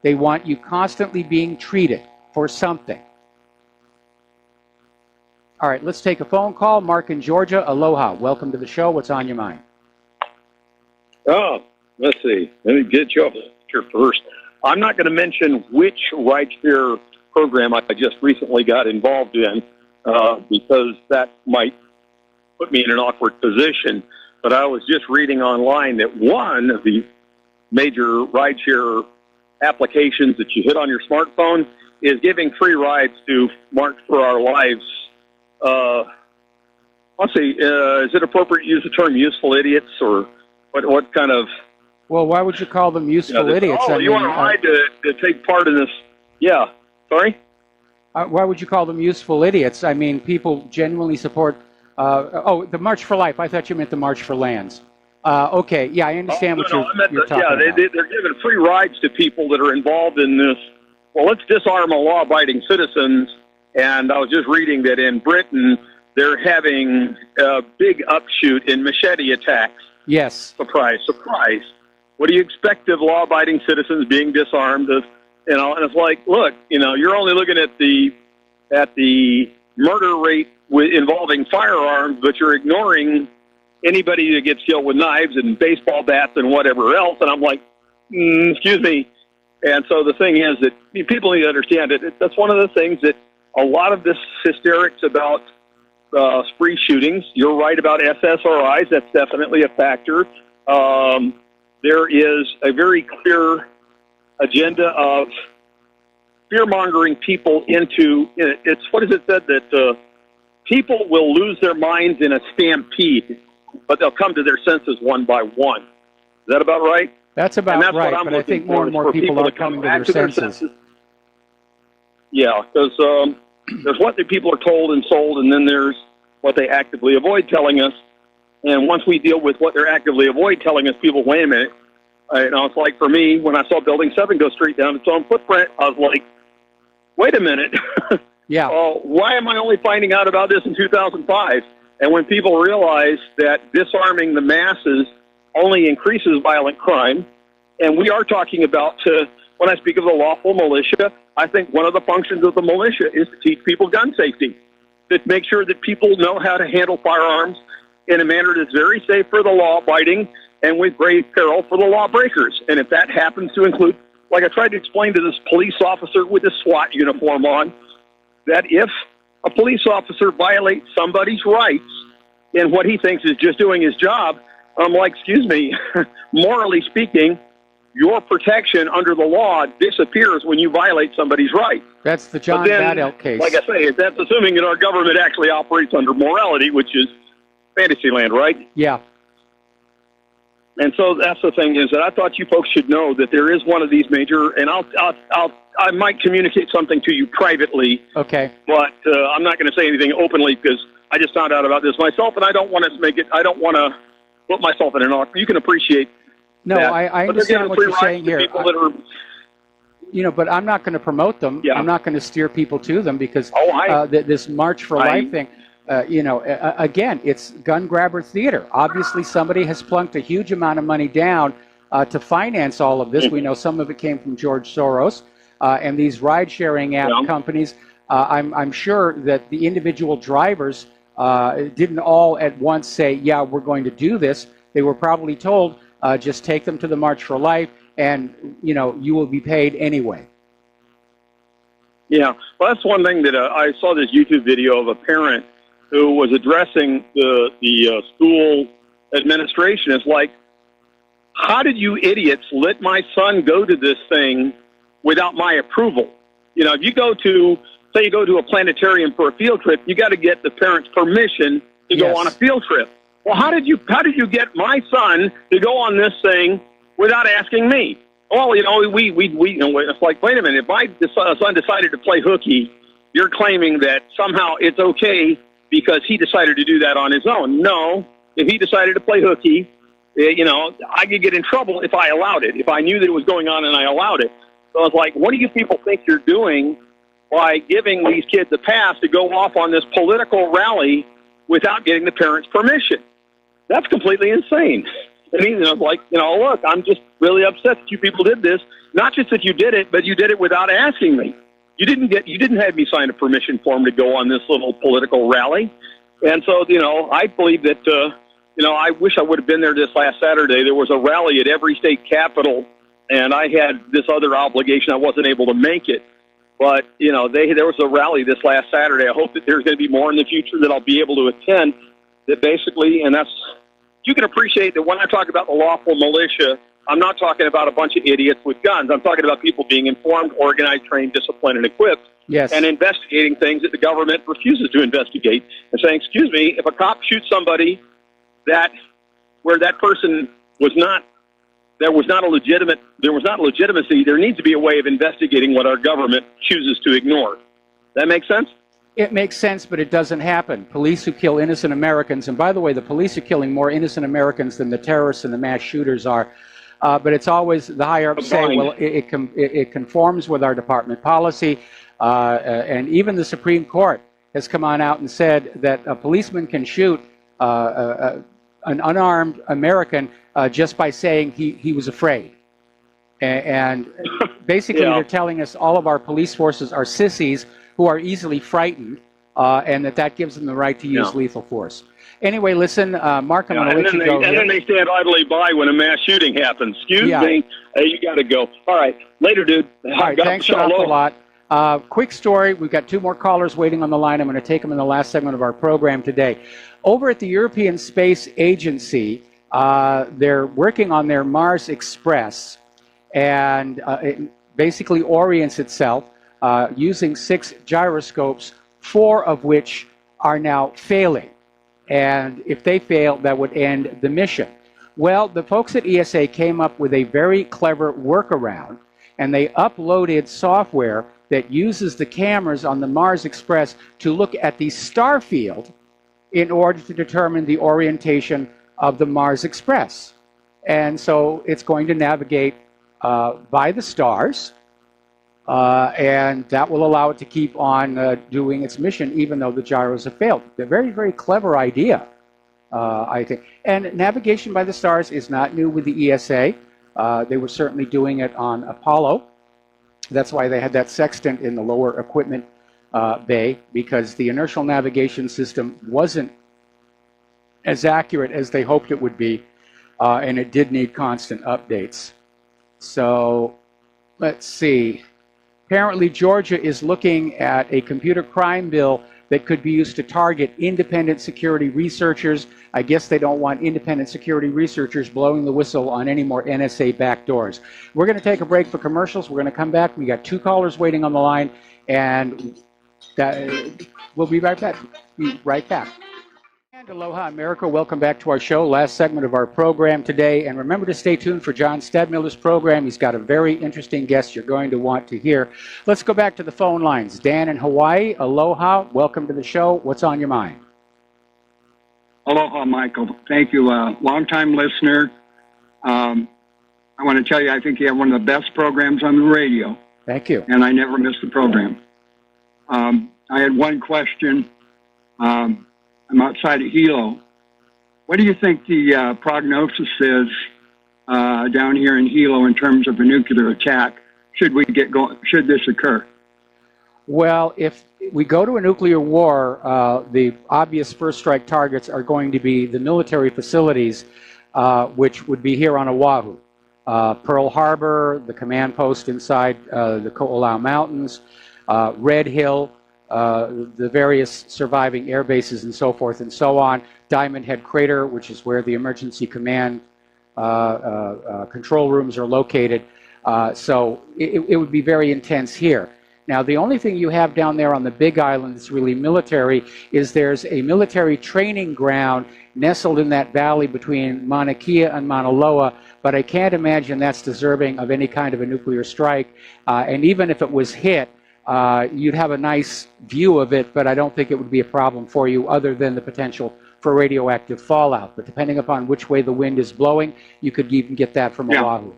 They want you constantly being treated for something. All right, let's take a phone call. Mark in Georgia, aloha. Welcome to the show. What's on your mind? Oh, let's see. Let me get you here first. I'm not going to mention which rideshare program I just recently got involved in because that might put me in an awkward position. But I was just reading online that one of the major rideshare applications that you hit on your smartphone is giving free rides to March for Our Lives. Let's see, is it appropriate to use the term useful idiots, or what kind of... Well, why would you call them useful idiots? Oh, you want to ride to take part in this? Yeah, sorry? Why would you call them useful idiots? I mean, people genuinely support... the March for Life. I thought you meant the March for Lands. Okay, yeah, I understand what you're talking about. They're giving free rides to people that are involved in this. Well, let's disarm law-abiding citizens. And I was just reading that in Britain, they're having a big upshoot in machete attacks. Yes. Surprise, surprise. What do you expect of law-abiding citizens being disarmed? And it's like, look, you're only looking at the murder rate involving firearms, but you're ignoring anybody that gets killed with knives and baseball bats and whatever else. And I'm like, excuse me. And so the thing is that people need to understand it. That's one of the things that a lot of this hysterics about spree shootings. You're right about SSRIs. That's definitely a factor. There is a very clear agenda of fear-mongering people into, it's, what is it said, that people will lose their minds in a stampede, but they'll come to their senses one by one. Is that about right? That's about right, but I think more and more people are coming to their senses. Yeah, because there's what the people are told and sold, and then there's what they actively avoid telling us. And once we deal with what they're actively avoid telling us, people, wait a minute. It's like for me, when I saw Building 7 go straight down its own footprint, I was like, wait a minute. Yeah. Why am I only finding out about this in 2005? And when people realize that disarming the masses only increases violent crime, and we are talking about, when I speak of the lawful militia, I think one of the functions of the militia is to teach people gun safety, to make sure that people know how to handle firearms in a manner that's very safe for the law-abiding and with grave peril for the lawbreakers. And if that happens to include, like I tried to explain to this police officer with his SWAT uniform on, that if a police officer violates somebody's rights in what he thinks is just doing his job, I'm like, excuse me, morally speaking, your protection under the law disappears when you violate somebody's rights. That's the John Badell case. Like I say, that's assuming that our government actually operates under morality, which is fantasy land, right? Yeah. And so that's the thing, is that I thought you folks should know that there is one of these major, and I might communicate something to you privately. Okay. But I'm not going to say anything openly because I just found out about this myself, and I don't want to put myself in an awkward. You can appreciate. No, that. I understand what you're saying here. But I'm not going to promote them. Yeah. I'm not going to steer people to them because this March for Life thing. Again, it's gun grabber theater. Obviously, somebody has plunked a huge amount of money down to finance all of this. We know some of it came from George Soros and these ride-sharing app companies. I'm sure that the individual drivers didn't all at once say, yeah, we're going to do this. They were probably told, just take them to the March for Life and, you will be paid anyway. Yeah, well, that's one thing that I saw this YouTube video of a parent who was addressing the school administration. It's like, how did you idiots let my son go to this thing without my approval? If you go to, say you go to a planetarium for a field trip, you got to get the parents' permission to go on a field trip. Well, how did you get my son to go on this thing without asking me? Well, it's like, wait a minute, if my son decided to play hooky, you're claiming that somehow it's okay because he decided to do that on his own. No, if he decided to play hooky, I could get in trouble if I allowed it, if I knew that it was going on and I allowed it. So it's like, what do you people think you're doing by giving these kids a pass to go off on this political rally without getting the parents' permission? That's completely insane. I mean, look, I'm just really upset that you people did this. Not just that you did it, but you did it without asking me. You didn't have me sign a permission form to go on this little political rally. And so, I believe that, I wish I would have been there this last Saturday. There was a rally at every state capitol, and I had this other obligation. I wasn't able to make it. But, there was a rally this last Saturday. I hope that there's going to be more in the future that I'll be able to attend. That basically, and you can appreciate that when I talk about the lawful militia, I'm not talking about a bunch of idiots with guns. I'm talking about people being informed, organized, trained, disciplined, and equipped, and investigating things that the government refuses to investigate, and saying, excuse me, if a cop shoots somebody where that person there was not legitimacy, there needs to be a way of investigating what our government chooses to ignore. That make sense? It makes sense, but it doesn't happen. Police who kill innocent Americans, and by the way, the police are killing more innocent Americans than the terrorists and the mass shooters are. But it's always the higher up saying, well, it conforms with our department policy. And even the Supreme Court has come on out and said that a policeman can shoot an unarmed American just by saying he was afraid. And basically they're telling us all of our police forces are sissies who are easily frightened, and that gives them the right to use lethal force. Anyway, listen, Mark, I'm going to let you go. And then they stand idly by when a mass shooting happens. Excuse me? Hey, you got to go. All right. Later, dude. All right, thanks an awful lot. Quick story. We've got 2 more callers waiting on the line. I'm going to take them in the last segment of our program today. Over at the European Space Agency, they're working on their Mars Express, and it basically orients itself using 6 gyroscopes, 4 of which are now failing. And if they fail, that would end the mission. Well, the folks at ESA came up with a very clever workaround, and they uploaded software that uses the cameras on the Mars Express to look at the star field in order to determine the orientation of the Mars Express. And so it's going to navigate by the stars, and that will allow it to keep on doing its mission even though the gyros have failed. A very, very clever idea, I think. And navigation by the stars is not new with the ESA. They were certainly doing it on Apollo. That's why they had that sextant in the lower equipment bay, because the inertial navigation system wasn't as accurate as they hoped it would be. and it did need constant updates. So let's see. Apparently, Georgia is looking at a computer crime bill that could be used to target independent security researchers. I guess they don't want independent security researchers blowing the whistle on any more NSA backdoors. We're going to take a break for commercials. We're going to come back. We got 2 callers waiting on the line, and we'll be right back. And aloha, America. Welcome back to our show. Last segment of our program today. And remember to stay tuned for John Stadmiller's program. He's got a very interesting guest you're going to want to hear. Let's go back to the phone lines. Dan in Hawaii, aloha. Welcome to the show. What's on your mind? Aloha, Michael. Thank you. Long-time listener. I want to tell you, I think you have one of the best programs on the radio. Thank you. And I never miss the program. I had one question. I'm outside of Hilo. What do you think the prognosis is down here in Hilo in terms of a nuclear attack? Should this occur? Well, if we go to a nuclear war, the obvious first strike targets are going to be the military facilities, which would be here on Oahu. Pearl Harbor, the command post inside the Ko'olau Mountains, Red Hill, the various surviving air bases and so forth and so on. Diamond Head Crater, which is where the emergency command control rooms are located. So it would be very intense here. Now, the only thing you have down there on the Big Island that's really military is there's a military training ground nestled in that valley between Mauna Kea and Mauna Loa, but I can't imagine that's deserving of any kind of a nuclear strike. And even if it was hit, you'd have a nice view of it, but I don't think it would be a problem for you other than the potential for radioactive fallout. But depending upon which way the wind is blowing, you could even get that from Oahu.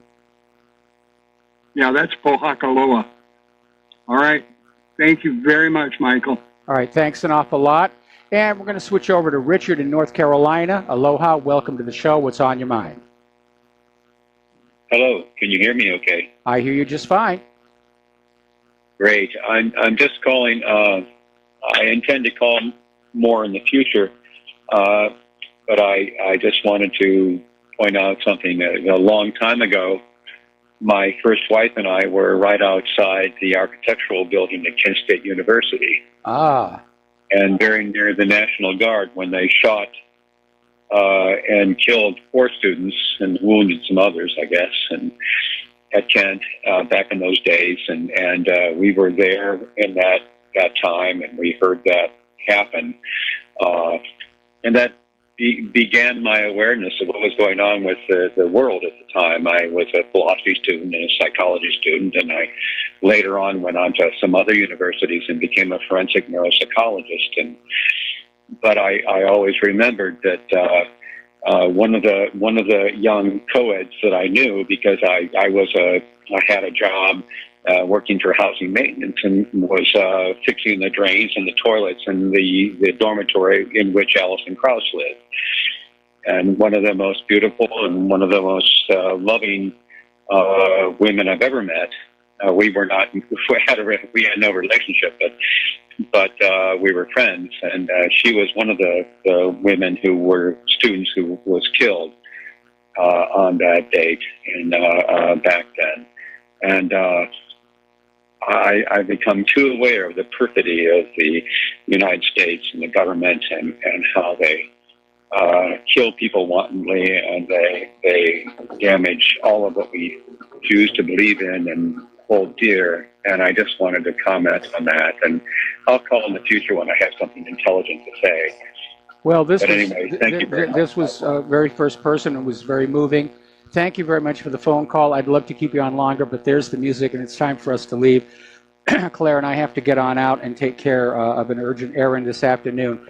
Yeah, that's Pohakaloa. All right. Thank you very much, Michael. All right. Thanks an awful lot. And we're going to switch over to Richard in North Carolina. Aloha. Welcome to the show. What's on your mind? Hello. Can you hear me okay? I hear you just fine. Great. I'm just calling. I intend to call more in the future, but I just wanted to point out something. A long time ago, my first wife and I were right outside the architectural building at Kent State University. Ah. And very near the National Guard when they shot and killed 4 students and wounded some others, I guess, and at Kent back in those days. And we were there in that time, and we heard that happen. And that began my awareness of what was going on with the world at the time. I was a philosophy student and a psychology student, and I later on went on to some other universities and became a forensic neuropsychologist. But I always remembered that one of the young co-eds that I knew, because I had a job working for housing maintenance and was fixing the drains and the toilets in the dormitory in which Alison Krauss lived. And one of the most beautiful and one of the most loving women I've ever met. We had no relationship, but we were friends. And she was one of the women who were students who was killed on that date and back then. And I've become too aware of the perfidy of the United States and the government and how they kill people wantonly, and they damage all of what we choose to believe in and hold dear. And I just wanted to comment on that. And I'll call in the future when I have something intelligent to say. Well, this was very first person. It was very moving. Thank you very much for the phone call. I'd love to keep you on longer, but there's the music, and it's time for us to leave. Claire and I have to get on out and take care of an urgent errand this afternoon.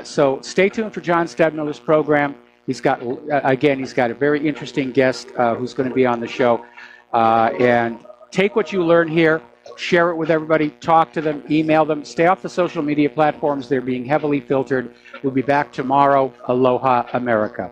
So stay tuned for John Stadmiller's program. He's got a very interesting guest who's going to be on the show. And take what you learn here, share it with everybody, talk to them, email them, stay off the social media platforms. They're being heavily filtered. We'll be back tomorrow. Aloha, America.